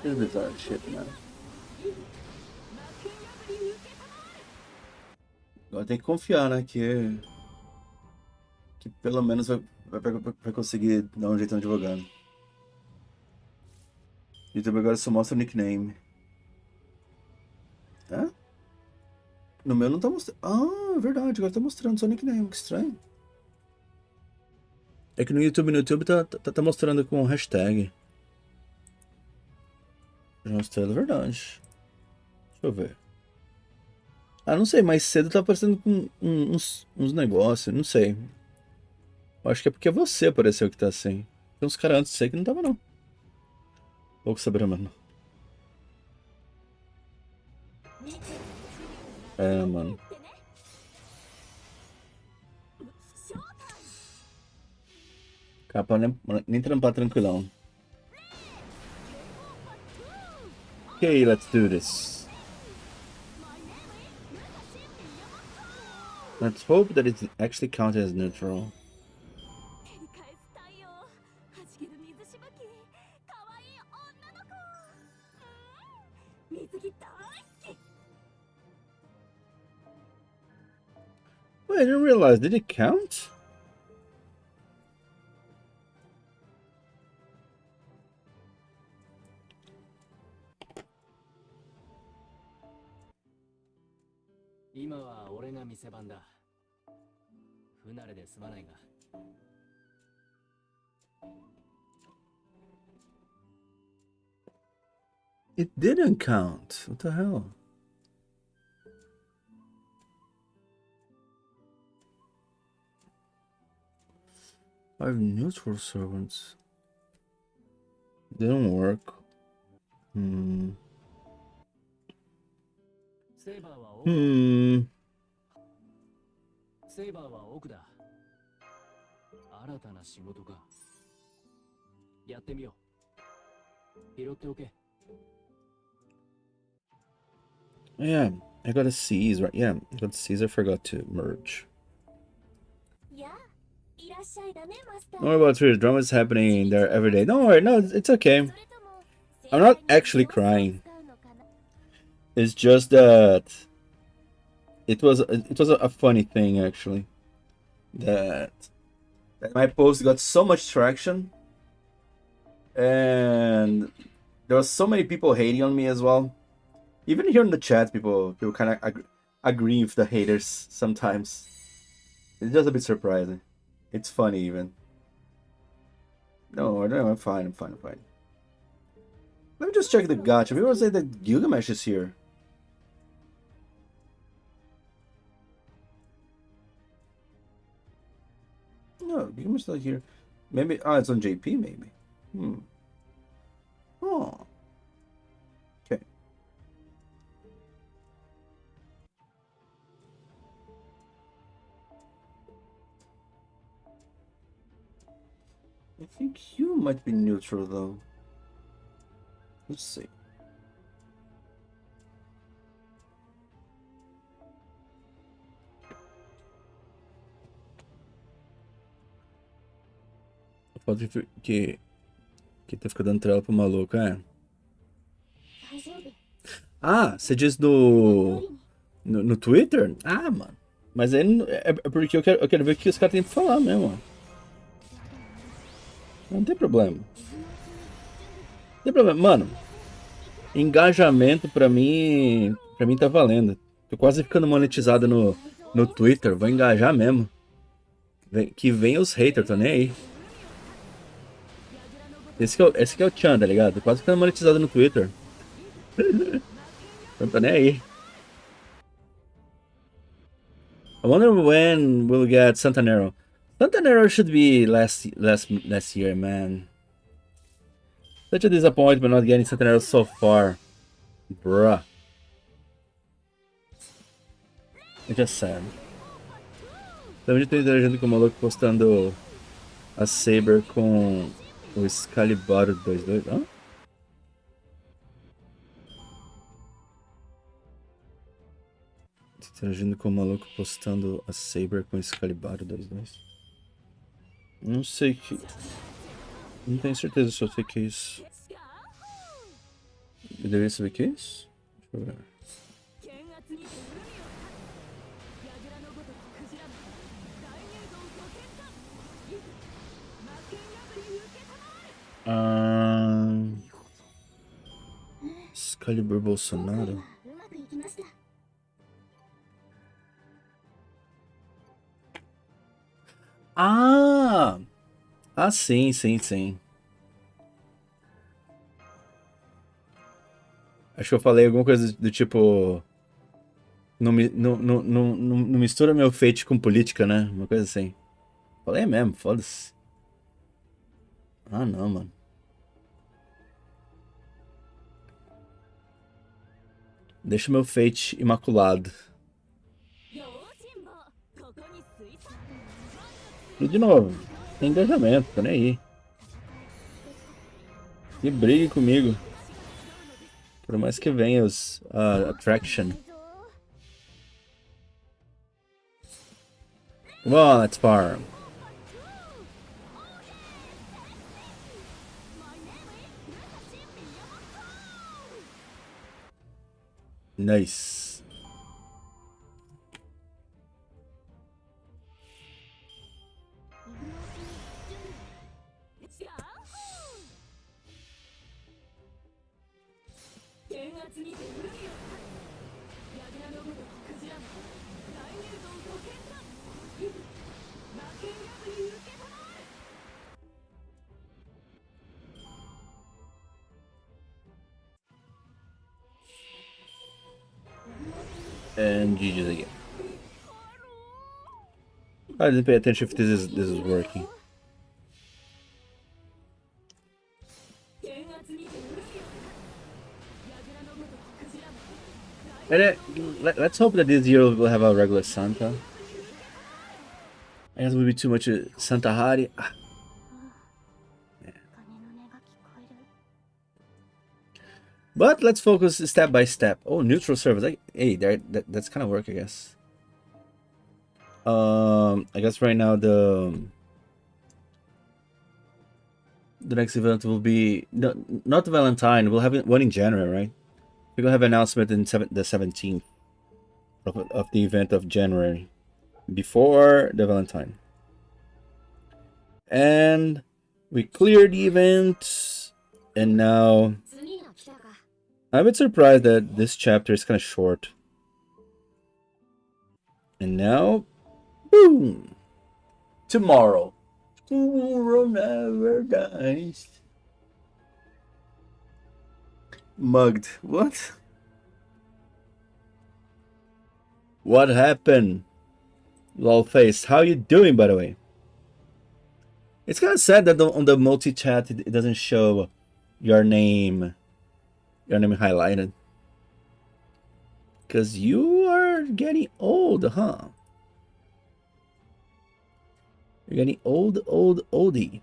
This bizarre shit, man. Agora tem que confiar, né? Que pelo menos vai conseguir dar um jeito no advogado. YouTube agora só mostra o nickname. É? No meu não tá mostrando. Ah, é verdade, agora tá mostrando só o nickname, que estranho. É que no YouTube tá mostrando com hashtag. Já mostrei, é verdade. Deixa eu ver. Ah, não sei, mais cedo tá aparecendo com uns negócios, não sei. Eu acho que é porque você apareceu que tá assim. Tem uns caras antes de você que não tava, não. Pouco saber, mano. É, mano. Capa nem trampar tranquilão. Okay, let's do this. Let's hope that it actually counts as neutral. Wait, I didn't realize. Did it count? It didn't count. What the hell? 5 neutral servants. Didn't work. Hmm. セイバーは奥だ。 Hmm. セイバーは奥だ。新たな仕事か。やってみよう。拾っておけ。 Yeah, I got a C's, right? Yeah, I got C's. I forgot to merge. Don't worry about it. Drama is happening there every day. Don't worry. No, it's okay. I'm not actually crying. It's just that it was a funny thing actually. That my post got so much traction, and there was so many people hating on me as well. Even here in the chat, people kind of agree with the haters sometimes. It's just a bit surprising. It's funny even. No, I'm fine. I'm fine. Let me just check the gacha. People say that Gilgamesh is here. No, Gilgamesh is not here. Maybe it's on JP maybe. Oh. Okay. I think you might be neutral though. Let's see. Pode que tá ficando dando trela pro maluco, é. Ah, você diz no Twitter? Ah, mano. Mas aí é porque eu quero ver o que os caras têm pra falar mesmo, ó. Não tem problema. Não tem problema. Mano, engajamento pra mim tá valendo. Tô quase ficando monetizado no Twitter. Vou engajar mesmo. Que vem os haters, tô nem aí. Esse que é o Chan, tá ligado? Tô quase ficando monetizado no Twitter. Não tô nem aí. I wonder when we'll get Santanero. Santanero should be last year, man. Such a disappointment not getting Santanero so far. Bruh. It's just sad. Também tô interagindo com o maluco postando a Saber com o Excalibur 22. Hã? Tô interagindo com o maluco postando a Saber com o Excalibur 22. Não sei que. Não tenho certeza se eu sei que é isso. Eu deveria saber que é isso? Deixa eu ver. Excalibur Bolsonaro? Ah! Ah, sim. Acho que eu falei alguma coisa do tipo. Não mistura meu fate com política, né? Uma coisa assim. Falei mesmo, foda-se. Ah, não, mano. Deixa meu fate imaculado. E de novo, tem engajamento, tá nem aí. E brigue comigo. Por mais que venha os attraction. Come on, let's farm. Nice. And GG's again. I didn't pay attention if this is working. And let's hope that this year we'll have a regular Santa. I guess it would be too much Santa Hari. But let's focus step by step. Oh, neutral service. Hey, that's kind of work, I guess. I guess right now the next event will be not Valentine. We'll have one in January, right? We're gonna have an announcement in the 17th of the event of January, before the Valentine. And we cleared the event, and now I'm a bit surprised that this chapter is kind of short. And now, boom! Tomorrow. Tomorrow never dies. Mugged. What? What happened? Lol face. How you doing, by the way? It's kind of sad that on the multi-chat it doesn't show your name highlighted. Because you are getting old, huh? You're getting oldie.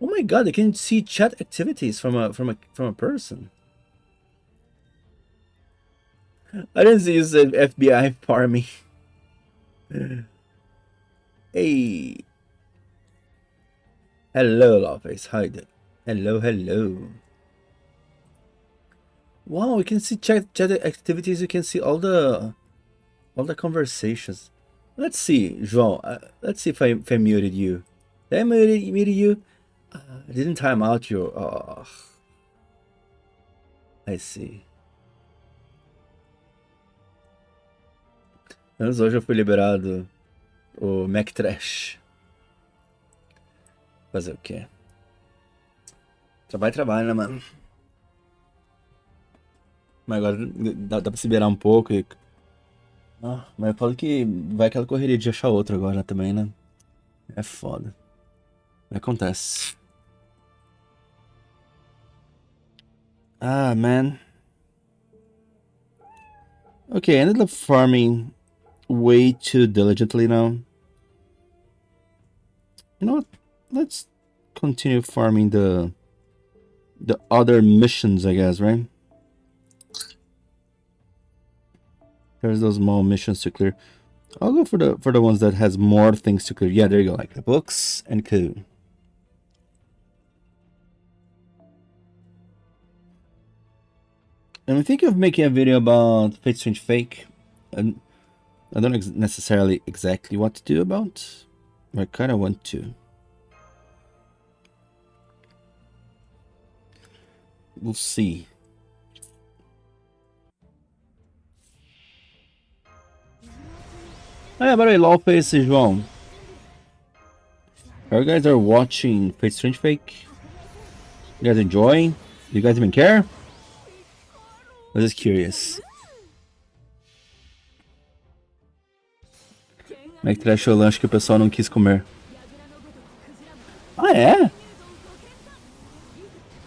Oh my god, I can see chat activities from a person. I didn't see you said FBI farming. Hey. Hello, Lawface. How you doing? Hello. Wow, you can see chat activities. You can see all the conversations. Let's see, João. Let's see if I muted you. Did I muted you? I didn't time out your. Oh, I see. Mas hoje eu fui liberado o Mac Trash. Fazer o quê? Trabalho, né, mano? Mas agora dá pra se virar um pouco e... mas eu falo que vai aquela correria de achar outro agora também, né? É foda. Acontece. Man. Okay, I ended up farming way too diligently now. You know what? Let's continue farming the other missions, I guess, right? There's those small missions to clear. I'll go for the ones that has more things to clear. Yeah, there you go, like the books and coup. I'm thinking of making a video about Fate Strange Fake. And I don't know necessarily exactly what to do about, but I kind of want to. We'll see. Oh yeah, by the way, Lawface is wrong. You guys are watching Fate Strange Fake? You guys enjoying? Do you guys even care? I was just curious. Como é que trashou o lanche que o pessoal não quis comer? Ah, é?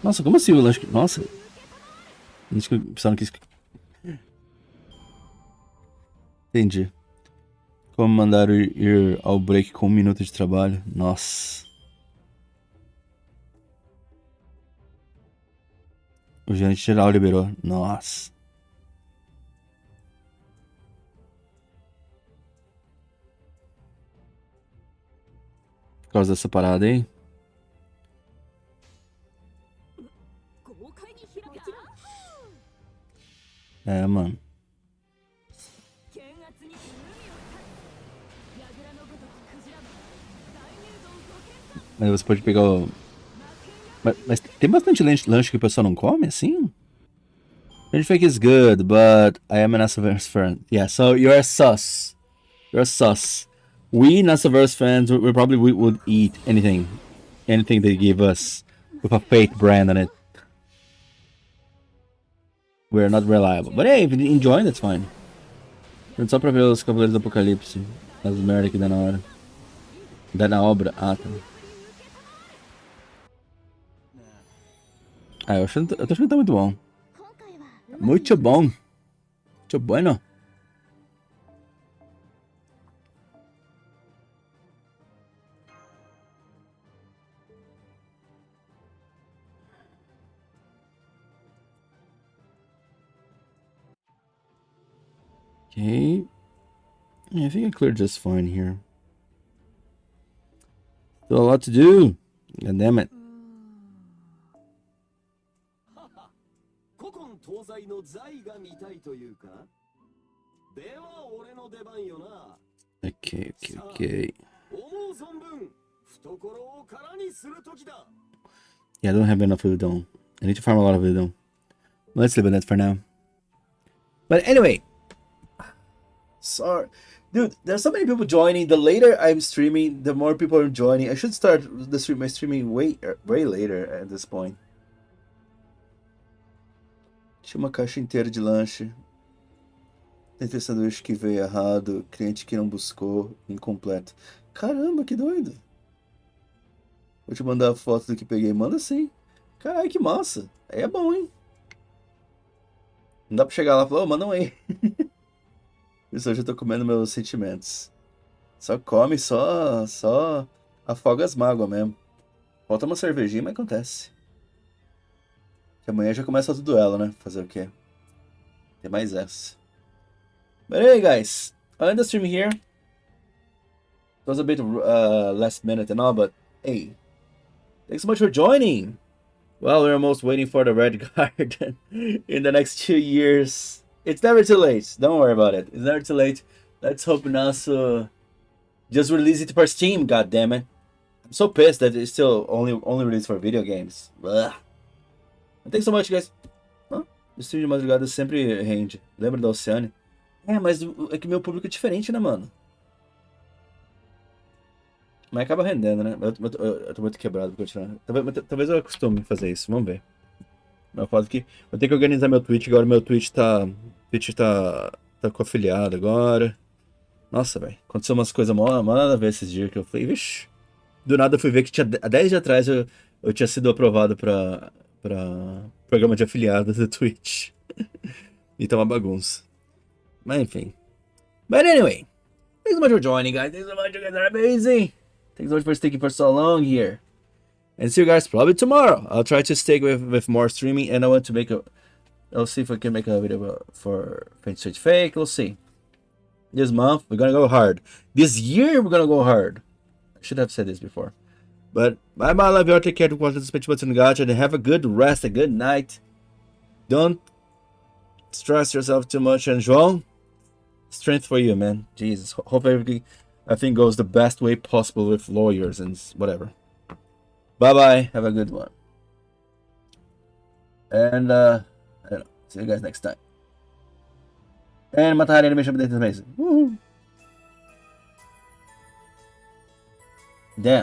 Nossa, como assim o lanche... Nossa. Lanche que o pessoal não quis... Entendi. Como mandaram ir ao break com 1 minuto de trabalho? Nossa. O gerente geral liberou. Nossa. Por causa dessa parada aí? É, mano. Mas você pode pegar o... Mas tem bastante lanche que o pessoal não come, assim? Fake is good, but I am an Asaverse fan. Yeah, so you're sus. You're sus. We Asaverse fans, we probably would eat anything. Anything they give us with a fake brand on it. We're not reliable. But hey, if you enjoy, that's fine. Só pra ver os Cavaleiros do Apocalipse. As merda que dá na hora. Dá na obra. Ah, tá. Ah, eu tô achando que tá muito bom. Muito bom. Muito bueno. Okay. Yeah, I think I cleared just fine here. Still a lot to do. God damn it. Okay. Yeah, I don't have enough udon. I need to farm a lot of udon. Let's leave it at that for now. But anyway, sorry, dude. There's so many people joining. The later I'm streaming, the more people are joining. I should start my streaming way later at this point. Tinha uma caixa inteira de lanche. Tentei sanduíche que veio errado. Cliente que não buscou. Incompleto. Caramba, que doido. Vou te mandar a foto do que peguei. Manda sim. Caralho, que massa. Aí é bom, hein? Não dá pra chegar lá e falar, manda um aí. Isso, hoje eu tô comendo meus sentimentos. Só come, só afoga as mágoas mesmo. Falta uma cervejinha, mas acontece. Que amanhã já começa outro duelo, né? Fazer o quê? Tem mais essa. But anyway, guys, I'll end the stream here. It was a bit last minute and all, but hey, thanks so much for joining. Well, we're almost waiting for the red card in the next 2 years. It's never too late. Don't worry about it. It's never too late. Let's hope NASA just release it for Steam. God damn it! I'm so pissed that it's still only released for video games. Ugh. Thanks so much, guys. O stream de madrugada sempre rende. Lembra da Oceane? É, mas é que meu público é diferente, né, mano? Mas acaba rendendo, né? Eu tô muito quebrado pra continuar. Talvez eu acostume fazer isso, vamos ver. Mas eu falo que vou ter que organizar meu Twitch, agora meu Twitch tá com afiliado agora. Nossa, velho. Aconteceu umas coisas mal nada a ver esses dias que eu falei, vixi. Do nada eu fui ver que há 10 dias atrás eu tinha sido aprovado pra programa de afiliado do Twitch. E tá uma bagunça. Mas enfim. But anyway. Thanks so much for joining, guys. Thanks so much, you guys are amazing. Thanks so much for sticking for so long here. And see you guys probably tomorrow. I'll try to stick with more streaming, and I want to make I'll see if I can make a video for Fate Street Fake. We'll see. This month, we're gonna go hard. This year, we're gonna go hard. I should have said this before. But bye-bye, love you. Take care. And have a good rest, a good night. Don't stress yourself too much. And João, strength for you, man. Jesus. Hope everything goes the best way possible with lawyers and whatever. Bye-bye. Have a good one. And, I don't know. See you guys next time. And matar animation update is amazing. Woohoo. Damn.